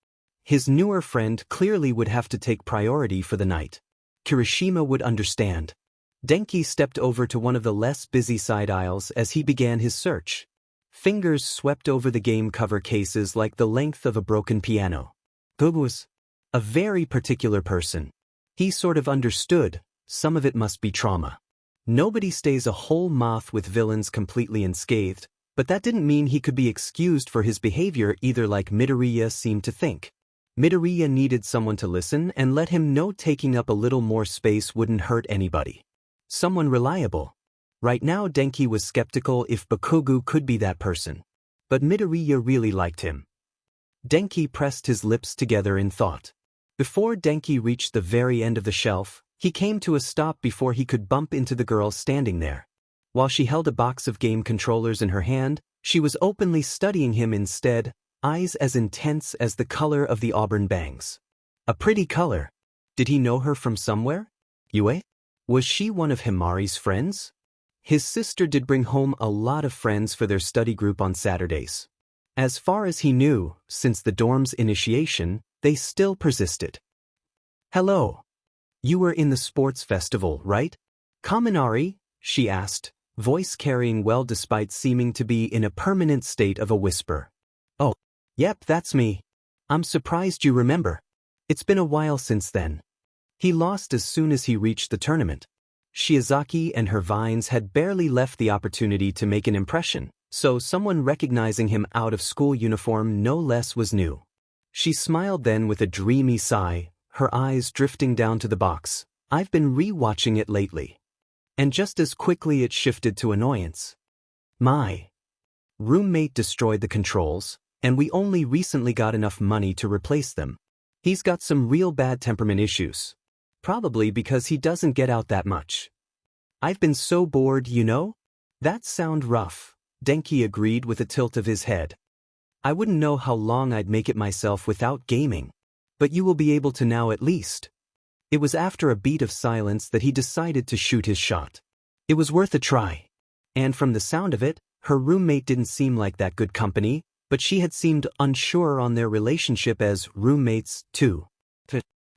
His newer friend clearly would have to take priority for the night. Kirishima would understand. Denki stepped over to one of the less busy side aisles as he began his search. Fingers swept over the game cover cases like the length of a broken piano. Gogo was a very particular person. He sort of understood, some of it must be trauma. Nobody stays a whole month with villains completely unscathed, but that didn't mean he could be excused for his behavior either, like Midoriya seemed to think. Midoriya needed someone to listen and let him know taking up a little more space wouldn't hurt anybody. Someone reliable. Right now Denki was skeptical if Bakugou could be that person. But Midoriya really liked him. Denki pressed his lips together in thought. Before Denki reached the very end of the shelf, he came to a stop before he could bump into the girl standing there. While she held a box of game controllers in her hand, she was openly studying him instead, eyes as intense as the color of the auburn bangs. A pretty color. Did he know her from somewhere? Yue? Was she one of Himari's friends? His sister did bring home a lot of friends for their study group on Saturdays. As far as he knew, since the dorm's initiation, they still persisted. Hello. You were in the sports festival, right? Kaminari? She asked, voice carrying well despite seeming to be in a permanent state of a whisper. Oh, yep, that's me. I'm surprised you remember. It's been a while since then. He lost as soon as he reached the tournament. Shiozaki and her vines had barely left the opportunity to make an impression, so someone recognizing him out of school uniform no less was new. She smiled then with a dreamy sigh, her eyes drifting down to the box. I've been re-watching it lately. And just as quickly it shifted to annoyance. My roommate destroyed the controls, and we only recently got enough money to replace them. He's got some real bad temperament issues. Probably because he doesn't get out that much. I've been so bored, you know? That sounds rough. Denki agreed with a tilt of his head. I wouldn't know how long I'd make it myself without gaming. But you will be able to now at least. It was after a beat of silence that he decided to shoot his shot. It was worth a try. And from the sound of it, her roommate didn't seem like that good company, but she had seemed unsure on their relationship as roommates, too.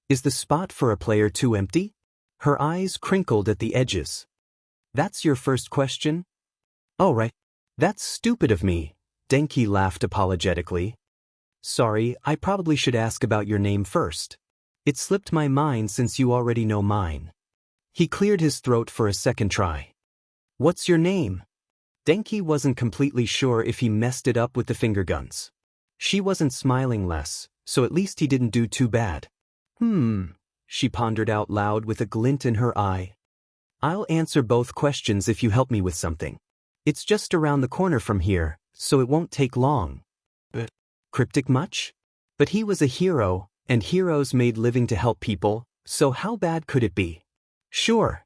Is the spot for a player 2 empty? Her eyes crinkled at the edges. That's your first question? Oh right. That's stupid of me, Denki laughed apologetically. Sorry, I probably should ask about your name first. It slipped my mind since you already know mine. He cleared his throat for a second try. What's your name? Denki wasn't completely sure if he messed it up with the finger guns. She wasn't smiling less, so at least he didn't do too bad. She pondered out loud with a glint in her eye. I'll answer both questions if you help me with something. It's just around the corner from here, so it won't take long. Cryptic much? But he was a hero, and heroes made living to help people, so how bad could it be? Sure.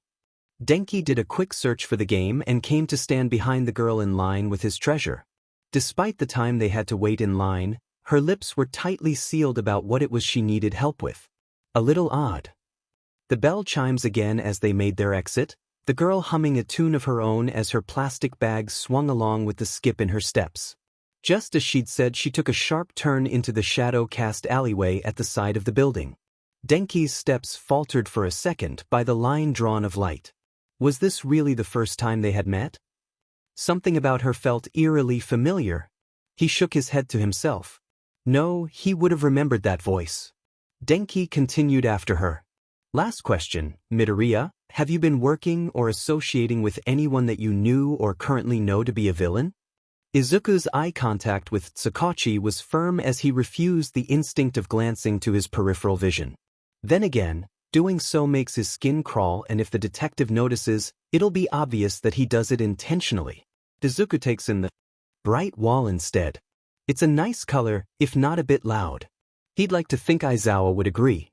Denki did a quick search for the game and came to stand behind the girl in line with his treasure. Despite the time they had to wait in line, her lips were tightly sealed about what it was she needed help with. A little odd. The bell chimes again as they made their exit, the girl humming a tune of her own as her plastic bag swung along with the skip in her steps. Just as she'd said, she took a sharp turn into the shadow-cast alleyway at the side of the building. Denki's steps faltered for a second by the line drawn of light. Was this really the first time they had met? Something about her felt eerily familiar. He shook his head to himself. No, he would have remembered that voice. Denki continued after her. Last question, Midoriya, have you been working or associating with anyone that you knew or currently know to be a villain? Izuku's eye contact with Sakachi was firm as he refused the instinct of glancing to his peripheral vision. Then again, doing so makes his skin crawl, and if the detective notices, it'll be obvious that he does it intentionally. Izuku takes in the bright wall instead. It's a nice color, if not a bit loud. He'd like to think Aizawa would agree.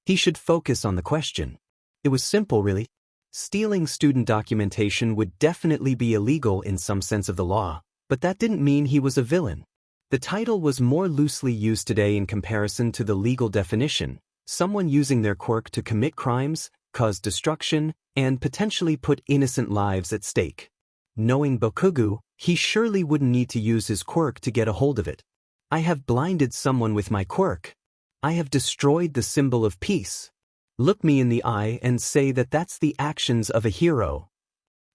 He should focus on the question. It was simple, really. Stealing student documentation would definitely be illegal in some sense of the law, but that didn't mean he was a villain. The title was more loosely used today in comparison to the legal definition, someone using their quirk to commit crimes, cause destruction, and potentially put innocent lives at stake. Knowing Bakugou, he surely wouldn't need to use his quirk to get a hold of it. I have blinded someone with my quirk. I have destroyed the symbol of peace. Look me in the eye and say that that's the actions of a hero.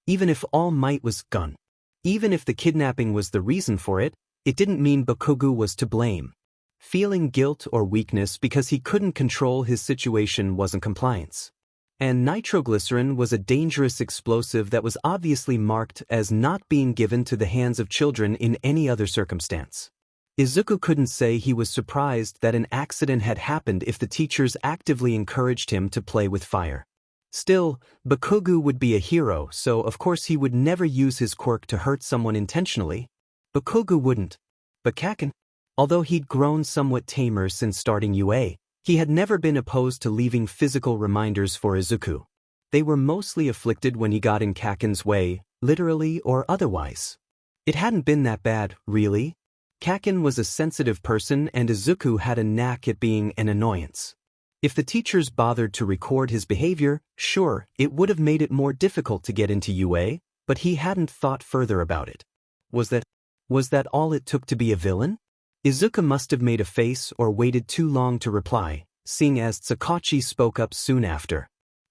Even if All Might was gone, even if the kidnapping was the reason for it, it didn't mean Bakugou was to blame. Feeling guilt or weakness because he couldn't control his situation wasn't compliance. And nitroglycerin was a dangerous explosive that was obviously marked as not being given to the hands of children in any other circumstance. Izuku couldn't say he was surprised that an accident had happened if the teachers actively encouraged him to play with fire. Still, Bakugou would be a hero, so of course he would never use his quirk to hurt someone intentionally. Bakugou wouldn't. But Kaken, although he'd grown somewhat tamer since starting UA, he had never been opposed to leaving physical reminders for Izuku. They were mostly afflicted when he got in Kaken's way, literally or otherwise. It hadn't been that bad, really. Kaken was a sensitive person and Izuku had a knack at being an annoyance. If the teachers bothered to record his behavior, sure, it would have made it more difficult to get into UA, but he hadn't thought further about it. Was that all it took to be a villain? Izuku must have made a face or waited too long to reply, seeing as Sakachi spoke up soon after.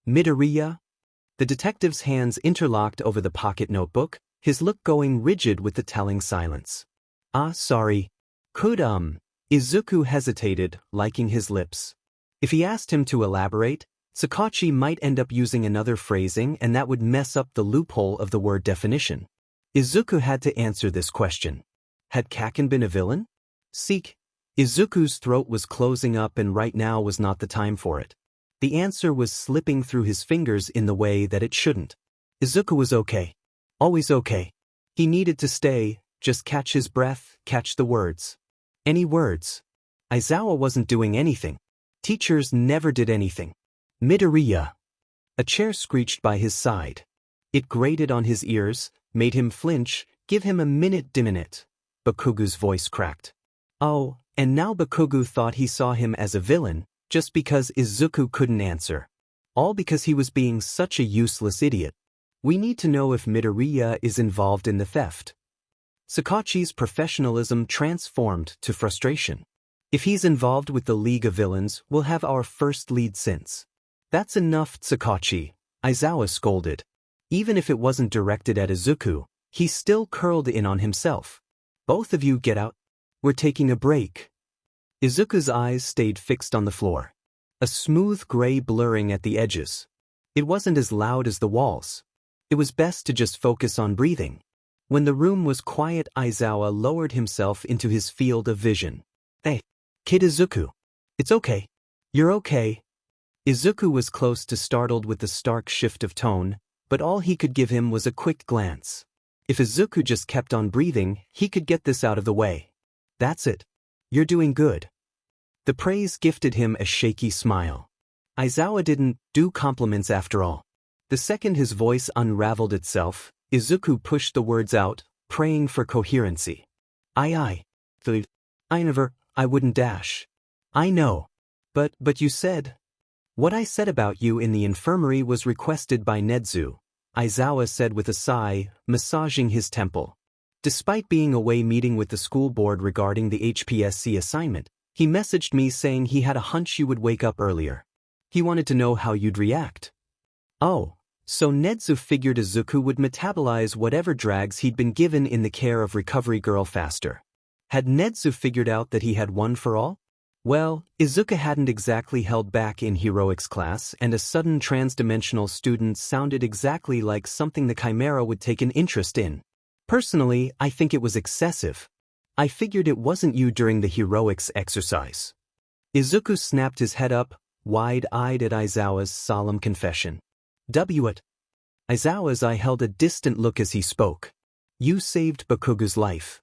Midoriya? The detective's hands interlocked over the pocket notebook, his look going rigid with the telling silence. Sorry. Could, Izuku hesitated, liking his lips. If he asked him to elaborate, Sakachi might end up using another phrasing and that would mess up the loophole of the word definition. Izuku had to answer this question. Had Kaken been a villain? Seek. Izuku's throat was closing up and right now was not the time for it. The answer was slipping through his fingers in the way that it shouldn't. Izuku was okay. Always okay. He needed to stay, just catch his breath, catch the words. Any words? Aizawa wasn't doing anything. Teachers never did anything. Midoriya. A chair screeched by his side. It grated on his ears, made him flinch, Give him a minute. Bakugou's voice cracked. Oh, and now Bakugou thought he saw him as a villain, just because Izuku couldn't answer. All because he was being such a useless idiot. We need to know if Midoriya is involved in the theft. Sakachi's professionalism transformed to frustration. If he's involved with the League of Villains, we'll have our first lead since. That's enough, Sakachi, Aizawa scolded. Even if it wasn't directed at Izuku, he still curled in on himself. Both of you get out. We're taking a break. Izuku's eyes stayed fixed on the floor. A smooth gray blurring at the edges. It wasn't as loud as the walls. It was best to just focus on breathing. When the room was quiet, Aizawa lowered himself into his field of vision. Hey, kid Izuku. It's okay. You're okay. Izuku was close to startled with the stark shift of tone, but all he could give him was a quick glance. If Izuku just kept on breathing, he could get this out of the way. That's it. You're doing good. The praise gifted him a shaky smile. Aizawa didn't do compliments after all. The second his voice unraveled itself, Izuku pushed the words out, praying for coherency. I wouldn't dash. I know. But you said. What I said about you in the infirmary was requested by Nedzu, Aizawa said with a sigh, massaging his temple. Despite being away meeting with the school board regarding the HPSC assignment, he messaged me saying he had a hunch you would wake up earlier. He wanted to know how you'd react. Oh, so Nedzu figured Izuku would metabolize whatever drags he'd been given in the care of Recovery Girl faster. Had Nedzu figured out that he had one for all? Well, Izuku hadn't exactly held back in heroics class, and a sudden trans-dimensional student sounded exactly like something the Chimera would take an interest in. Personally, I think it was excessive. I figured it wasn't you during the heroics exercise. Izuku snapped his head up, wide-eyed at Aizawa's solemn confession. What? Aizawa's eye held a distant look as he spoke. You saved Bakugou's life.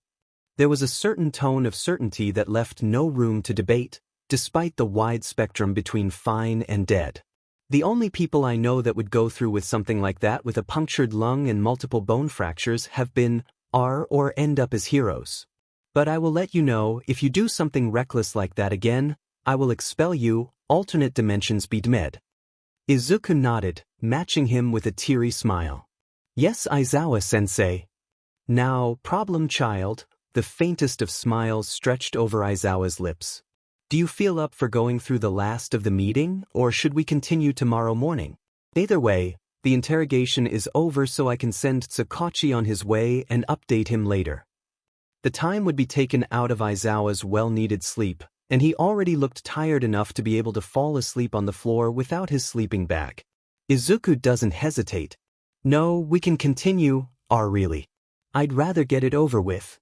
There was a certain tone of certainty that left no room to debate, despite the wide spectrum between fine and dead. The only people I know that would go through with something like that with a punctured lung and multiple bone fractures have been, are, or end up as heroes. But I will let you know, if you do something reckless like that again, I will expel you, alternate dimensions be demed. Izuku nodded, matching him with a teary smile. Yes, Aizawa-sensei. Now, problem child. The faintest of smiles stretched over Aizawa's lips. Do you feel up for going through the last of the meeting, or should we continue tomorrow morning? Either way, the interrogation is over so I can send Sakachi on his way and update him later. The time would be taken out of Aizawa's well-needed sleep, and he already looked tired enough to be able to fall asleep on the floor without his sleeping bag. Izuku doesn't hesitate. No, we can continue, really. I'd rather get it over with.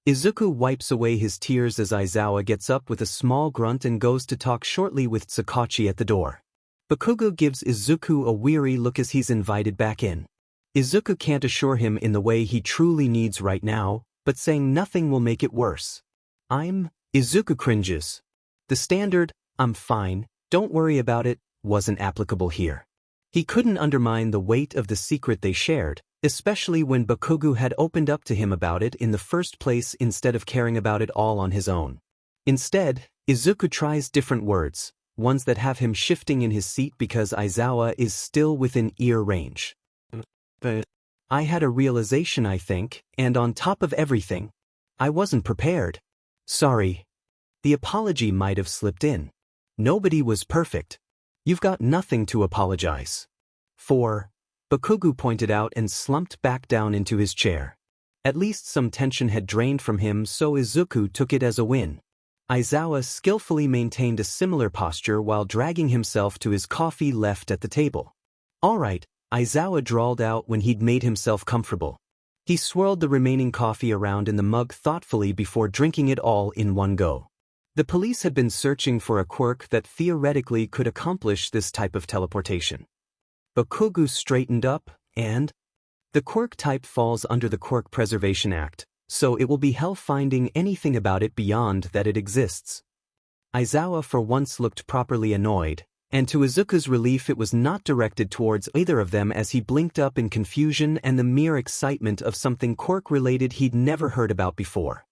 Izuku wipes away his tears as Aizawa gets up with a small grunt and goes to talk shortly with Sakachi at the door. Bakugou gives Izuku a weary look as he's invited back in. Izuku can't assure him in the way he truly needs right now, but saying nothing will make it worse. Izuku cringes. The standard, I'm fine, don't worry about it, wasn't applicable here. He couldn't undermine the weight of the secret they shared, especially when Bakugou had opened up to him about it in the first place instead of caring about it all on his own. Instead, Izuku tries different words, ones that have him shifting in his seat because Aizawa is still within ear range. I had a realization, I think, and on top of everything, I wasn't prepared. Sorry. The apology might have slipped in. Nobody was perfect. You've got nothing to apologize for. Bakugou pointed out and slumped back down into his chair. At least some tension had drained from him, so Izuku took it as a win. Aizawa skillfully maintained a similar posture while dragging himself to his coffee left at the table. All right, Aizawa drawled out when he'd made himself comfortable. He swirled the remaining coffee around in the mug thoughtfully before drinking it all in one go. The police had been searching for a quirk that theoretically could accomplish this type of teleportation. Bakugou straightened up, and the quirk type falls under the Quirk Preservation Act, so it will be hell finding anything about it beyond that it exists. Aizawa for once looked properly annoyed, And to Izuku's relief, it was not directed towards either of them, as he blinked up in confusion and the mere excitement of something quirk-related he'd never heard about before.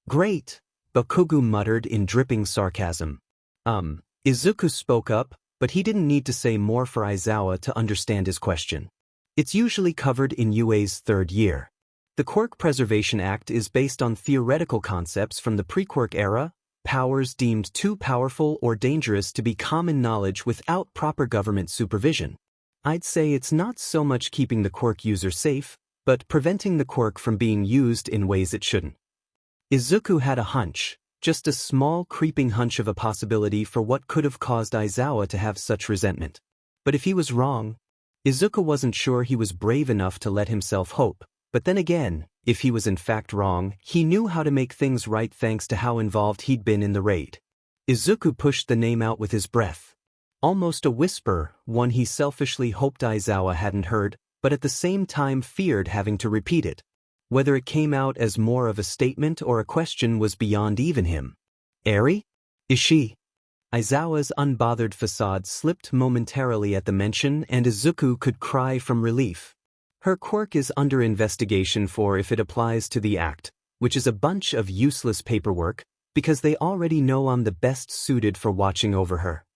"Great," Bakugou muttered in dripping sarcasm. Izuku spoke up, but he didn't need to say more for Aizawa to understand his question. It's usually covered in UA's third year. The Quirk Preservation Act is based on theoretical concepts from the pre-Quirk era, powers deemed too powerful or dangerous to be common knowledge without proper government supervision. I'd say it's not so much keeping the Quirk user safe, but preventing the Quirk from being used in ways it shouldn't. Izuku had a hunch, just a small creeping hunch of a possibility for what could have caused Aizawa to have such resentment. But if he was wrong, Izuku wasn't sure he was brave enough to let himself hope. But then again, if he was in fact wrong, he knew how to make things right thanks to how involved he'd been in the raid. Izuku pushed the name out with his breath. Almost a whisper, one he selfishly hoped Aizawa hadn't heard, but at the same time feared having to repeat it. Whether it came out as more of a statement or a question was beyond even him. "Eri? Is she?" Aizawa's unbothered facade slipped momentarily at the mention, and Izuku could cry from relief. Her quirk is under investigation for if it applies to the act, which is a bunch of useless paperwork, because they already know I'm the best suited for watching over her.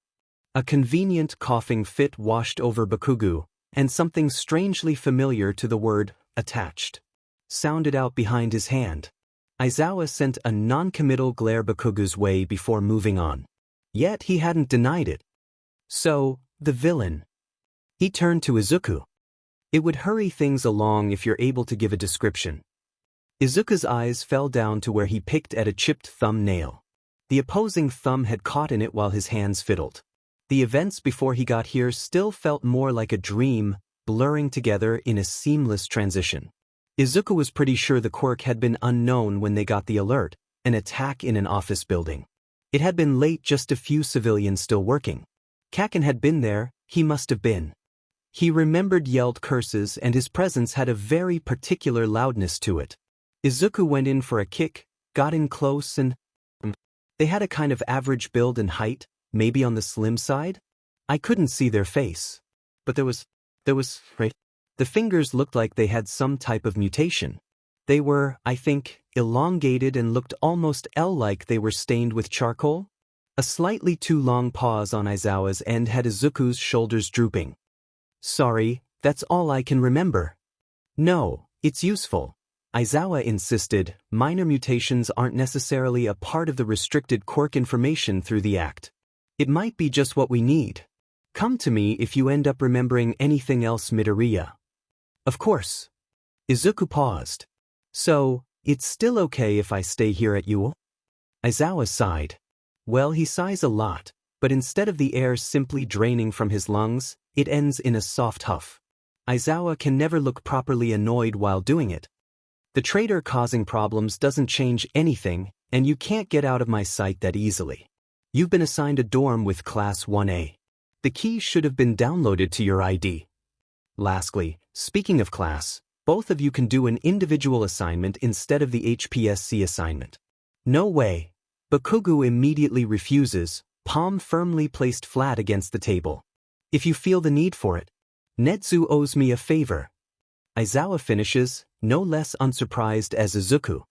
A convenient coughing fit washed over Bakugou, and something strangely familiar to the word attached sounded out behind his hand. Aizawa sent a non-committal glare Bakugou's way before moving on. Yet he hadn't denied it. "So, the villain." He turned to Izuku. "It would hurry things along if you're able to give a description." Izuku's eyes fell down to where he picked at a chipped thumbnail. The opposing thumb had caught in it while his hands fiddled. The events before he got here still felt more like a dream, blurring together in a seamless transition. Izuku was pretty sure the quirk had been unknown when they got the alert, an attack in an office building. It had been late, just a few civilians still working. Kaken had been there, he must have been. He remembered yelled curses, and his presence had a very particular loudness to it. Izuku went in for a kick, got in close, and they had a kind of average build and height, maybe on the slim side? I couldn't see their face. But there was, right? The fingers looked like they had some type of mutation. They were, I think, elongated and looked almost L-like they were stained with charcoal. A slightly too long pause on Aizawa's end had Izuku's shoulders drooping. "Sorry, that's all I can remember." "No, it's useful," Aizawa insisted. "Minor mutations aren't necessarily a part of the restricted quirk information through the act. It might be just what we need. Come to me if you end up remembering anything else, Midoriya." "Of course." Izuku paused. "So, it's still okay if I stay here at Yule?" Aizawa sighed. Well, he sighs a lot, but instead of the air simply draining from his lungs, it ends in a soft huff. Aizawa can never look properly annoyed while doing it. "The traitor causing problems doesn't change anything, and you can't get out of my sight that easily. You've been assigned a dorm with Class 1A. The key should have been downloaded to your ID. Lastly, speaking of class, both of you can do an individual assignment instead of the HPSC assignment." "No way." Bakugou immediately refuses, palm firmly placed flat against the table. "If you feel the need for it. Netsu owes me a favor." Aizawa finishes, no less unsurprised as Izuku.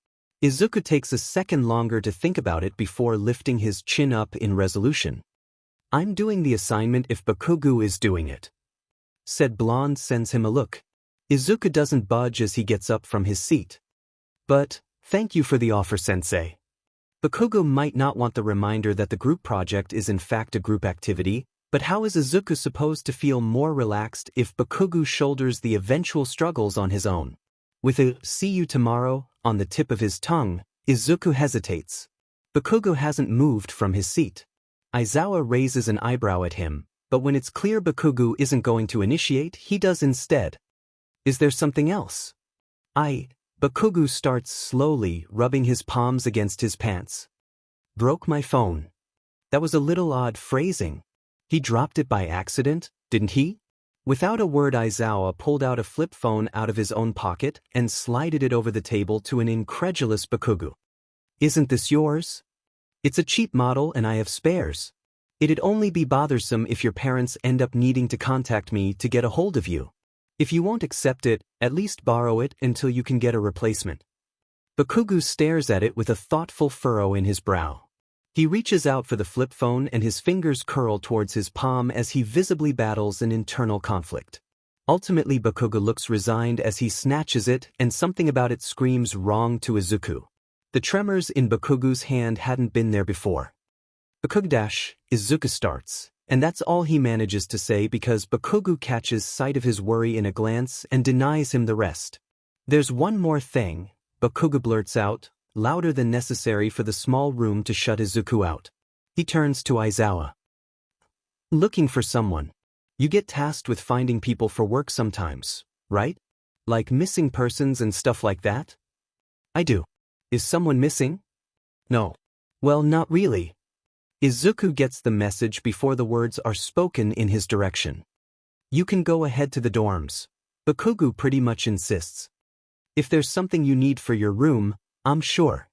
Izuku takes a second longer to think about it before lifting his chin up in resolution. "I'm doing the assignment if Bakugou is doing it." Said blonde sends him a look. Izuku doesn't budge as he gets up from his seat. "But, thank you for the offer, sensei." Bakugou might not want the reminder that the group project is in fact a group activity, but how is Izuku supposed to feel more relaxed if Bakugou shoulders the eventual struggles on his own? With a "see you tomorrow" on the tip of his tongue, Izuku hesitates. Bakugou hasn't moved from his seat. Aizawa raises an eyebrow at him, but when it's clear Bakugou isn't going to initiate, he does instead. "Is there something else?" Bakugou starts slowly, rubbing his palms against his pants. "Broke my phone." That was a little odd phrasing. He dropped it by accident, didn't he? Without a word, Aizawa pulled out a flip phone out of his own pocket and slided it over the table to an incredulous Bakugou. "Isn't this yours?" "It's a cheap model and I have spares." It'd only be bothersome if your parents end up needing to contact me to get a hold of you. If you won't accept it, at least borrow it until you can get a replacement. Bakugou stares at it with a thoughtful furrow in his brow. He reaches out for the flip phone and his fingers curl towards his palm as he visibly battles an internal conflict. Ultimately, Bakugou looks resigned as he snatches it, and something about it screams wrong to Izuku. The tremors in Bakugou's hand hadn't been there before. Bakugou Izuku starts, and that's all he manages to say because Bakugou catches sight of his worry in a glance and denies him the rest. There's one more thing, Bakugou blurts out, louder than necessary for the small room to shut Izuku out. He turns to Aizawa. Looking for someone. You get tasked with finding people for work sometimes, right? Like missing persons and stuff like that? I do. Is someone missing? No. Well, not really. Izuku gets the message before the words are spoken in his direction. You can go ahead to the dorms. Bakugou pretty much insists. If there's something you need for your room, I'm sure.